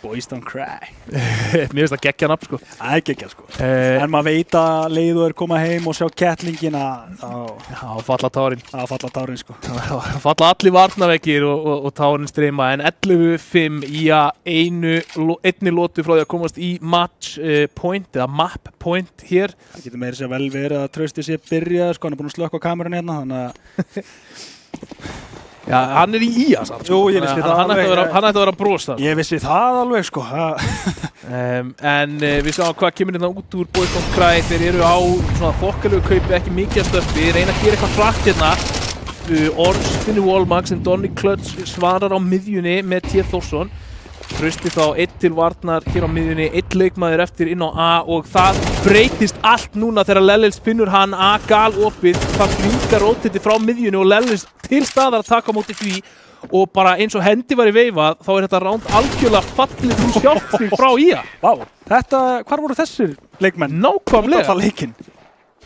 Boys Don't Cry. Mér finnst það geggja nafn, sko. Það er geggjað, sko. En maður veit að leið og er koma heim og sjá kettlingina, þá falla tárin. Það falla tárin, sko. Það falla allir varnarveggir og tárin streyma, en 11-5 í að einni lotu frá því að komast í match point, eða map point hér. Það getur meira sér vel verið að Trausti sé byrjað, sko, hann er búinn að slökkva á kamerun hérna, þannig að... Já, hann er í IA samt. Jú, ég vissi það alveg. Hann ætti að vera brosa. Ég vissi það alveg, sko. En við sjáum hvað kemur hérna út úr Boys Don't Cry. Þeir eru á svona þokkalegu kaupi, ekki mikið að stöffi. Reyna að gera eitthvað hratt hérna. Ors finnur Volmax en Donny Klötz svarar á miðjunni með T. Þórsson. Trausti þá 1 til varnar hér á miðjunni, 1 leikmaður eftir inn á A og það breytist allt núna þegar Lellels finnur hann A galopið. Það flingar rótiti frá miðjunni og Lellels til staðar að taka á móti því og bara eins og hendi var í veifað þá er þetta ránd algjörlega fallið úr sjálft sig frá IA. Vá, þetta, hvar voru þessir leikmenn? Nákvæmlega. Það leikinn.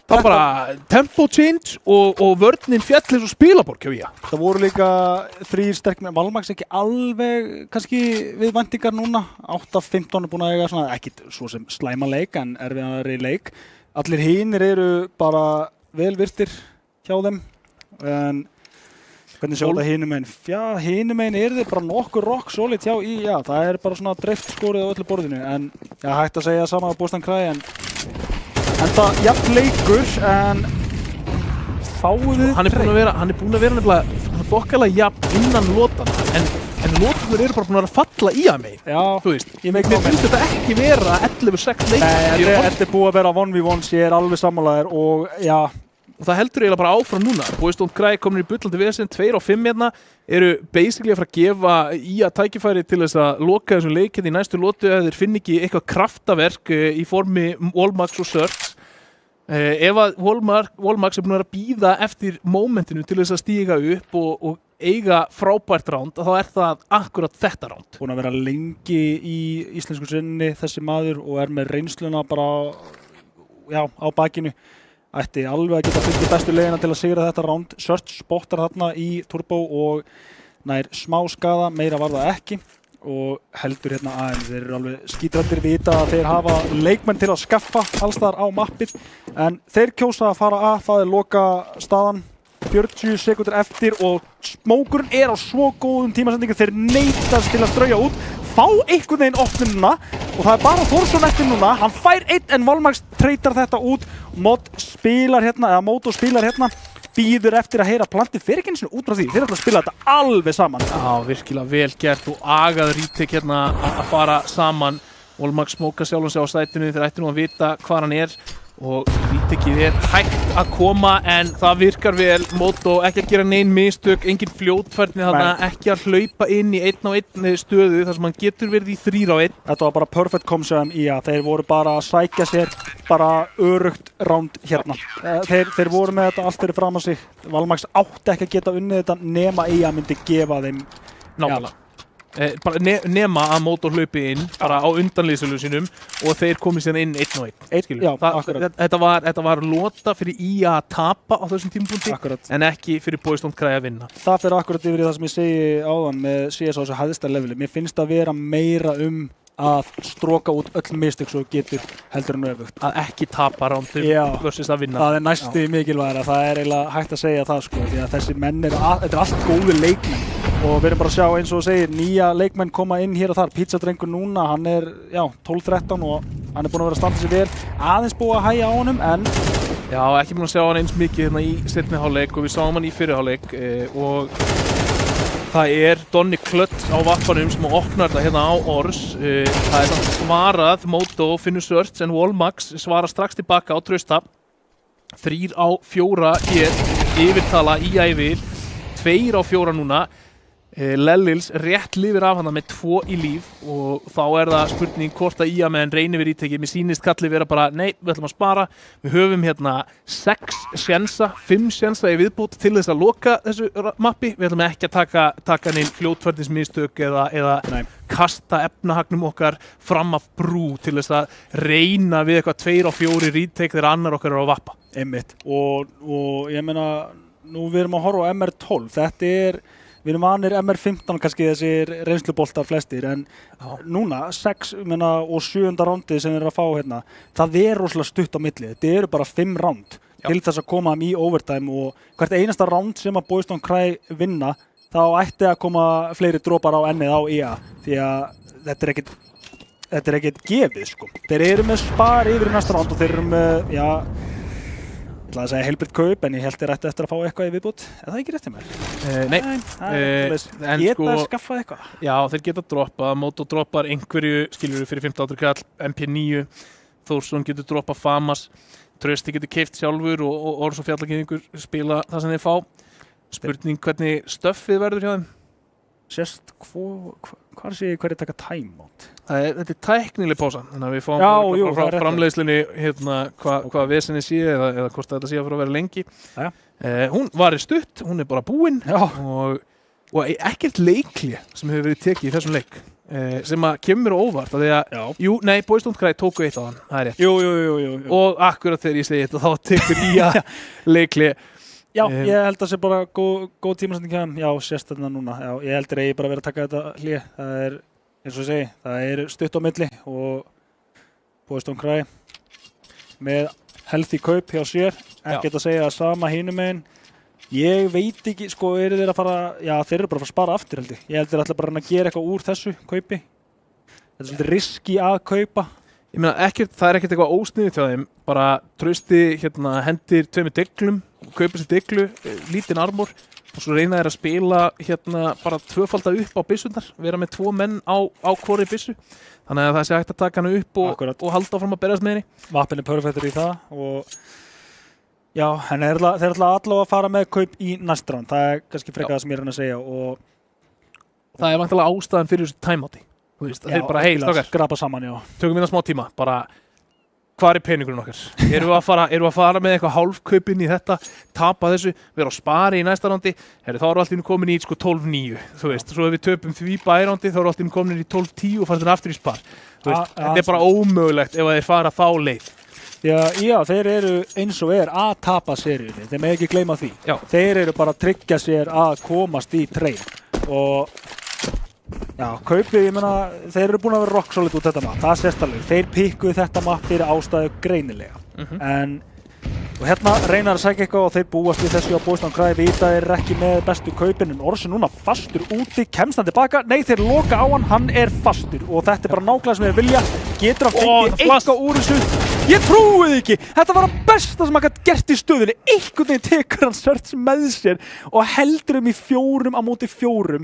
Það var bara tempo change og vörnin fjallis og spilaborg hjá Ía. Það voru líka 3 sterk með Valmax ekki alveg kannski við væntingar núna. 8-15 búin að eiga svona, ekki svo sem slæma leik en erfiðari leik. Allir hinir eru bara vel virtir hjá þeim. En hvernig sjá þetta hinum megin? Já, hinum megin þið bara nokkur rock solid hjá Ía. Það bara svona dreift skorið á öllu borðinu. En hægt að segja sama á Boston Cry en það jafn leikur en fáuðu Hann er búinn að vera nefnilega þokkalega jafn innan lotana en lotanur eru bara búin að falla í að megin. Já, þú veist. Mér finnst þetta ekki vera 11-6 leik. Nei, þetta búið að vera 1v1, ég alveg sammálaður og já. Og það heldur eiginlega bara áfram núna. Boston Cry komin í bullandi vesen, 2-5 hérna, eru basically að fara að gefa Ía tækifæri til þess að loka þessum leik í næstu lotu ef þeir finn ekki eitthvað kraftaverk í formi Wallmax og Surge. Ef að Wallmax búin að vera að bíða eftir momentinu til þess að stíga upp og eiga frábært ránd, þá það akkurat þetta ránd. Búin að vera lengi í íslensku sinni þessi maður og með reynsluna bara á bakinu. Ætti alveg að geta fengið bestu leiðina til að sigra þetta ránd. Surge spottar þarna í turbo og nær smá skaða, meira var það ekki og heldur hérna aðeins. Þeir eru alveg skítrættir vita að þeir hafa leikmenn til að skaffa alls þar á mappið en þeir kjósa að fara það loka staðan 40 sekundur eftir og smókurinn á svo góðum tímasendingum þeir neitast til að strauja út fá einhvern veginn opnununa og það bara Þórsson eftir núna, hann fær 1 en Valmax treytar þetta út Moto spilar hérna býður eftir að heyra plantið fyrir ekki eins og út frá því, þeir ætla að spila þetta alveg saman. Já, virkilega vel gert og agað Rítek hérna að fara saman. Wallmax smóka sjálfum sig á sætinu, þeir ættu nú að vita hvað hann og Rítekið hægt að koma en það virkar vel. Moto ekki að gera nein mistök, engin fljótfærni þarna, ekki að hlaupa inn í 1-á-1 stöðu þar sem hann getur verið í 3-á-1. Þetta var bara perfect komsum þeir voru bara að sækja sér bara örugt ránd hérna. Þeir voru með þetta allt fyrir fram á sig. Valmax átti ekki að geta unnið þetta nema Ía myndi gefa þeim. Nákvæmlega. Bara nema að Moto hlaupi inn bara á undanliðsölu sínum og þeir komið síðan inn 1-á-1. Þetta var lota fyrir Ía að tapa á þessum tímapunkti en ekki fyrir Boston Cry að vinna. Það fyrir akkurat yfir í það sem ég segi áðan með CS á þessu hæðsta leveli. Mér finnst að vera meira að stróka út öll mistök svo getur heldur en öfugt. Að ekki tapa rándum versus að vinna. Það næstu mikilvægara, það eiginlega hægt að segja það sko, því að þessi menn þetta allt góði leikmenn og við erum bara að sjá eins og segir, nýja leikmenn koma inn hér og þar. Pizzadrengur núna, hann 12-13 og hann búinn að vera að standa sig vel. Aðeins búið að hægja á honum en já, ekki búinn að sjá hann eins mikið hérna í seinni hálfleik og við sáum hann í fyrri hálfleik og það Donni Klött á vappanum sem opnar þetta hérna á Ors. Það samt svarað, Moto finnur Surge en Wallmax svarar strax tilbaka á Trausta. 3-4 hér, yfirtala Ía yfir, 2-4 núna. Lellils rétt lifir af hana með 2 í líf og þá það spurning hvort að Ía meðan reynir við íteki. Mér sýnist kallið vera bara, nei, við ætlum að spara. Við höfum hérna 6 sjensa, 5 sjensa í viðbót til þess að loka þessu mappi. Við ætlum ekki að taka neinn fljótfærnismistök eða kasta efnahagnum okkar fram af brú til þess að reyna við eitthvað 2-4 íteki þegar annar okkar á að vappa. Einmitt. Og ég meina, nú við erum að horfa á MR12. Þetta við erum vanir MR15 kannski þessir reynsluboltar flestir en núna 6 og 7. rándið sem við erum að fá hérna, það rosalega stutt á milli. Þetta eru bara 5 ránd til þess að koma í overtime og hvert einasta ránd sem að Boston Cry vinna, þá ætti að koma fleiri dropar á ennið á Ía því að þetta ekkert gefið sko. Þeir eru með spar yfir í næsta ránd og þeir eru með, ég ætlaði að segja heilbrigt kaup en ég held þeir ætti eftir að fá eitthvað í viðbót. Það ekki rétt hjá mér? Nei. Geta skaffað eitthvað? Já, þeir geta droppað. Moto droppar einhverju, skilur fyrir 15 kall, MP9. Þórsson getur droppað Famas. Trausti getur keypt sjálfur og Ors og Fjallagyðingur spila það sem þeir fá. Spurning hvernig stöffið verður hjá þeim? Sérst, hvað sé ég hverju taka timeout? Þetta tæknileg pása, þannig að við fáum frá framleiðslunni hérna, hvað vesenni sé eða hvort þetta sé að fara að vera lengi. Hún var stutt, hún bara búin og ekkert leikli sem hefur verið tekið í þessum leik. sem að kemur mér á óvart af því að, Já. Boys Don't Cry tóku eitt á hann, það er rétt. Jú. Og akkurat þegar ég segi þetta, þá tekur nýja leikli. Já, ég held að það sé bara góð tímasetning hjá hann. Já, sést þarna núna. Já, ég heldur að ég bara verið að taka þetta hlé. Það er, eins og ég segi, það er stutt á milli og Boys Don't Cry með healthy kaup hjá sér. Ekkert að segja það sama hinum megin. Ég veit ekki, sko, eru þeir að fara, já, þeir eru bara að fara að spara aftur, held ég. Ég held þeir ætla bara að gera eitthvað úr þessu kaupi. Þetta er svolítið riski að kaupa. Ég meina, það er ekkert eitthvað ósniðið hjá þeim, bara Trausti hendir 2 deglum, kaupir sér deglu, lítinn armor og svo reyna þeir að spila bara 2-falda upp á byssundar, vera með 2 menn á hvori byssu. Þannig að það sé hægt að taka hana upp og halda áfram að berjast með henni. Vappin er perfektur í það og já, en þeir ætla allavega að fara með kaup í næsta round. Það er kannski frekar það sem ég er að segja og það er vantilega ástæðan fyrir þessu timeouti. Þú veist, þeir bara, hei, strákar, skrapa saman, já. Tökum við það smá tíma, bara hvar er peningurinn okkar? Erum við að fara með eitthvað hálfkaupinn í þetta, tapa þessu, vera á spari í næsta rándi, þá erum við alltaf komin í 12-9, þú veist, svo ef við töpum því bærándi, þá erum við alltaf komin í 12-10 og farin aftur í spar. Þú veist, þetta er bara ómögulegt ef þeir fara þá leið. Já, þeir eru eins og að tapa seríunni, þeir með ekki gleyma því. Já. Þeir eru bara að tryggja sér að komast í trein og já, kaupið, ég meina, þeir eru búin að vera rock solid út þetta mapp, það sést alveg. Þeir pikkuðu þetta mapp fyrir ástæðu greinilega. En og hérna reynar að segja eitthvað og þeir búast við þessu á Boys Don't Cry, vita þeir ekki með bestu kaupin en Orsi núna fastur úti, kemst hann tilbaka, nei þeir loka á hann er fastur og þetta er bara nákvæmlega sem þeir vilja, getur að fengið eitthvað úr þessu, ég trúi þið ekki, þetta var að besta sem hann gæti gert í stöðunni, einhvern veginn tekur hann Search með sér og heldur í 4 á móti 4,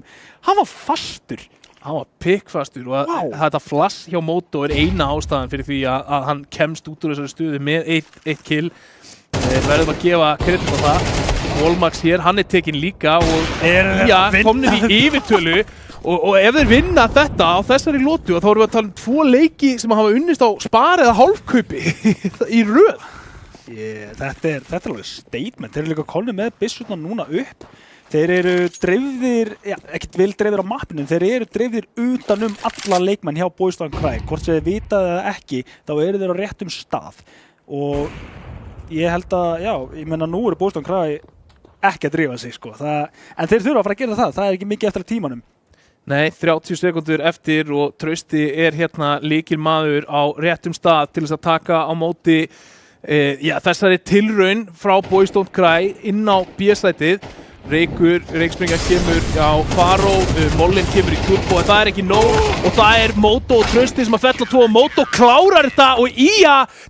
hann var fastur. Hann var pikkfastur og þetta flass hjá Moto er eina ástæðan fyrir því að hann kemst út úr þessari stöðu með eitt kill. Verðum að gefa kredit á það. Volmax hér, hann er tekinn líka og komnir í yfirtölu og ef þeir vinna þetta á þessari lotu þá erum við að tala 2 leiki sem hafa unnist á spari eða hálfkaupi í röð. Þetta er alveg statement, þeir eru líka komnir með byssuna núna upp. Þeir eru dreifðir, ekkert vel dreifðir á mappinu, þeir eru dreifðir utanum alla leikmenn hjá Boys Don't Cry. Hvort sem þeir vita eða ekki, þá eru þeir á réttum stað. Og ég held að, ég meina nú eru Boys Don't Cry ekki að drífa sig, sko. En þeir þurfa að fara að gera það er ekki mikið eftir að tímanum. Nei, 30 sekundur eftir og Trausti er lykilmaður á réttum stað til þess að taka á móti þessari tilraun frá Boys Don't Cry inn á B-sætið. Reiksprengja kemur á Faro, Mollin kemur í turbo en það er ekki nóg og það er Moto og Trausti sem að fella 2 og Moto klárar þetta og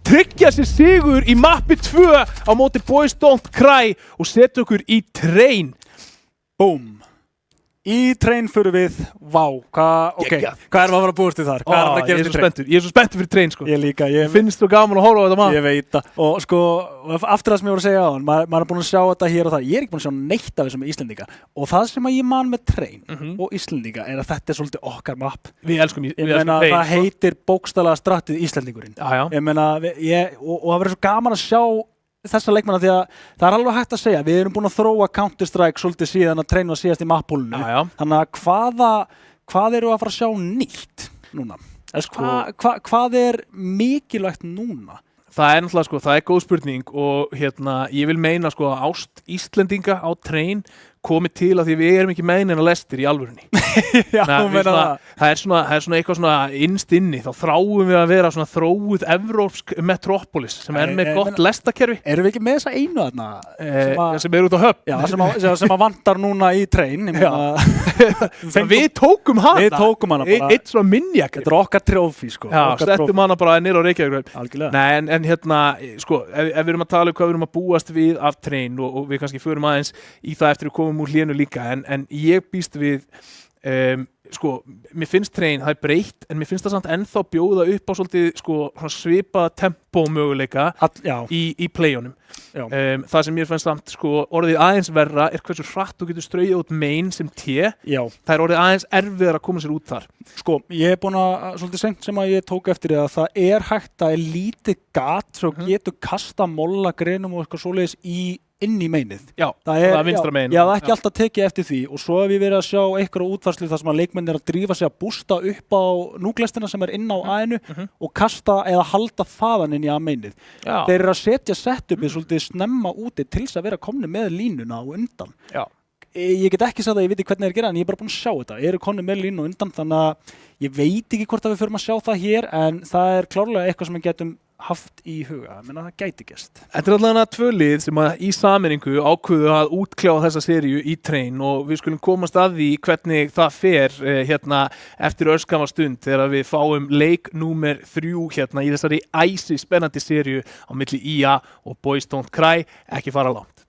tryggja sér sigur í mappi 2 á móti Boys Don't Cry og setja okkur í trein. Boom! Í trein fyrir við, hvað erum við að fara að búast við þar? Hvað er að gera til trein? Ég er svo spenntur fyrir trein, sko. Ég líka. Finnst þú gaman að horfa á þetta maður? Ég veit það. Og sko, aftur það sem ég voru að segja á hann, maður er búin að sjá þetta hér og það. Ég er ekki búin að sjá neitt af þessum með Íslendinga. Og það sem ég man með trein og Íslendinga er að þetta er svolítið okkar mapp. Við elskum trein. Ég meina, það heitir bókstaflega strattið Íslendingurinn. Ég meina, og það verður svo gaman að sjá þessa leikmanna því að það er alveg hægt að segja við erum búin að þróa Counter-Strike svolítið síðan að treina og síðast í mappúlunu þannig að hvað eru að fara að sjá nýtt núna? Hvað er mikilvægt núna? Það er náttúrulega, sko, það er góð spurning og ég vil meina, sko, að ást Íslendinga á trein komið til að því við erum ekki með neina lestir í alvörunni. Já, það er svona eitthvað svona innst inni, þá þráum við að vera svona þróuð evrópsk metropolis sem er með gott lestakerfi. Erum við ekki með þessa einu þarna? Sem er út á höfn. Já, sem að vantar núna í trein. Við tókum hana. Við tókum hana bara. Eitt svona minjak. Þetta er okkar trófi, sko. Já, settum hana bara niður á Reykjavík. Algjörlega. Nei, en sko, ef við erum að tala hvað við erum að búast við af trein og við kannski förum aðeins í það eftir að komum úr hlénu líka, en ég býst við sko, mér finnst trein, það er breytt en mér finnst það samt ennþá bjóða upp á svolítið sko, svipaða tempó möguleika í play-unum. Það sem mér finnst samt sko, orðið aðeins verra er hversu hratt þú getur strauja út main sem það er orðið aðeins erfiðar að koma sér út þar. Sko, ég er búin að svolítið seint sem að ég tók eftir að það er hægt að lítið gat svo getur kasta molla greinum og eitthvað svoleiðis í inn í meinið. Já, það er vinstra megin. Já, það er ekki alltaf tekið eftir því og svo hef ég verið að sjá einhverja útfærslu þar sem að leikmenn að drífa sig að bústa upp á núglestina sem inn á A-inu og kasta eða halda þaðan inn í A-meinið. Þeir eru að setja setupið svolítið snemma úti til þess að vera komni með línuna á undan. Já. Ég get ekki sagt að ég veit hvernig þeir gera en ég er bara búinn að sjá þetta. Eru komni með línu undan þannig að ég veit ekki hvort að við förum að sjá það hér en það er klárlega eitthvað sem við getum haft í huga. Ég meina það gæti gerst. Þetta er allavega 2 lið sem að í sameiningu ákveðu að útkljá þessa seríu í Train og við skulum komast að því hvernig það fer hérna eftir örskama stund þegar við fáum leik númer 3 hérna í þessari æsi spennandi seríu á milli IA og Boys Don't Cry. Ekki fara langt.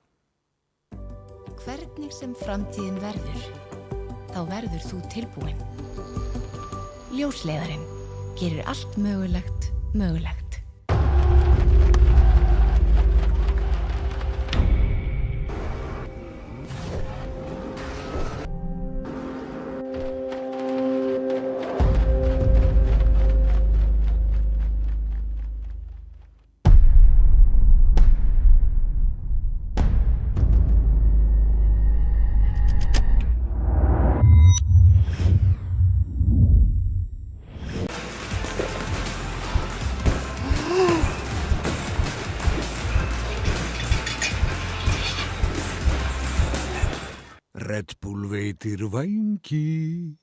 Hvernig sem framtíðin verður, þá verður þú tilbúin. Ljósleiðarinn gerir allt mögulegt mögulegt. Red Bull veitir vængi.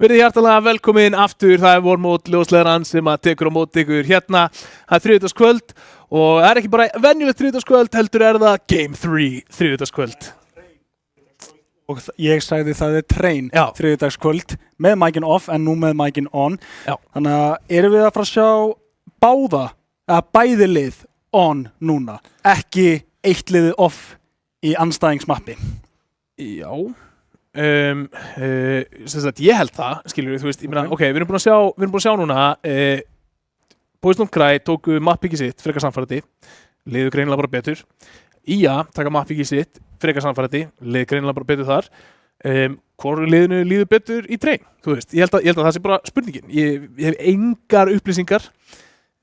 Verið hjartanlega velkomin aftur, það vormót ljósleðran sem að tekur á mót ykkur hérna. Það þriðjudagskvöld og það ekki bara venjulegt þriðjudagskvöld, heldur það Game 3 þriðjudagskvöld. Og ég sagði það train Já. þriðjudagskvöld með micin off en nú með micin on. Já. Þannig að erum við að fara að sjá bæði lið on núna, ekki eitt liðið off í andstæðingsmappi. Já. Sem sagt, ég held það, skilur þú veist, ég meina, ok, við erum búin að sjá núna, Boys Don't Cry tóku mappbyggi sitt, frekar samfærandi, liðu greinilega bara betur. IA taka mappbyggi sitt, frekar samfærandi, liðu greinilega bara betur þar. Hvor liðinu líður betur í train, þú veist, ég held að það sé bara spurningin. Ég hef engar upplýsingar.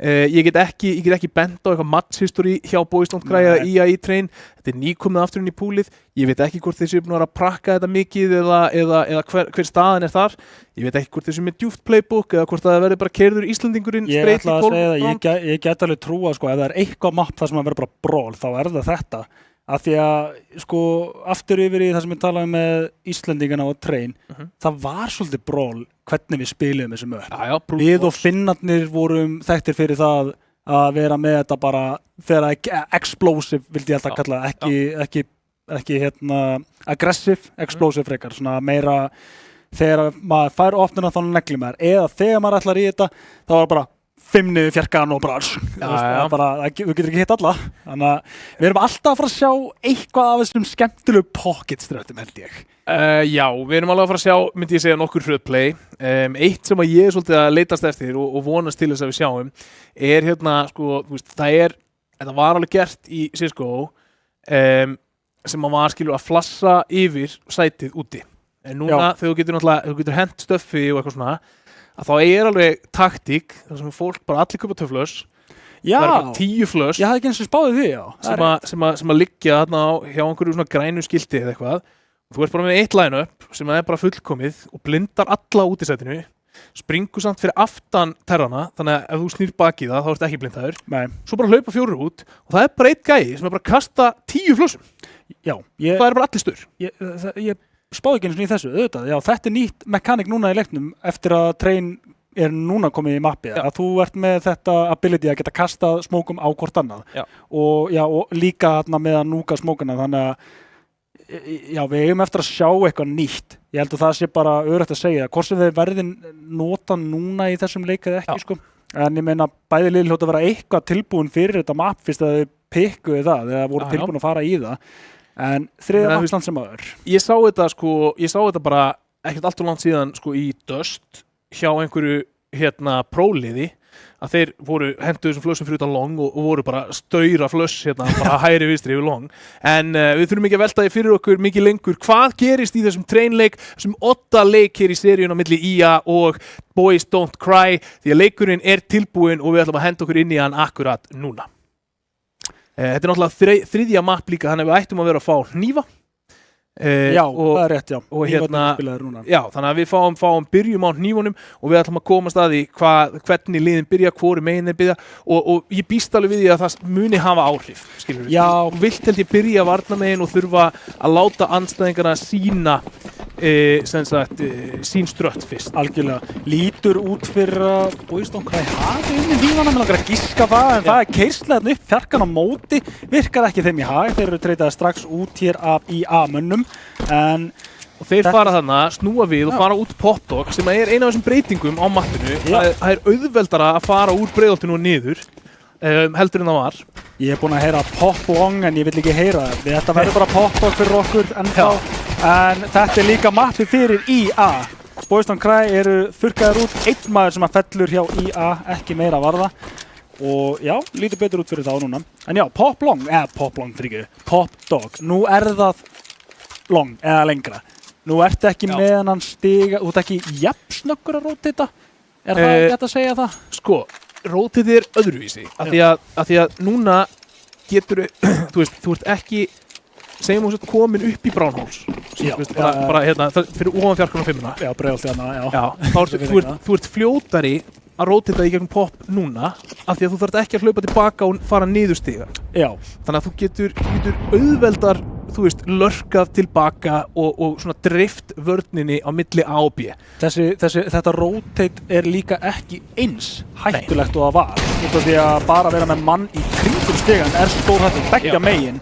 Ég get ekki bent á eitthvað match-history hjá Boys Don't Cry eða IA í train. Þetta nýkomið aftur inn í púlið. Ég veit ekki hvort þeir séu búin að prakka þetta mikið eða hver staðan þar. Ég veit ekki hvort þeir séu með djúpt playbook eða hvort það verður bara keyrður Íslandingurinn Ég ætla að segja það, ég get alveg trúa sko, ef það eitthvað mapp þar sem að verður bara brawl, þá það þetta. Af því að, sko, aftur yfir í það sem ég talaði með Íslendingana og train, það var svolítið brawl hvernig við spilum þessu mörg. Við og Finnarnir vorum þekktir fyrir það að vera með þetta bara þegar explosive, vildi ég alltaf kalla ekki aggressive, explosive frekar, svona meira þegar maður fær opnuna þá neglir maður, eða þegar maður ætlar í þetta, þá var bara 5 niður fjarkan og bara, þú getur ekki hitt alla. Þannig að við erum alltaf að fara að sjá eitthvað af þessum skemmtilegu pocket-ströttum, held ég. Já, við erum alveg að fara að sjá, myndi ég segja, nokkur fröðplay. Eitt sem að ég er svolítið að leitast eftir og vonast til þess að við sjáum hérna, sko, þú veist, þetta var alveg gert í Cisco sem að var, skilur, að flassa yfir sætið úti. En núna, þegar þú getur hent stöffi og eitthvað svona, að þá alveg taktík þar sem fólk bara allir kaupa 2 flöss. Já. Það bara 10 flöss. Ég hafði ekki eins og spáðið því, já. Sem að liggja þarna hjá einhverju svona grænu skilti eða eitthvað. Og þú ert bara með eitt line-up sem bara fullkomið og blindar alla út í sætinu. Springur samt fyrir aftan terrana, þannig að ef þú snýr baki það, þá ert ekki blindaður. Nei. Svo bara hlaupa 4 út og það bara eitt gæi sem bara að kasta 10 flössum. Já. Það bara allir stur. Ég spáði ekki eins og í þessu, auðvitað. Já, þetta nýtt mekanik núna í leiknum eftir að train núna komið í mappið. Að þú ert með þetta ability að geta kastað smókum á hvort annað. Já. Og líka með að núka smókuna, þannig að já, við eigum eftir að sjá eitthvað nýtt. Ég held að það sé bara öruggt að segja. Hvort sem þeir verði nota núna í þessum leik eða ekki, sko. En ég meina, bæði lið hljóta að vera eitthvað tilbúin fyrir þetta mapp fyrst að þau pikkuðu það eða voru tilbúin að fara í það. En þriðja mappstand sem aður. Ég sá þetta bara ekkert allt og langt síðan sko í Dust hjá einhverju próliði að þeir voru hentu þessum flössum fyrir utan long og voru bara staura flöss bara hægri vinstri yfir long. En við þurfum ekki að velta því fyrir okkur mikið lengur. Hvað gerist í þessum trainleik, þessum 8 leik hér í seríun á milli IA og Boys Don't Cry, því að leikurinn tilbúinn og við ætlum að henda okkur inn í hann akkurat núna. Þetta náttúrulega þriðja mapp líka, þannig að við ættum að vera að fá hnífa. Já, það rétt, já. Og já, þannig að við byrjum á hnífunum og við ætlum að komast að því hvernig liðin byrja, hvoru megin þeir byrja og ég býst alveg við því að það muni hafa áhrif, skilur við. Já. Þú vilt held ég byrja varnarmegin og þurfa að láta andstæðingarna sína sín strött fyrst. Algjörlega. Lítur út fyrir að Boys Don't Cry hafi inn í hnífana, með að giska það, en það keyrslega upp, fjarkan á móti, virkar ekki þeim í hag, þeir eru treytaði strax út hér af IA-mönnum, og þeir fara þarna, snúa við og fara út Popdog, sem eina af þessum breytingum á mappinu. Það auðveldara að fara úr Breiðholtinu og niður, heldur en það var. Ég búinn að heyra Pop Long en ég vill ekki heyra það. Þetta verður bara Popdog fyrir okkur ennþá. En þetta líka mappi fyrir IA. Boys Don't Cry eru þurrkaðir út, einn maður sem fellur hjá IA, ekki meira varða. Og já, lítið betur út fyrir þá núna. En já, Pop Long fyrir ekki, Popdog. Nú það long eða lengra. Nú ertu ekki með hann stiga, þú ert ekki jafnsnöggur að rótita. Það gett að segja það? Sko, rótitið öðruvísi. Af því að núna getur, þú ert ekki, segjum þú komin upp í Brownholes. Bara fyrir ofan fjarkuna 5-una. Já, Breiðholti hana, já. Já, þú ert fljótari að rótita í gegnum Pop núna af því að þú þarft ekki að hlaupa tilbaka og fara niður stiga. Já. Þannig að þú getur auðveldar þú veist, lörkað tilbaka og svona drift vörninni á milli A og B. Þetta rotate líka ekki eins hættulegt og það var. Út af því að bara vera með mann í kringum stigan stór hættulegt beggja megin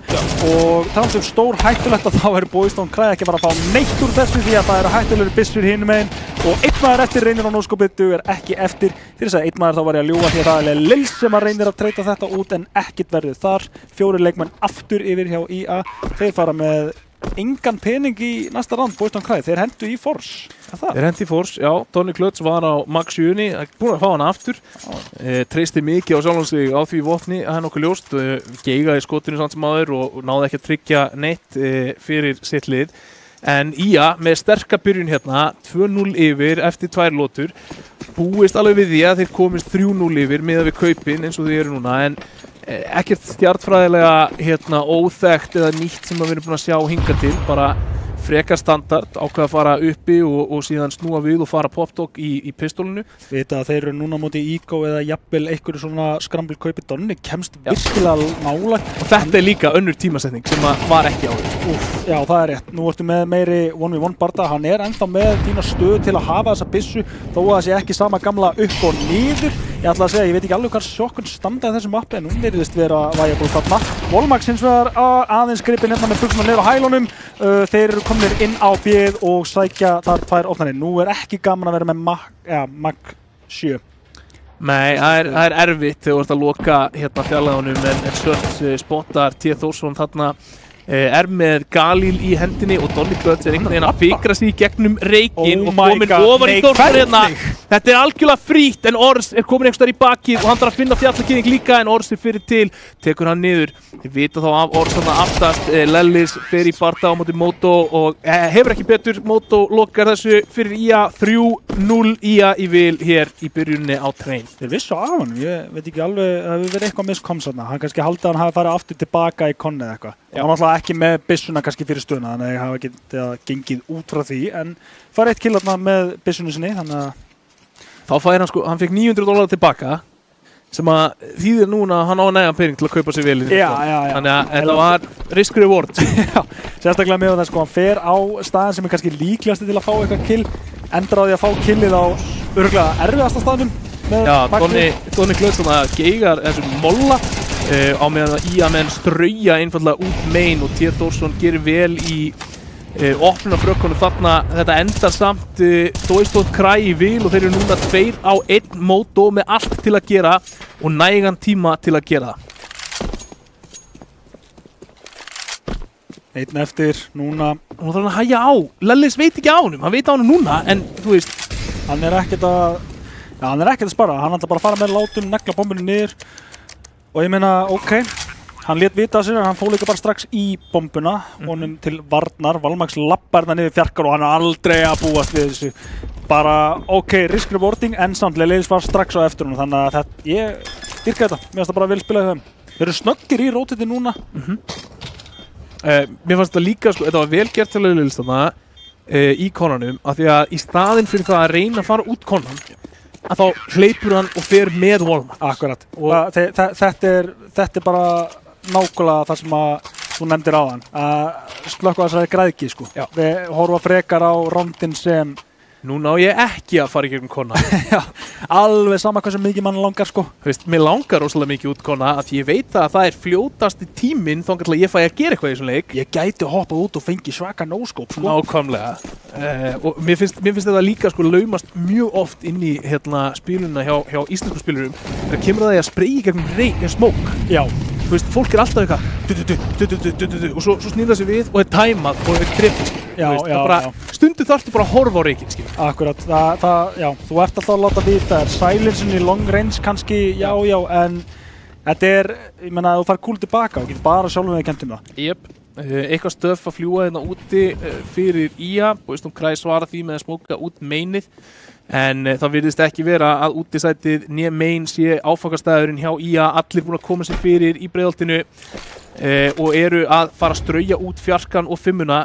og talað stór hættulegt að þá Boys Don't Cry ekki bara að fá neitt úr þessu því að það hættulegur byssur hinum megin og einn maður eftir reynir á nóskopið dugar ekki eftir. Til þess að einn maður þá var ég að ljúga því að það Lils sem að reynir að treyta þetta út en ekkert verður þar. 4 leikmenn aftur yfir hjá IA. Þeir fara með engan pening í næsta round, Boys Don't Cry. Þeir hendu í Force. Þeir hendu í Force, já. Donny Klötz var á Max 7, búin að fá hann aftur. Treysti mikið á sjálfan sig á því vopni að hann okkur ljóst. Geigaði skotinu samt sem áður og náði ekki að tryggja neitt fyrir sitt lið. En IA með sterka byrjun hérna, 2-0 yfir eftir 2 lótur. Búist alveg við því að þeir komist 3-0 yfir miðað við kaupin eins og þeir eru núna. En ekkert stjartfræðilega óþekkt eða nýtt sem við erum búin að sjá hingað til. Bara frekar standard, ákveða að fara uppi og síðan snúa við og fara popdog í pistólinu. Vita að þeir eru núna á móti Ígó eða jafnvel einhverju svona scramble kaupi. Donny kemst virkilega nálægt. Og þetta líka önnur tímasetning sem var ekki áður. Já, það rétt. Nú ertu með meiri 1v1 barda. Hann ennþá með þína stöðu til að hafa þessa byssu þó að það sé ekki sama gamla upp og niður. Ég ætla að segja, ég veit ekki alveg hvað sjokkun standaði þessu mappi en hún virðist vera viable þarna. Volmax hins vegar aðeins gripinn hérna með buxuna niður á hælunum. Þeir eru komnir inn á B-ið og sækja þar 2 opnarnir. Nú ekki gaman að vera með Mag 7. Nei, það er erfitt þegar þú ert að loka hérna fjarlæðunum en Sört spottar T. Thorsson þarna með Galil í hendinni og Donny Klötz einhvern veginn að fikra sig í gegnum reikinn og komin ofan í Thorsson hérna. Þetta algjörlega frítt en Ors komin einhverstaðar í bakið og hann þarf að finna fjallakynning líka en Ors fyrir til, tekur hann niður. Þið vita þá af Ors þarna aftast, Lellis fer í barda á móti Moto og hefur ekki betur. Moto lokar þessu fyrir IA, 3-0 IA í vil hér í byrjunni á Train. Þeir vissu af hann, ég veit ekki alveg, það hefur verið eitthvað miskomst þarna. Hann kannski haldið að hann hafi farið aftur tilbaka í konni eða eitthvað. Hann var alltaf ekki með byssuna kannski fyrir stöðuna, þannig að ég hafa ekki gengið út frá því, en farið 1 kill þarna með byssunni sinni, þannig að þá fær hann fekk $900 tilbaka sem að þýðir núna að hann á nægan pening til að kaupa sér vel í Já. Þannig að þetta var risk reward. Já, sérstaklega með það hann fer á staðin sem kannski líklegasti til að fá eitthvað kill, endar á því að fá killið á örugglega erfiðasta staðnum með Donny Klötz geigar þessum molla á meðan að IA menn strauja einfallega út main og T. Thorsson gerir vel í opnunarfrökkunum þarna. Þetta endar samt Boys Don't Cry í vil og þeir eru núna 2 á 1 Moto með allt til að gera og nægan tíma til að gera það. Einn eftir núna. Hún þarf að hægja á. Lellis veit ekki á honum, hann veit á honum núna en þú veist. Hann ekkert að spara, hann ætla bara að fara með látum, negla bombunum niður og ég meina, ok. Hann lét vita á sér en hann fór líka bara strax í bombuna honum til varnar. Valmax lappar það niður fjarkar og hann aldrei að búast við þessu. Bara, ok, risk rewarding en samt Lellis var strax á eftir hún þannig að ég dýrka þetta. Mér finnst það bara vel spilað í þeim. Þeir eru snöggir í rótiti núna. Mér fannst þetta líka, þetta var vel gert til Lellis þarna í konanum af því að í staðinn fyrir það að reyna að fara út konan að þá hleypur hann og fer með Volmax. Akkurat. Og þetta er bara nákvæmlega það sem að þú nefndir áðan að slökkva þessari græðki sko. Við horfa frekar á rondin sem núna á ég ekki að fara í gegnum konna. Já, alveg sama hversu mikið mann langar sko. Veist, mér langar rosalega mikið út konna að ég veit að það fljótasti tíminn þangað til að ég fæ að gera eitthvað í þessum leik. Ég gæti hoppað út og fengi svaka no-scope sko. Nákvæmlega. Og mér finnst þetta líka sko laumast mjög oft inn í spiluna hjá íslensku spilurum. Það kemur að því að spreyja gegnum smók. Já. Þú veist, fólk alltaf eitthvað og svo snýr það sig við og tæmað og trippið. Stundu þarftu bara að horfa á reikinn, skilur. Akkurat, já, þú ert alltaf að láta vita silencein í long range kannski, já, en þetta ég meina, þú fær kúl tilbaka og getur bara sjálfum við kennt það. Jep, eitthvað stöf að fljúa hérna úti fyrir IA, Boys Don't Cry svara því með að smóka út mainið. En það virðist ekki vera að útisætið né main sé áfangastæðurinn hjá IA, allir búin að koma sér fyrir í breiðholtinu. og eru að fara að strauja út fjarkan og fimmuna.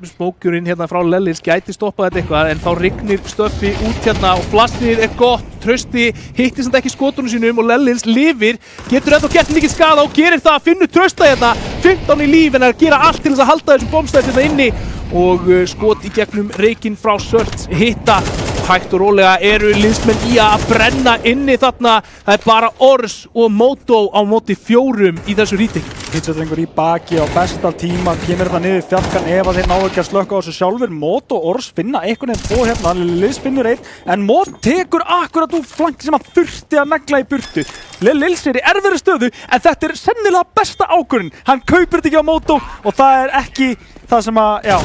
Smókurinn hérna frá Lellils gæti stoppað þetta eitthvað en þá rignir Stöffi út hérna og flassið gott. Trausti hittir samt ekki skotunum sínum og Lellils lifir, getur ennþá gert mikið skada og gerir það, finnur Trausta hérna 15 í líf en er að gera allt til þess að halda þessum bombstæði hérna inni og skot í gegnum reikinn frá Surts hitta. Hægt og rólega eru liðsmenn í að brenna inni þarna. Það er bara Ors og Moto á móti 4 í þessu ríteki. Pizza-drengur í baki á besta tíma, kemur þetta niður fjarkan ef að þeir ná ekki að slökka á þessu sjálfur. Moto og Ors finna einhvern veginn 2 hérna, Lils finnur 1, en Moto tekur akkurat úr flanki sem hann þurfti að negla í burtu. Lils er í erfiðri stöðu, en þetta er sennilega besta ákvörðun. Hann kaupir þetta ekki á Moto og það er ekki það sem að, já,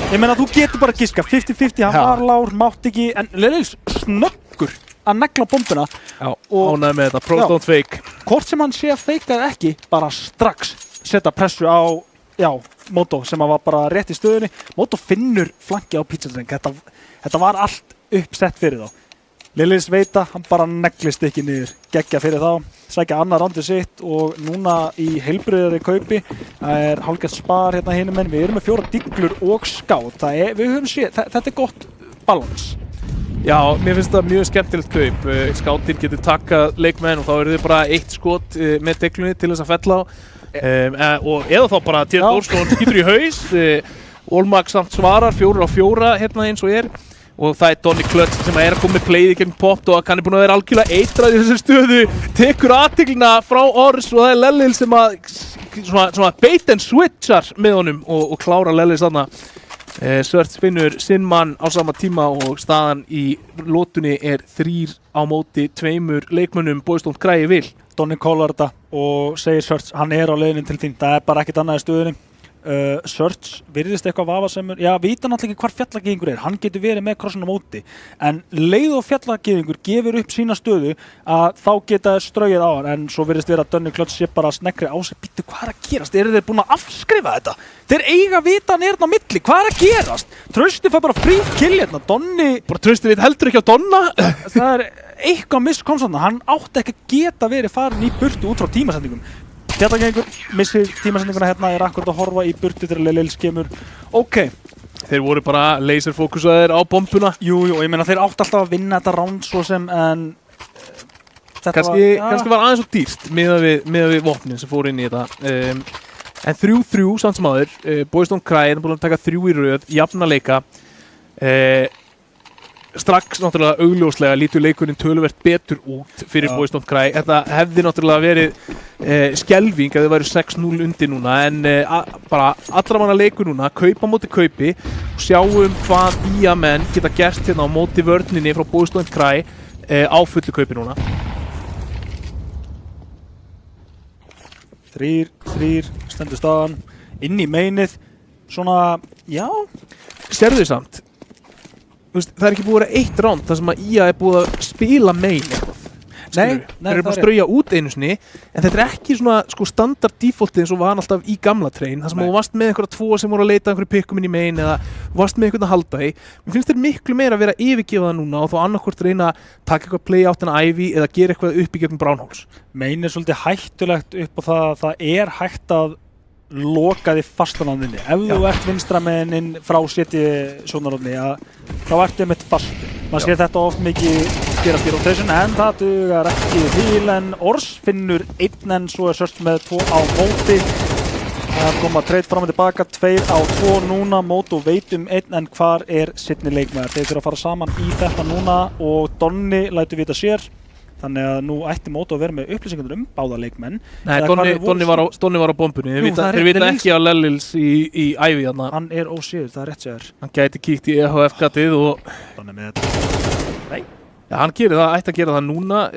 ég meina þú getur bara giska, 50-50, hann var lár, mátt ekki, en Lils snöggur að negla bombuna. Já, ánægði með þetta, pros don't fake. Hvort sem hann sé að feika eða ekki, bara strax setja pressu á, já, Moto sem var bara rétt í stöðunni. Moto finnur flanki á Pizza-dreng, þetta var allt uppsett fyrir þá. Lils veit að hann bara neglist ekki niður, geggja fyrir þá, sækja annar randið sitt og núna í heilbrigðari kaupi. Það er hálfgert spar hérna hinum en við erum með 4 diglur og skát. Við höfum séð, þetta er gott balans. Já, mér finnst það mjög skemmtilegt kaup. Skátir getur takkað leikmenn og þá eru þið bara 1 skot með diglunni til þess að fella á. Og eða þá bara Tíðan Þórskón skýtur í haus. Olmag samt svarar 4 á 4 hérna eins og er. Og það er Donny Clutch sem er að koma með playði gegn Pott og hann er búinn að vera algjörlega eitrað í þessu stöðu. Tekur athyglina frá Ors og það er Lellils sem að svona bait and switchar með honum og klára Lellils þarna. Surts finnur sinn mann á sama tíma og staðan í lotunni er 3 á móti 2 leikmönnum Boys Don't Cry vil. Donny callar þetta og segir Surts, hann er á leiðinni til þín, það er bara ekkert annað í stöðunni. Surts virðist eitthvað vafasamur, já, vita náttúrulega ekki hvar fjallagýðingur er, hann getur verið með krossin á móti, en leið og fjallagýðingur gefur upp sína stöðu að þá geta straugið á hann, en svo virðist vera að Donny Clutch sé bara sneggri á sig. Býttu, hvað er að gerast? Eru þeir búin að afskrifa þetta? Þeir eiga að vita hann er hérna á milli, hvað er að gerast? Trausti fær bara free kill hérna, Donny... Bara Trausti veit heldur ekki á Donna? Það er eitthvað miskonstantna, hann átti ekki að geta verið farin í burtu út frá tímasendingum. Fjallagengur missir tímasendinguna hérna, er akkurat að horfa í burtu til Lils kemur. Ok. Þeir voru bara laserfókusaðir á bombuna. Jú, ég meina þeir átti alltaf að vinna þetta round svo sem, en... Kannski var aðeins svo dýrt miðað við vopnin sem fór inn í þetta. En 3-3 samt sem áður. Boys Don't Cry er búin að taka 3 í röð, jafna leika. Strax náttúrulega augljóslega lítur leikurinn töluvert betur út fyrir Boys Don't Cry. Þetta hefði náttúrulega verið skelving að þið væru 6-0 undir núna, en bara allra manna leikur núna, kaupa móti kaupi og sjáum hvað menn geta gert hérna á móti vörninni frá Boys Don't Cry á fullu kaupi núna. 3 stendur staðan inn í meinið, svona, já. Sérðu þið samt? Það er ekki búið að vera 1 round þar sem að IA er búið að spila main eitthvað. Nei, þeir eru bara að strauja út einu sinni, en þetta er ekki svona standard defaultið eins og var hann alltaf í gamla train, þar sem þú varst með einhverja 2 sem voru að leita einhverju pikkum inn í main eða varst með einhvern að halda í. Mér finnst þeir miklu meira að vera að yfirgefa það núna og þá annarkvort reyna að taka eitthvað play out en Ivy eða gera eitthvað upp í gegnum Brownholes. Main er svolítið hættulegt upp á það er hægt að loka því fastanandinni. Ef þú ert vinstramennin frá seti sjónarhorni, þá ertu einmitt fast. Man sér þetta oft mikið gerast í rotation, en það dugar ekki til, en Ors finnur 1 en svo er Surts með 2 á móti. Það koma trade fram og tilbaka, 2 á 2 núna, Moto veit 1 en hvar er seinni leikmaður. Þeir þurfa að fara saman í þetta núna og Donny lætur vita sér. Þannig að nú ætti Moto að vera með upplýsingar báða leikmenn. Nei, Donny var á bombunni. Þeir vita ekki á Lellils í Ivy þarna. Hann er ósýður, það er rétt sér. Hann gæti kíkt í EHF-gatið og... Donny með þetta. Nei. Já, hann gerir það, ætti að gera það núna.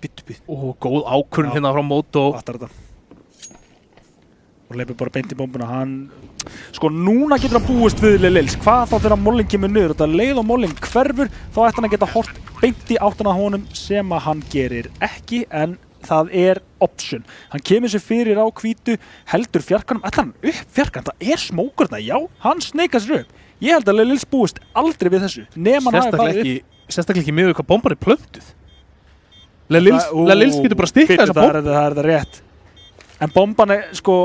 Bittu. Og góð ákvörðun hérna frá Moto. Vattar þetta. Og leipur bara beint í bombuna. Sko, núna getur hann búist við Lils. Hvað þá þegar Molling kemur niður? Þetta leið og Molling hverfur, þá ætti hann að geta hort beint í áttina á honum sem að hann gerir ekki, en það er option. Hann kemur sér fyrir á hvítu, heldur fjarkanum, ætlar hann upp fjarkan, það er smókur þarna, já, hann sneikar sér upp. Ég held að Lils búist aldrei við þessu, nema hann hafi farið upp. Sérstaklega ekki með hvað bomban er plöntuð. Lils getur bara stikkað þessa bomb. Það er þetta rétt. En bomban sko,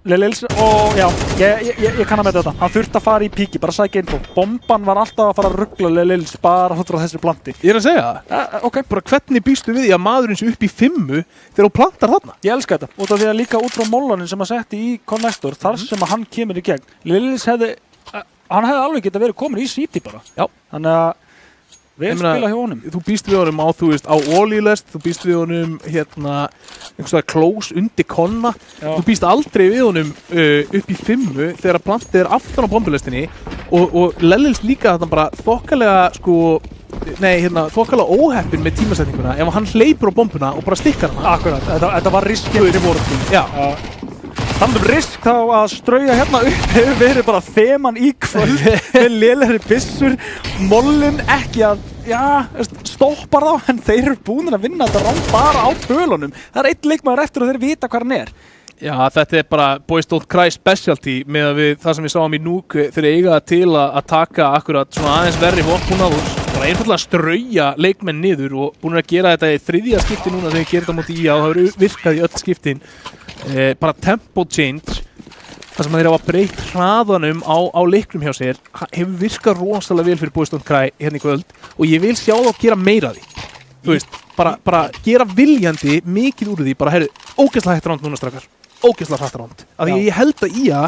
Lils, og já, ég kann að með þetta. Hann þurfti að fara í píki, bara sækja info. Bomban var alltaf að fara að ruggla Lils bara út frá þessu planti. Ég að segja Ok. bara hvernig býstu við því að maðurinn sé upp í 5 þegar þú plantar þarna? Ég elska þetta, út af því að líka út frá mólanin sem að setti í Connector, þar sem að hann kemur í gegn. Lils hann hefði alveg getað verið komin í City bara. Já. Þannig að vel spila hjá honum. Þú býst við honum á, þú veist, á Olilest, þú býst við honum einhverstað close undir konna. Já. Þú býst aldrei við honum upp í 5 þegar plantið aftan á bombulestinni og Lellils líka þarna bara þokkalega þokkalega óheppinn með tímasetninguna ef hann hleypur á bombuna og bara stikkar hana. Akkurat, þetta var riskið fyrir vortum. Já. Þannig risk þá að strauja hérna upp hefur verið bara þeman í kvöld með lélegri byssur, mollin ekki að, stoppar þá en þeir eru búin að vinna þetta rám bara á tölunum. Það er einn leikmaður eftir og þeir vita hvað hann er. Já, þetta er bara Boys Don't Cry specialty með við það sem við sáum í Núk þegar eiga til að taka akkurat svona aðeins verri vopnbúnað og bara einfallega strauja leikmenn niður og búin að gera þetta í 3. skipti núna þegar þeir gera þetta móti og það hefur virkað í öll skiptin. Bara tempo change þar sem þeir hafa breytt hraðanum á leiknum hjá sér hefur virkað rosalega vel fyrir Boys Don't Cry hérna í kvöld og ég vil sjá þá gera meira af því. Þú veist, bara gera viljandi mikið úr því, bara heyrðu, ógeðslega hægt ránd núna strákar, ógeðslega hrætt ránd af því ég held að IA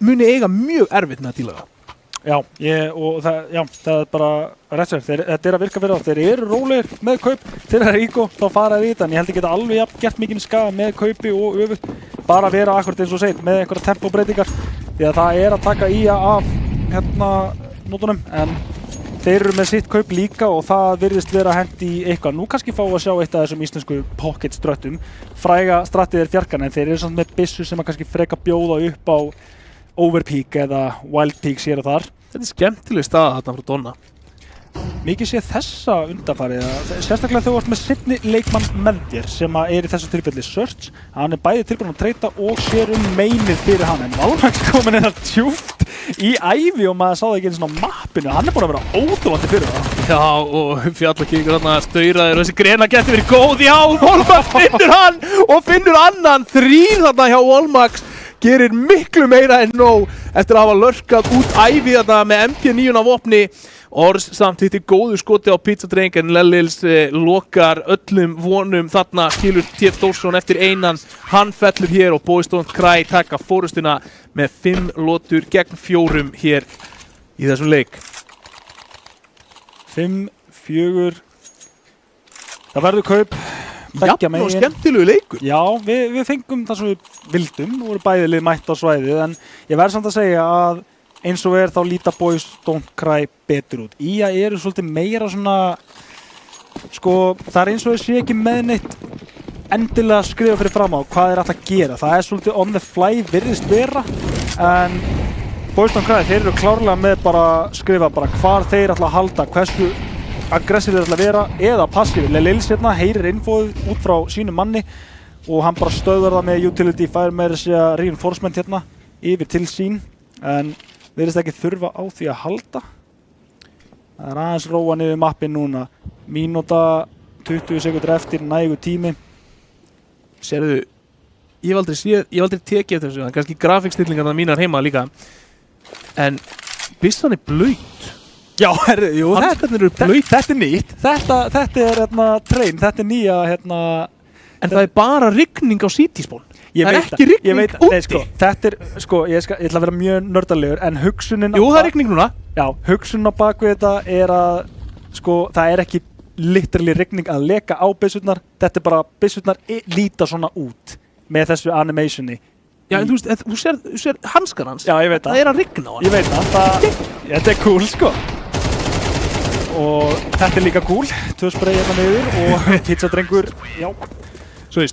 muni eiga mjög erfitt með að díla það. Já, það er bara rétt sér, þetta er að virka fyrir þá, þeir eru rólegir með kaup, þeir eru ígó, þá fara þeir í þetta, en ég held ekki að alveg gert mikið skaða með kaupi og öfugt, bara vera akkurat eins og segir, með einhverja tempóbreytingar, því að það er að taka IA af nótunum, en þeir eru með sitt kaup líka og það virðist vera hent í eitthvað, nú kannski fá að sjá eitt af þessum íslensku pocket ströttum, fræga strattið er fjarkan, en þeir eru samt með byssu sem að kannski freka bjóða upp á Overpeak eða Wildpeak sér og þar. Þetta er skemmtileg staða þarna frá Donna. Mikið sé þessa undanfarið, sérstaklega þegar þú ert með seinni leikmann með þér sem er í þessu tilfelli Search. Hann er bæði tilbúinn að treyta og sér meinið fyrir hann. En Valmax komin hérna djúpt í ævi og maður sá það ekki eins og á mappinu. Hann er búinn að vera óþolandi fyrir það. Já, og Fjallakíkur þarna stauraður og þessi grena geti verið góð. Já, Valmax finnur hann og finnur annan. 3 þarna hjá Valmax. Gerir miklu meira en nóg eftir að hafa lörkað út ævi þarna með MP9 á vopni. Ors samt hittir góðu skoti á pizzadreng en Lellils lokar öllum vonum þarna, skilur T.F. Dórsson eftir einan. Hann fellur hér og Boys Don't Cry taka fórustuna með 5 lotur gegn 4 hér í þessum leik. 5-4. Það verður kaup. Jafn og skemmtilegu leikur. Já, við fengum það sem við vildum, voru bæði lið mætt á svæðið, en ég verð samt að segja að eins og þá líta Boys Don't Cry betur út. IA eru svolítið meira svona, það er eins og þeir sé ekki með neitt endilega skrifa fyrir fram á hvað þeir ætla að gera. Það er svolítið on the fly virðist vera, en Boys Don't Cry, þeir eru klárlega með bara skrifa bara hvar þeir ætla að halda, hversu aggressív þeir ætla að vera eða passív. Lils hérna heyrir infóið út frá sínum manni og hann bara stöðvar það með utility, fær með þessi reinforcement hérna yfir til sín, en virðist ekki þurfa á því að halda. Það er aðeins róa niður mappin núna. Mínúta 20 sekundur eftir, nægu tími. Sérðu, ég hef aldrei tekið eftir þessu, kannski grafíkstillingarna mínar heima líka, en byssan er blaut. Já, jú, þetta er nýtt. Þetta er train, þetta er nýja En það er bara rigning á City-spón. Það er ekki rigning úti. Þetta er, ég ætla að vera mjög nördalegur, en hugsunin Jú, það er rigning núna. Já, hugsunin á bakvið þetta er að, það er ekki literally rigning að leka á byssurnar. Þetta er bara, byssurnar líta svona út með þessu animationi. Já, en þú sér hanskar hans. Já, ég veit það. Það er að rigna á hann. Ég veit það. Þetta er cool, Og þetta er líka cool. 2 spray hérna niður og pizzadrengur, já. Svo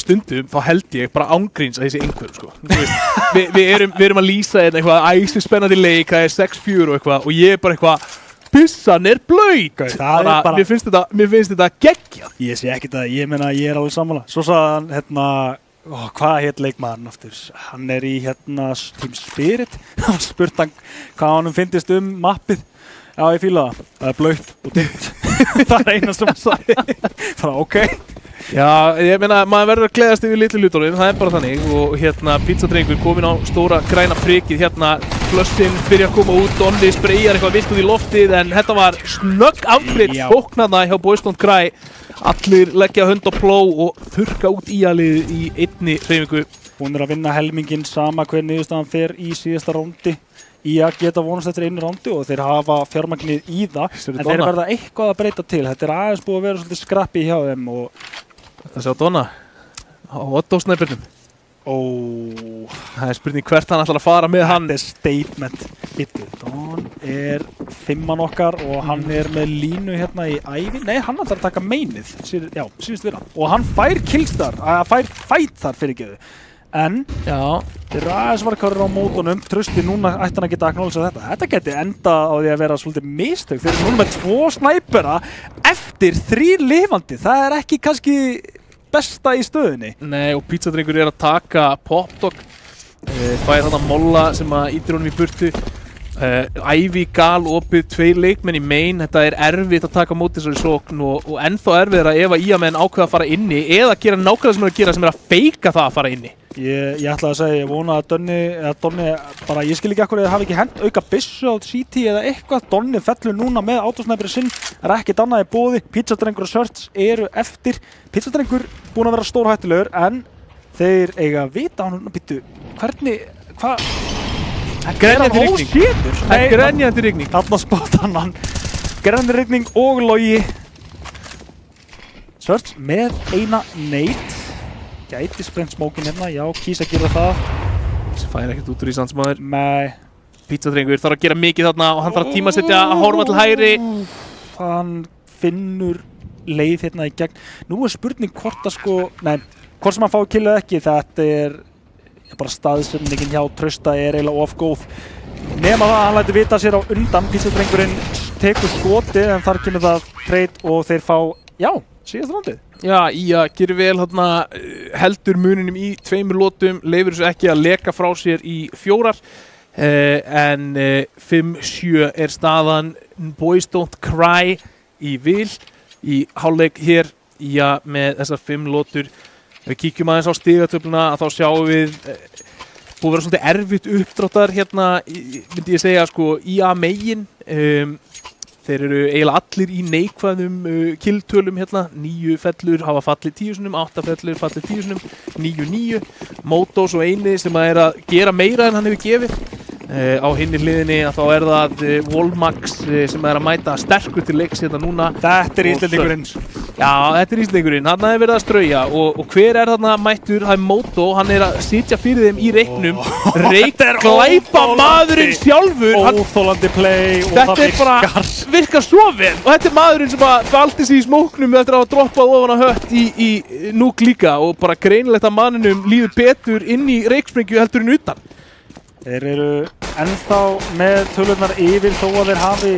stundum þá held ég bara ángríns að þessi einhver, Við erum að lýsa eitthvað æsi spennandi leik, það er 6-4 og eitthvað og ég er bara eitthvað, byssan er blaut. Mér finnst þetta geggjað. Ég sé ekkert að, ég meina ég er alveg sammála. Svo sagði hann hvað heit leikmaðurinn aftur? Hann er í Team Spirit. Hann spurt hann hvað honum finnst mappið. Já, ég fíla það. Það er blautt og dimmt. Það er eina sem hann sagði. Það er ok. Já, ég meina, maður verður að gleðast yfir litlu hlutunum, það er bara þannig og hérna, pizzadrengur komin á stóra græna prikið, hérna, flössin byrja að koma út, Donni spreyjar eitthvað vilt út í loftið en þetta var snögg afgreitt sóknarna hjá Boys Don't Cry. Allir leggja hönd á plóg og þurrka út íalið í einni hreyfingu. Hún að vinna helminginn sama hver niðurstaðan fer í síðasta róndi. Að geta vonast eftir einu rándi og þeir hafa fjármagnið í það en þeir verða eitthvað að breyta til. Þetta aðeins búið að vera svolítið skrappi hjá þeim og þetta sjá Donna á Otto-snæpurnum. Það er spurning hvert hann ætlar að fara með hann. Þetta er statement. Don er 5-man okkar og hann er með línu hérna í ævi. Nei, hann ætlar að taka meinið. Já, síðust vera. Og hann fær killstar, fær fight þar fyrir geðu. En þeir eru aðeins varkarir á mótunum. Trausti núna ætti hann að geta acknowledge þetta. Þetta geti endað á því að vera svolítið mistök. Þeir eru núna með 2 snæpera eftir 3 lifandi. Það er ekki kannski besta í stöðunni. Nei, og pizzadrengur er að taka popdog. Fær þarna molla sem að ítir honum í burtu. Ævi gal opið 2 leikmenn í main. Þetta er erfitt að taka móti þessari sókn og ennþá erfiðara ef að IA-menn ákveða að fara inni eða gera nákvæmlega sem er að gera sem er að feika það að fara inni. Ég ætla að segja, ég vona að Donni bara, ég skil ekki akkur eða hafi ekki hent auka byssu á CT eða eitthvað. Donni fellur núna með autosnæperi sinn, er ekkert annað í boði. Pizzadrengur og Search eru eftir. Pizzadrengur búinn að vera stórhættulegur en þeir eiga að vita hann býttu, hvernig, hvað? Grenjandi rigning. Það er grenjandi rigning. Þarna spotar hann. Grenjandi rigning og logi. Search með eina nade. Gæti sprengt smókin hérna, já, kýs að gera það. Þessi fær ekkert út úr í sandsmaður. Nei. Pizzadrengur þarf að gera mikið þarna og hann þarf að tímasetja að horfa til hægri. Hann finnur leið hérna í gegn. Nú er spurning hvort að hvort sem hann fái kill eða ekki, þetta er bara staðsendingin hjá Trausta er eiginlega of góð. Nema það að hann læti vita sér á undan. Pizzadrengurinn tekur skotið en þar kemur það trade og þeir fá, síðast rándið. Já, gerir vel þarna, heldur muninum í 2 lotum, leifir þessu ekki að leka frá sér í 4 en 5-7 er staðan. Boys Don't Cry í vil í hálfleik hér með þessar 5 lotur. Við kíkjum aðeins á stigatöfluna að þá sjáum við búið að vera svolítið erfitt uppdráttar hérna, myndi ég segja, IA megin. Þeir eru eiginlega allir í neikvæðum killtölum hérna. 9 fellur hafa fallið 10 sinnum, 8 fellur fallið 10 sinnum, 9-9. Motos og eini sem að er að gera meira en hann hefur gefið. Á hinni hliðinni að þá er það Volmax sem er að mæta sterkur til leiks hérna núna. Þetta er Íslendingurinn. Já, þetta er Íslendingurinn. Hann hefur verið að strauja og hver er þarna mættur? Það er Moto, hann er að sitja fyrir þeim í reiknum. Glæpa maðurinn sjálfur. Óþolandi play og það virkar svo vel. Og þetta er maðurinn sem faldi sig í smóknum eftir að hafa droppað ofan á hött í núk líka og bara greinilegt að manninum líður betur inn í reiksprengju heldur en utan. Þeir eru ennþá með tölurnar yfir þó að þeir hafi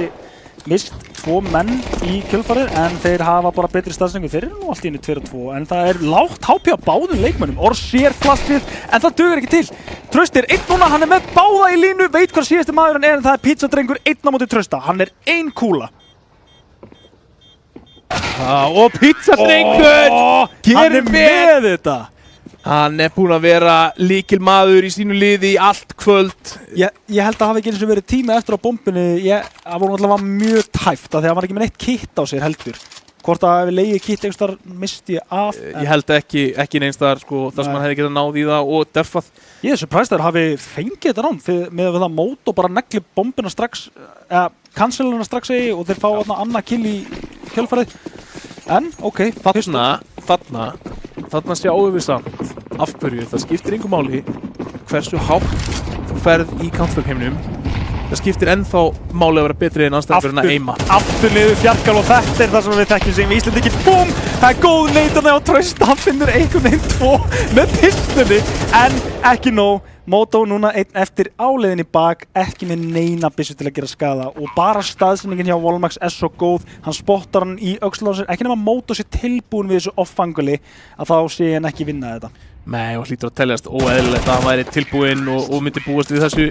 mist 2 menn í kjölfarið en þeir hafa bara betri staðsendingu. Þeir eru nú allt í einu 2-2 en það er lágt HP á báðum leikmönnum. Orsier flastrið en það dugur ekki til. Trausti er 1 núna, hann er með báða í línu, veit hvað síðasti maðurinn er en það er Pizzadrengur 1 á móti Trausta. Hann er 1 kúla. Og Pizzadrengur gerir með þetta. Hann er búinn að vera lykilmaður í sínu liði í allt kvöld. Ég held að það hafi ekki eins og verið tíma eftir á bombinu. Það voru alltaf mjög tæft af því að hann var ekki með neitt kitt á sér heldur. Hvort að ef við leiði kitt einhvers þar misti ég af. Ég held ekki neins þar þar sem hann hefði getað náð í það og derfað. Ég er surprised að hafi fengið þetta rán með það mót og bara negli bombina strax, canceluna strax og þeir fá annað kill í kjölfarið. En, ok, þarna sjáum við samt af hverju. Það skiptir engu máli hversu hátt þú ferð í Counter-Strike-heiminum. Það skiptir ennþá máli að vera betri en anstæðingur en að eima. Aftur niður fjarkal og þetta er það sem við þekkjum sem Íslendingi. Búm! Það er góð neitarni á Trausta. Hann finnur einhvern veginn 2 með pistunni en ekki nóg. Moto núna 1 eftir áleiðin í bak, ekki með neina byssu til að gera skada og bara staðsendingin hjá Volmax er svo góð. Hann spottar hann í öxlun á sér, ekki nema Moto sé tilbúin við þessu off-anguli að þá sé hann ekki vinna þetta. Nei, og hlýtur að teljast óeðlilegt að hann væri tilbúinn og myndi búast við þessu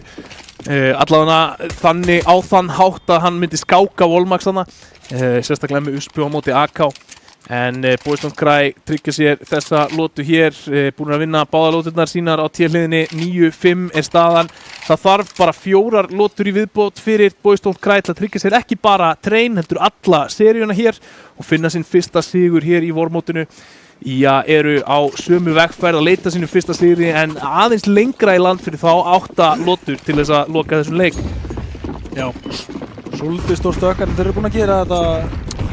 allavega þannig á þann hátt að hann myndi skáka Volmax þarna, sérstaklega með Uspu á móti AK. En Boys Don't Cry tryggja sér þessa lotu hér, búin að vinna báða lóturnar sínar á T-hliðinni, 9-5 er staðan. Það þarf bara 4 lotur í viðbót fyrir Boys Don't Cry til að tryggja sér ekki bara train, heldur alla seríuna hér og finna sinn fyrsta sigur hér í vormótinu. Já, eru á sömu vegferð að leita sínu fyrsta sigri en aðeins lengra í land fyrir þá 8 lotur til þess að loka þessum leik. Já, svolítið stór stökk en þeir eru búin að gera þetta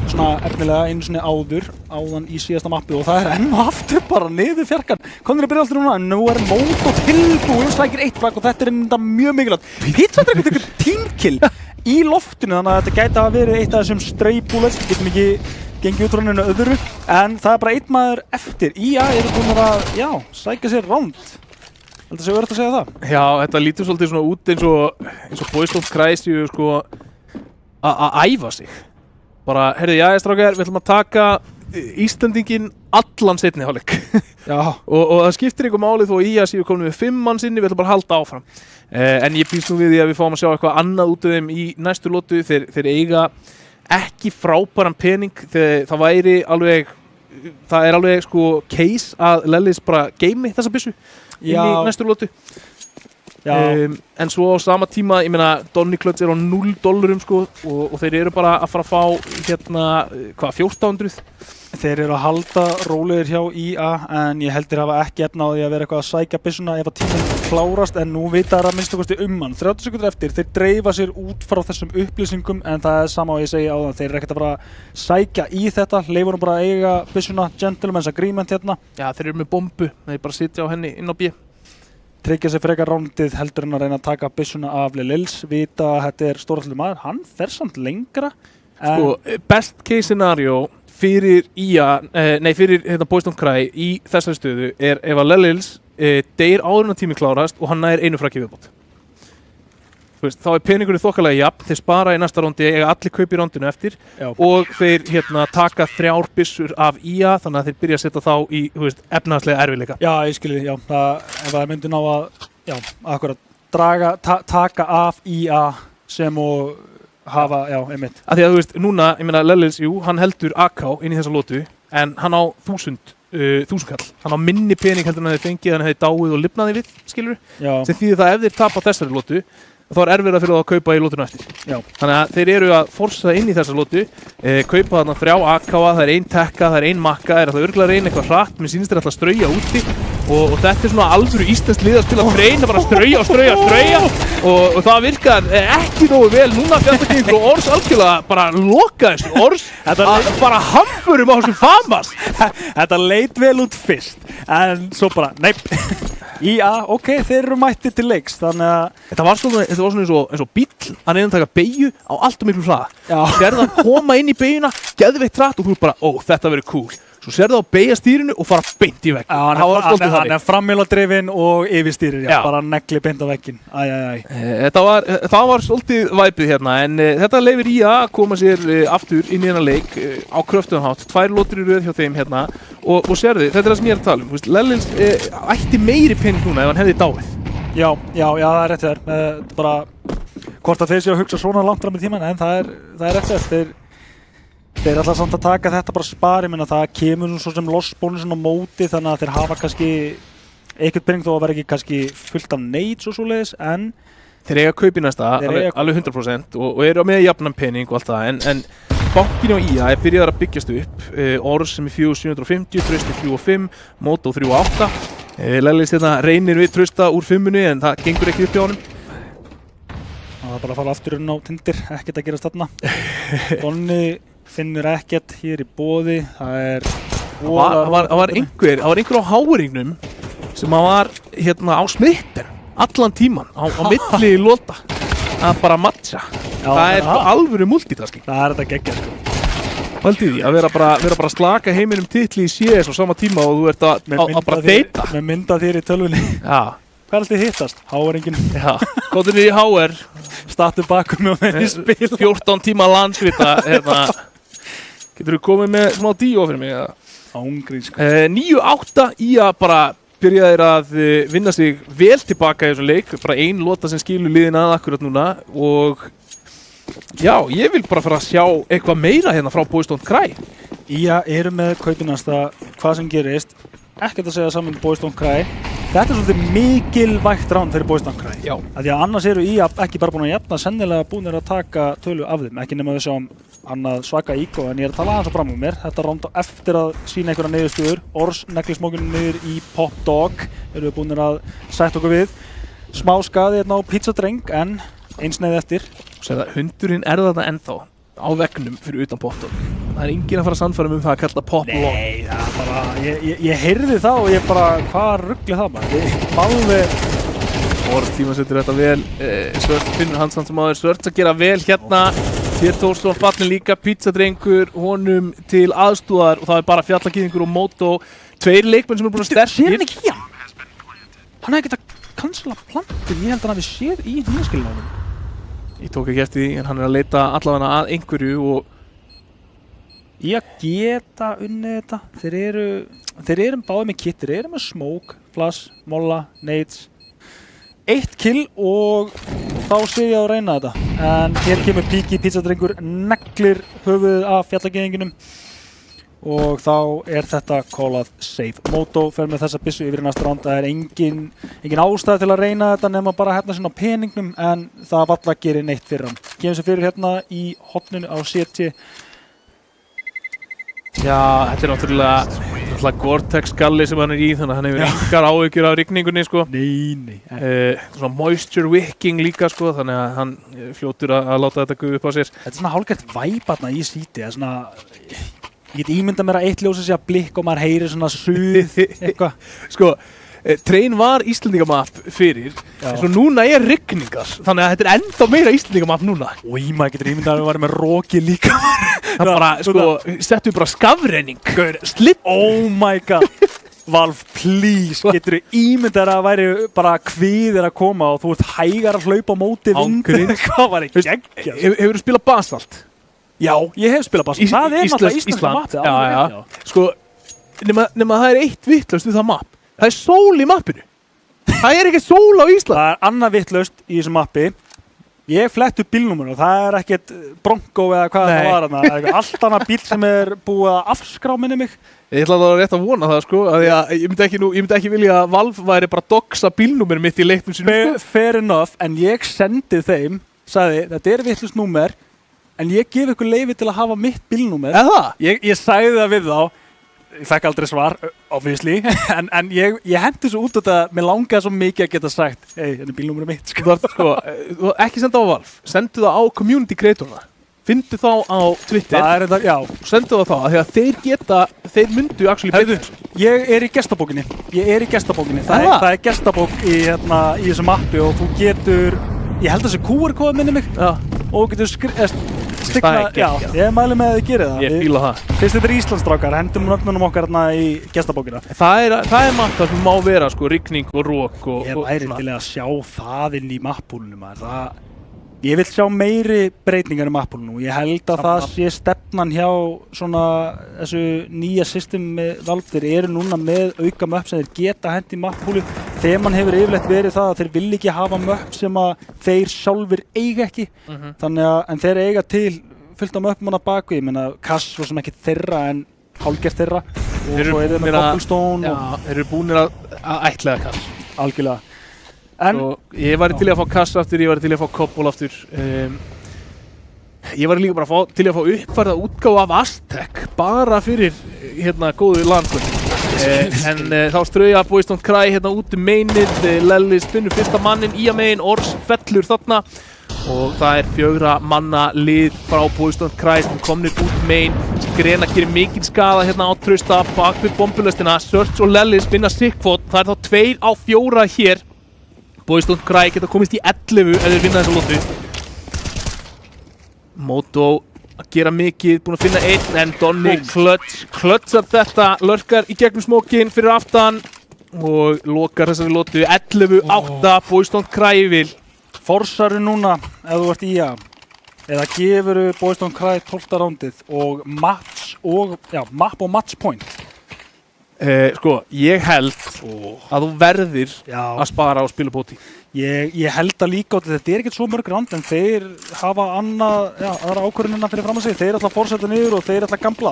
svona efnilega einu sinni áðan í síðasta mappi og það enn og aftur bara niður fjarkan. Komnir að byrja alltaf núna en nú Moto tilbúin, slækir 1 flagg og þetta enda mjög mikilvægt. Pizza Dragon tekur teamkill í loftinu þannig að þetta gæti að verið eitt af þessum stray bullets, við getum ekki gengið út frá neinu öðru en það bara 1 maður eftir. IA eru búin að, sækja sér round. Heldur það sé verið að segja það? Já, þetta lítur svolítið svona út eins og Boys Don't Cry séu sko að æfa sig. Bara, heyrðu, strákar, við ætlum að taka Íslandinginn allan seinni hálfleik. Já. og það skiptir einhver máli þó IA séu komin með 5 manns inni, við ætlum bara að halda áfram. En ég býst nú við því að við fáum að sjá eitthvað annað út af þeim í næstu lotu. Þeir eiga ekki frábæran pening, það er alveg sko case að Lellis bara geimi þessa byssu inn í næstu lotu. En svo á sama tíma, ég meina Donny Clutch er á $0 sko og þeir eru bara að fara að fá hérna, 1400. Þeir eru að halda rólegir hjá IA en ég heldur hafa ekki efna á því að vera eitthvað að sækja byssuna ef að tíminn klárast en nú vita það að minnstu kosti hann. 30 sekundur eftir, þeir dreifa sér út frá þessum upplýsingum en það er sama og ég segi áðan, þeir eru ekkert að fara að sækja í þetta, leifunum bara að eiga byssuna, gentleman's agreement hérna. Já, þeir eru með bombu, þeir bara sitja á henni inn á B. Tryggja sér frekar rándið heldur en að reyna að taka byssuna af Lils, vita að þetta er stórallur maður, hann fer samt lengra. Sko, best case scenario fyrir fyrir Boys Don't Cry í þessari stöðu er ef að Lils deyr áður en að tími klárast og hann nær 1 fragg í viðbót. Þá er peningurinn þokkalega jafn, þeir spara í næsta rándi, eiga allir kaup í rándinu eftir. Já. Og þeir taka 3 byssur af IA þannig að þeir byrja að setja þá í efnahagslega erfiðleika. Já, ég skilji, ef það myndi ná að akkurat taka af IA sem og hafa, einmitt. Af því að núna, ég meina Lellis, hann heldur AK inn í þessa lotu en hann á 1000 kall. Hann á minni pening heldur en hann hefði fengið, hann hefði dáið og lifnaði við, skilur. Sem þýðir það ef þeir tapa þessari lotu þá er erfiðara fyrir það að kaupa í lótuna eftir. Já. Þannig að þeir eru að forsa inn í þessa lótu, kaupa þarna 3 AK-a, það er 1 tekka, það er 1 makka, er alltaf örgulega að reyna eitthvað hratt, mér sýnist þeir alltaf að strauja úti og þetta er svona alvöru íslenskt lið að spila reyna bara að strauja og það virkar ekki nógu vel núna fjallakynning og Ors algjörlega bara loka þessu Ors bara hamfurum á þessum famas. Þetta leit vel út fyrst en svo bara, neip. Ok, þeir eru mættir til leiks, þannig að Þetta var svona eins og bíll að reyna að taka beygju á allt og miklu hraða. Sérðu það koma inn í beygjuna, geðveikt hratt og þú bara, þetta verður cool. Svo sérðu það á beygja stýrinu og fara beint í vegg. Hann er framhjóladrifinn og yfirstýrir, bara negli beint á vegginn. Það var svolítið væpið hérna, en þetta leifir í að koma sér aftur inn í þennan leik á kröftuðanhátt. 2 lótur í röð hjá þeim hérna og sérðu, þetta er það sem ég er að tala um. Lellins ætti meiri pening núna ef hann hefði dáið. Já, það er rétt þér. Bara hvort að þeir séu að hugsa svona langt fram í tíman, en það er rétt þér. Þeir ætla samt að taka þetta bara spari, menn að það kemur svo sem lossbónusin á móti þannig að þeir hafa kannski eitthvað pening þó að vera ekki kannski fullt af nades og svoleiðis, en þeir eiga kaup í næsta, alveg 100% og eru með jafnan pening og allt það, en bankinu á IA er byrjaðar að byggjast upp, Ors sem er 4750, Trausti 3.5, Moto 3.8, Lellis hérna reynir við Trausta úr 5-unni en það gengur ekki upp hjá honum. Það er bara að fara aftur inn á Tindir, ekkert að gerast þarna. Donny finnur ekkert hér í boði, það var einhver á háringnum sem var hérna á smitten allan tíman á milli lóta að bara matcha. Það er alvöru multitasking. Það er þetta geggjað sko. Valdið því að vera bara að slaka heiminum titli í CS á sama tíma og þú ert að bara deyta. Með mynda þér í tölvunni. Já. Hvað er alltaf hittast? HR-enginn. Já. Góður niður í HR. Startu bakum með henni spil. 14 tíma landsvita hérna. Getur þú komið með smá díó fyrir mig? Ángrísk. 9-8 IA bara byrjaðir að vinna sig vel tilbaka í þessum leik. Bara 1 lota sem skilur liðin að akkurat núna og já, ég vil bara fara að sjá eitthvað meira hérna frá Boys Don't Cry. Ía eru með kaupinasta hvað sem gerist, ekkert að segja saman Boys Don't Cry. Þetta svolítið mikilvægt rán fyrir Boys Don't Cry. Já. Af því að annars eru Ía ekki bara búin að jafna, sennilega búinir að taka tölu af þeim, ekki nema við sjáum annað svaka ígó, en ég að tala aðeins á fram um mér. Þetta ránd á eftir að sína einhverja niðurstöður. Ors neglir smókinu niður í Pop Dog, eru við búinir að sætta okkur við. Smá skaði hérna á Pizzadreng, en eins neið eftir. Segða, hundurinn þarna ennþá á veggnum fyrir utan Pop Dog. Það er enginn að fara að sannfæra um það að kalla Pop Log. Nei, það er bara, ég heyrði það og ég bara, hvað ruggli það bara? Ég alveg... Ors tímasettur þetta vel, Svört finnur hans sem áður, Svört að gera vel hérna. Þér Tórsson fallin líka, Pizzadrengur honum til aðstúðar og það er bara Fjallagýðingur og Moto. Tveir leikmenn sem eru búin að sterkir. Sér hann ekki í hann? Hann hefði getað cancela plantið, ég held að hann hefði séð í nýjaskilunum. Ég tók ekki eftir því, en hann er að leita allavega að einhverju og Í að geta unnið þetta. Þeir eru báðið með kit, þeir eru með smoke, flash, molla, nades. 1 kill og þá sé ég að reyna þetta. En hér kemur Piki, Pizzadrengur, neglir höfuðið af Fjallagýðinginum. Og þá er þetta callað safe. Moto fer með þessa byssu yfir í næsta round. Það er engin ástæð til að reyna þetta nema bara hérna sinna á peningnum, en það valla gerir neitt fyrir hann. Kemur sér fyrir hérna í hotninu á CT. já, þetta er náttúrulega Gore-Tex galli sem hann er í, þannig að hann hefur engar áhyggjur af rigningunni, sko. Nei. Svona moisture wicking líka, sko, þannig að hann fljótur að láta þetta guða upp á sér. Þetta er svona hálfgert væp þarna í CT. Svona, ég get ímyndað mér að eitt ljósið sé að blikka og maður heyrir svona suð eitthvað. Sko, Train var Íslendingamapp fyrir, en svo núna er rigningar, þannig að þetta er ennþá meira Íslendingamapp núna. Í maður getur ímyndað að við varum með roki líka. Það bara, sko, settu bara skafrenning, slipp. Oh my god. Valve, please, getur þú ímyndað að væri bara kvíðir að koma og þú ert hægar að hlaupa á móti vind. Hvað var ekki geggjast? Hefur þú spilað Basalt? Já, ég hef spilað Basalt. Það er náttúrulega íslenska mappið. Já. Sko, nema það er eitt vitlaust við það mapp. Það er sól í mappinu. Það er ekki sól á Ísland. Það er annað vitlaust í þessu mappi. Ég flett upp bílnúmerinu og það er ekkert Bronco eða hvað það var þarna. Það er allt annað bíl sem er búið að afskrá minni mig. Ég ætla að það var rétt að vona það, sko, að ég myndi ekki vilja að Valve væri bara að doxa bílnúmerinu mitt í leiknum sínum. Fair enough, en ég sendi þeim, sagði, þetta er vitlaust númer, en ég gef ykkur leyfi til að hafa mitt bílnúmer. Eða það? Ég sagði það við þá. Ég fekk aldrei svar, obviously, en ég hendi svo út þetta, mér langaði svo mikið að geta sagt, hey, þetta er bílnúmerið mitt, Sko, ekki senda á Valve, sendu það á community creatorna, fyndu þá á Twitter, það er þetta, já, sendu það þá, því að þeir myndu actually breyta. Ég er í gestabókinni, það er gestabók í þessu mappi og þú getur, ég held að þessi QR-kóða minni mig, og þú getur stigna, já, ég mæli með að þið gerir það. Ég fíla það. Fyrst þetta er Íslandsstrákar, hendum nöfnunum okkar hérna í gestabókina. Það er margt það sem má vera, sko, rigning og rók og... Ég væri til að sjá það inn í mappúlunum. Ég vil sjá meiri breytingar í mappúlunum og ég held að það sé stefnan hjá svona þessu nýja system með Valve. Þeir eru núna með auka möpp sem þeir geta hent í mappúlu. Þeman hefur yfirleitt verið það að þeir vilja ekki hafa möpp sem að þeir sjálfur eiga ekki. Þannig að, en þeir eiga til fullt af möppum hana baku. Ég meina, Cass var sem ekki þeirra en hálfgert þeirra. Og svo er þeir með Cobblestone. Já, þeir eru búinir að ætlaða Cass. Algjörlega. En ég væri til að fá Cass aftur, ég væri til að fá Cobble aftur. Ég væri líka bara til að fá uppfærða útgáfu af Aztec bara fyrir góðu landkvöld. En þá strauja Boys Don't Cry út mainið, Lellis finnur fyrsta mannin í að megin, Ors fellur þarna og það er 4 manna lið frá Boys Don't Cry sem komnir út main. Grena gerir mikinn skaða á Trausta bak við bombulöstina, Search og Lellis finna Sigfot, það er þá 2 á 4 hér. Boys Don't Cry geta komist í 11 ef þeir vinna þessa lótu. Moto að gera mikið, búinn að finna 1, en Donni klötsar þetta, lurkar í gegnum smókinn fyrir aftan og lokar þessari lótu 11-8, Boys Don't Cry vil. Forsaru núna ef þú ert í eða gefuru Boys Don't Cry 12. rándið og map og match point. Sko, ég held að þú verðir að spara og spila bóti. Ég held að líka á þetta er ekkert svo mörg ránd en þeir hafa aðra ákvörðunina fyrir fram að sig. Þeir ætla að forsetta niður og þeir ætla að gambla.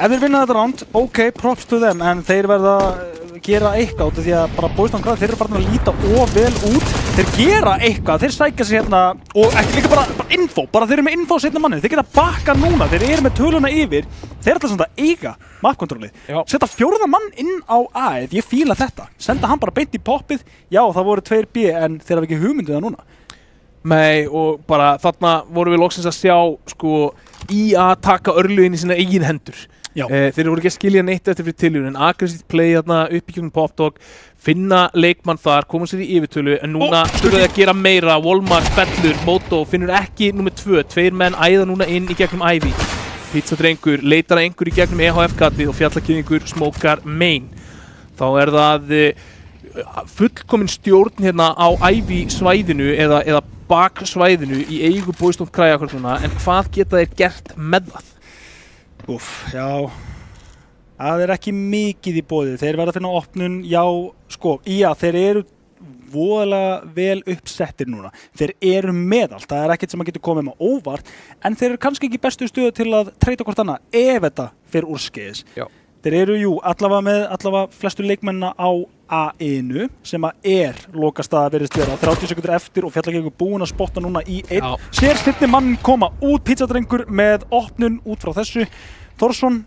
Ef þeir vinna þetta round, ok, props to them, en þeir verða að gera eitthvað út af því að bara Boys Don't Cry, þeir eru bara að líta of vel út. Þeir gera eitthvað, þeir sækja sig hérna og ekki líka bara info, bara þeir eru með info seinna manni, þeir geta bakka núna, þeir eru með töluna yfir, þeir ætla samt að eiga mapkontrollið. Setta 4. mann inn á A-ið, ég fíla þetta, senda hann bara beint í poppið, já það voru 2B en þeir hafa ekki hugmyndið það núna. Nei, og bara þarna vorum við loksins að sjá sko IA taka örlögin í sína eigin hendur. Þeir voru ekki að skilja neitt eftir fyrir tilhjörn, en aggressíft play þarna upp í kjöngum Popdog, finna leikmann þar, koma sér í yfirtölu, en núna þurfa þeir að gera meira. Volmar, fellur, Moto, finnur ekki númer 2, 2 menn æða núna inn í gegnum Ivy. Pizzadrengur leitar að einhver í gegnum EHF-gatið og fjallakynningur smókar main. Þá það fullkomin stjórn hérna á Ivy svæðinu eða baksvæðinu í eigu Boys Don't Cry akkur núna, en hvað geta þeir gert með það? Já, það ekki mikið í boði, þeir verða að finna opnun, já, sko, þeir eru voðalega vel uppsettir núna, þeir eru meðalt, það ekkert sem að getur komið með óvart, en þeir eru kannski ekki bestu stöðu til að treyta hvort annað ef þetta fer úrskeiðis. Þeir eru, allavega með flestu leikmennina á A-inu sem að lokastaða verðist vera 30 sekundur eftir og Fjallagengur búinn að spotta núna í 1. Sér stinni mann koma út, Pizzadrengur með opnun út frá þessu. Thorsson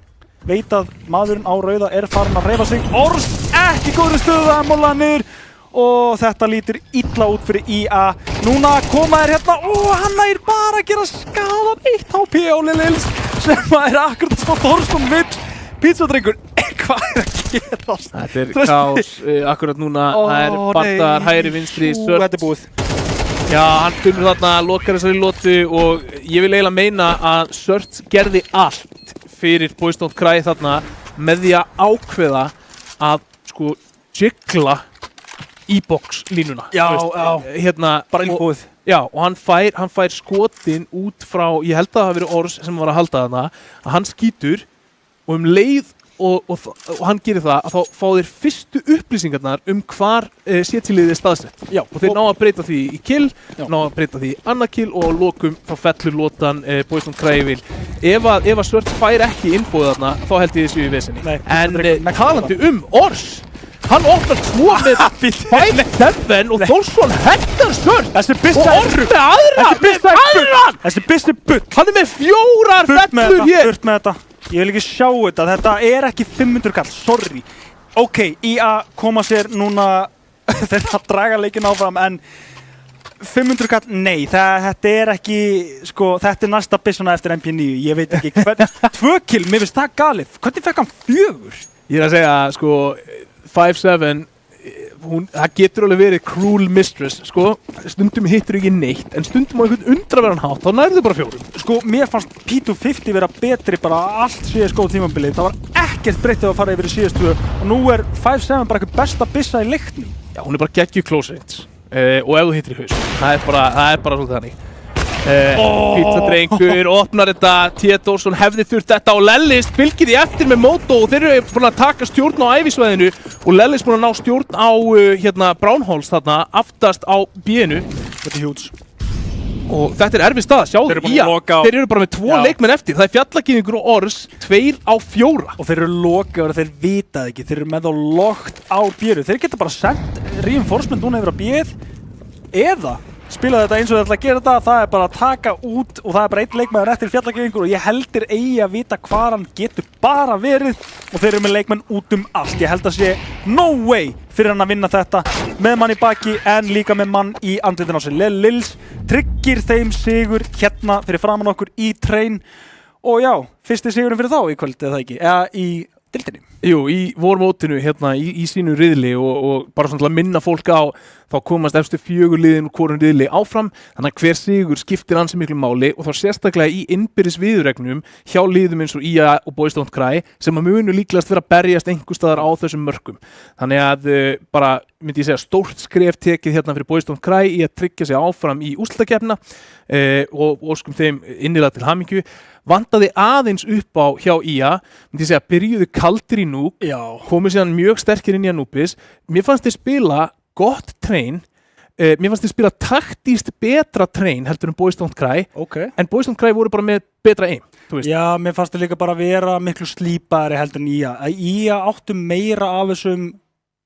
veit að maðurinn á rauða farin að reyfa sig. Ors ekki góðri stöðu að móla niður og þetta lítur illa út fyrir IA. Núna koma þeir hérna og hann bara að gera skaðan 1 HP á Lils sem að akkurat að spotta Thorsson vips. Pizzadrengur, hvað að gerast? Þetta kaos akkurat núna, það bandar hægri vinstri, Sört. Þetta búið. Já, hann kemur þarna, lokar þessari lotu og ég vil eiginlega meina að Sört gerði allt fyrir Boys Don't Cry þarna með því að ákveða að sko jiggla e-box línuna. Hérna, bara innbúið. Já, og hann fær skotin út frá, ég held að það hafi verið Ors sem var að halda þarna, að hann skýtur og leið og hann gerir það að þá fá þeir fyrstu upplýsingarnar hvar setiliðið staðsett. Og þeir ná að breyta því í kill, ná að breyta því í annað kill og að lokum þá fellur lotan Boys Don't Cry vil. Ef að Sört fær ekki innbúið þarna, þá held ég þessu í vesinni. En talandi Ors, hann opnar 2 með 5-7 og Thorsson hendar Sört og Ors með aðra! Þessi byssi bull! Hann með 4 fellur hér! Burt með þetta! Ég vil ekki sjá þetta ekki 500 kall, sorry. Ok, IA koma sér núna, þeir að draga leikinn áfram, en 500 kall, nei, þetta ekki, sko, þetta næsta byssuna eftir MP9, ég veit ekki hvern, 2 kill, mér finnst það galið, hvernig fekk hann 4? Ég að segja, sko, 5-7, það getur alveg verið cruel mistress, sko, stundum hittur ekki neitt, en stundum á einhvern undraverðan hátt, þá nærðu bara 4. Sko, mér fannst P250 vera betri bara allt CSGO tímabilið, það var ekkert breytt að fara yfir í CS2 og nú 5-7 bara eitthvað besta byssa í leiknum. Já, hún bara geggjuð close range og ef þú hittir í haus, það bara svolítið þannig. Pizzadrengur opnar þetta, Thorsson hefði þurft þetta og Lellis fylgir því eftir með Moto og þeir eru búin að taka stjórn á Ivy-svæðinu og Lellis búin að ná stjórn á Brownhalls þarna aftast á B-inu. Þetta hjúts. Og þetta erfið stað, sjáðu, þeir eru bara með 2 leikmenn eftir, það Fjallakynningur og Ors, 2 á 4. Og þeir eru lokaður og þeir vitað ekki, þeir eru með þá lokt á B-inu, þeir geta bara sendt reinforcement núna yfir á B-ið eða spila þetta eins og þeir ætla að gera þetta, það bara að taka út og það bara 1 leikmaður eftir Fjallakynningur og ég heldur eigi að vita hvar hann getur bara verið og þeir eru með leikmenn út allt. Ég held að sé no way fyrir hann að vinna þetta með mann í baki en líka með mann í andlitin á sig. Lils tryggir þeim sigur hérna fyrir framan okkur í train og já, fyrsti sigurinn fyrir þá í kvöld eða ekki, eða í dildinni. Jú, í vormótinu hérna í sínu riðli og bara svona til að minna fólk á þá komast efstu 4 liðin úr hvorum riðli áfram þannig að hver sigur skiptir ansi miklu máli og þá sérstaklega í innbyrðis viðurregnum hjá liðum eins og IA og Boys Don't Cry sem að munu líklegast vera að berjast einhvers staðar á þessum mörkum. Þannig að bara myndi ég segja stórt skref tekið hérna fyrir Boys Don't Cry í að tryggja sig áfram í úrslitakeppnina og óskum þeim innilega til hamingju. Vantaði aðeins upp á hjá IA, myndi ég segja, byrjuðu kaldir í Núk, komið síðan mjög sterkir inn í Anubis. Mér fannst þeir spila gott train, mér fannst þið spila taktíst betra train heldur Boys Don't Cry, en Boys Don't Cry voru bara með betra aim, þú veist. Já, mér fannst þið líka bara vera miklu slípaðri heldur en IA. IA áttu meira af þessum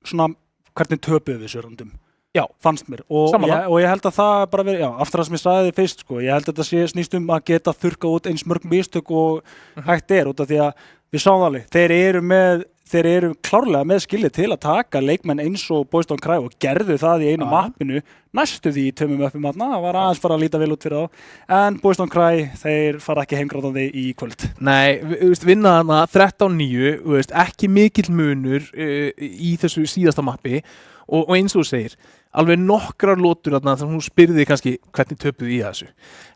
svona hvernig töpuðu þessu röndum. Já, fannst mér og ég held að það bara verið, já, aftur það sem ég sagði fyrst sko, ég held að þetta snýst að geta þurrka út eins mörg mistök og hægt út af því að við sáum alveg, þeir eru klárlega með skilið til að taka leikmenn eins og Boys Don't Cry og gerðu það í einu mappinu, næstu því í tömum uppum þarna, það var aðeins fara að líta vel út fyrir þá, en Boys Don't Cry, þeir fara ekki heimgrátandi í kvöld. Nei, vinna þarna 13-9, ekki mikill munur í þessu síðasta mappi og eins og þú segir, alveg nokkrar lótur þarna þannig að hún spyrði kannski hvernig töpuðu í þessu.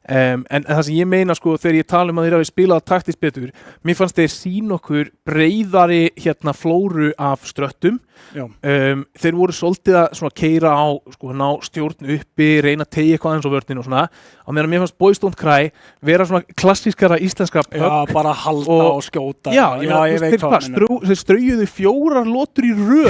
En það sem ég meina sko þegar ég tala að þeir hafi spilað taktist betur, mér fannst þeir sína okkur breiðari flóru af ströttum. Þeir voru svolítið að svona keyra á sko, ná stjórn uppi, reyna að tegja eitthvað eins og vörnin og svona, á meðan mér fannst Boys Don't Cry vera svona klassískara íslenska högg. Já, bara halda og skjóta. Já, ég veit hvað. Þeir straujuðu 4 lótur í röð.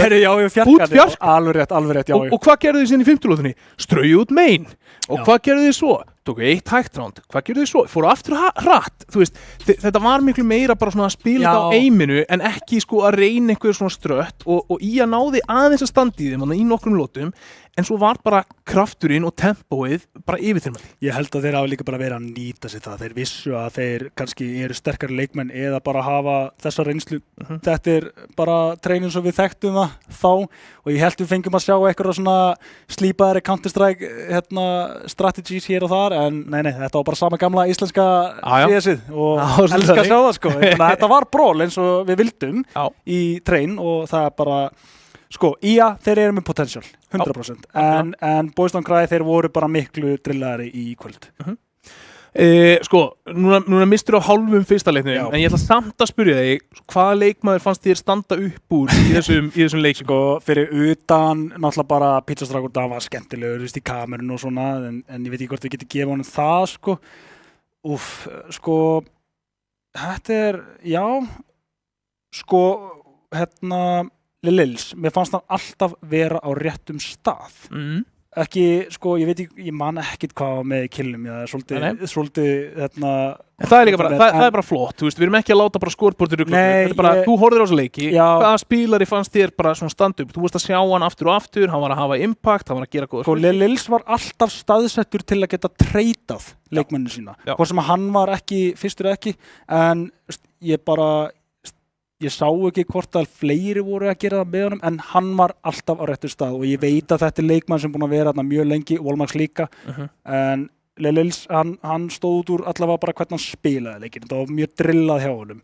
Út fjark. Alveg rétt, já. Og hvað gerðu þið sinni í 50 lótunni? Straujuðu út main. Og hvað gerðu þið svo? Tóku 1 hægt round, hvað gerðu þið svo? Fóru aftur hratt, þú veist, þetta var miklu meira bara svona að spila þetta á aiminu en ekki sko að reyna einhver svona strött og í að náði aðeins að standa í þeim í nokkrum lótum, en svo var bara krafturinn og tempóið bara yfirþyrmandi. Ég held að þeir hafa líka bara verið að nýta sér það, þeir vissu að þeir kannski eru sterkari leikmenn eða bara hafa þessa reynslu. Þetta bara treinin svo við þekktum það þá og ég held við fengjum að sjá eitthvað svona slípaðari Counter-Strike strategies hér og þar, en nei, þetta var bara sama gamla íslenska CS-ið og elska að sjá það sko. Þetta var bról eins og við vildum í trein og það bara, sko, IA, þeir eru með potential, 100%, en Boys Don't Cry, þeir voru bara miklu drillari í kvöld. Sko, núna mistur á hálfum fyrsta leiknum, en ég ætla samt að spyrja þig, hvaða leikmaður fannst þér standa upp úr í þessum leik? Sko, fyrir utan, náttúrulega bara Pizzastrákur, það var skemmtilegur í kamerun og svona, en ég veit ekki hvort við getum gefa honum það, sko. Sko, þetta já, sko, Lils, mér fannst hann alltaf vera á réttum stað. Ekki, sko, ég veit ekki, ég man ekkert hvað með killum, ég svolítið, það er líka bara, það er bara flott, þú veist, við erum ekki að láta bara skorbortir rugla, þetta er bara, þú horfðir á þessu leiki, hvaða spílari fannst þér bara svona stand upp, þú veist að sjá hann aftur og aftur, hann var að hafa impact, hann var að gera góða hluti. Lils var alltaf staðsettur til að geta treytað leikmenninu sína, hvort sem hann var ekki, fyrstur ekki, en ég sá ekki hvort að fleiri voru að gera það með honum, en hann var alltaf á réttu stað og ég veit að þetta er leikmann sem búin að vera mjög lengi, Volmax líka, en Lils, hann stóð út úr allavega bara hvernig hann spilaði leikinn, þetta var mjög drillað hjá honum.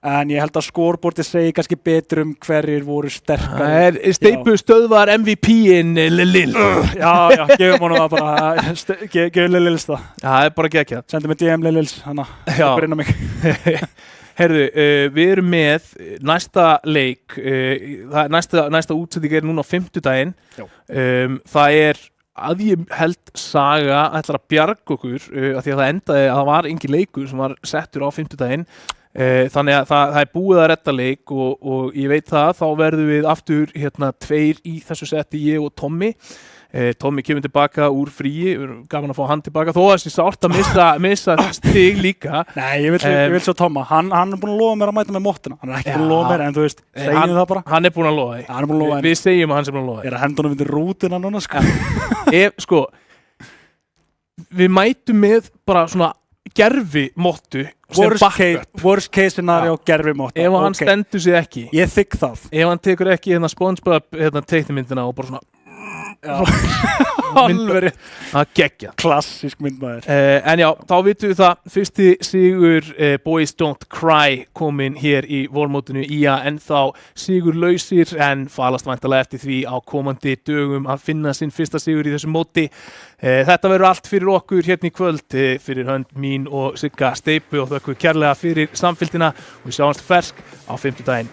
En ég held að scoreboardið segi kannski betur hverjir voru sterkari. Það er Steipu stöðvar MVP-inn Lils. Já, gefum honum það bara, gefum Lils það. Það er bara geggjað. Sendum við DM Lils, hann að inn á mig. Herðu, við erum með næsta leik, næsta útsending núna á 50-daginn. Það er að ég held Saga ætlar að bjarga okkur af því að það endaði að það var engin leikur sem var settur á 50-daginn. Þannig að það er búið að redda leik og ég veit það, þá verðum við aftur 2 í þessu setti, ég og Tommy. Tommy kemur tilbaka úr fríi, gaman að fá hann tilbaka þó að þessi sárt að missa stig líka. Nei, ég vil svo Tomma, hann er búin að lofa mér að mæta með móttina, hann er ekki búin að lofa mér, en þú veist, segjum það bara. Hann er búin að lofa því, við segjum að hann er búin að lofa því. Ég er að henda honum undir rútuna núna, sko. Við mætum með bara svona gerfi móttu sem bakkvörp. Worst case scenario, gerfi mótta. Ef hann stendur sig ekki. Ég þigg það. Ef hann tekur ekki SpongeBob teiknimyndina og bara svona alveg það geggja klassísk myndmaður en já, þá vitum við það fyrsti sigur Boys Don't Cry kominn hér í vormótinu IA ennþá sigurlausir en falast væntanlega eftir því á komandi dögum að finna sinn fyrsta sigur í þessu móti þetta verður allt fyrir okkur hérna í kvöld fyrir hönd mín og Sigga Steipu og þakku kærlega fyrir samfylgdina og við sjáumst fersk á 50 daginn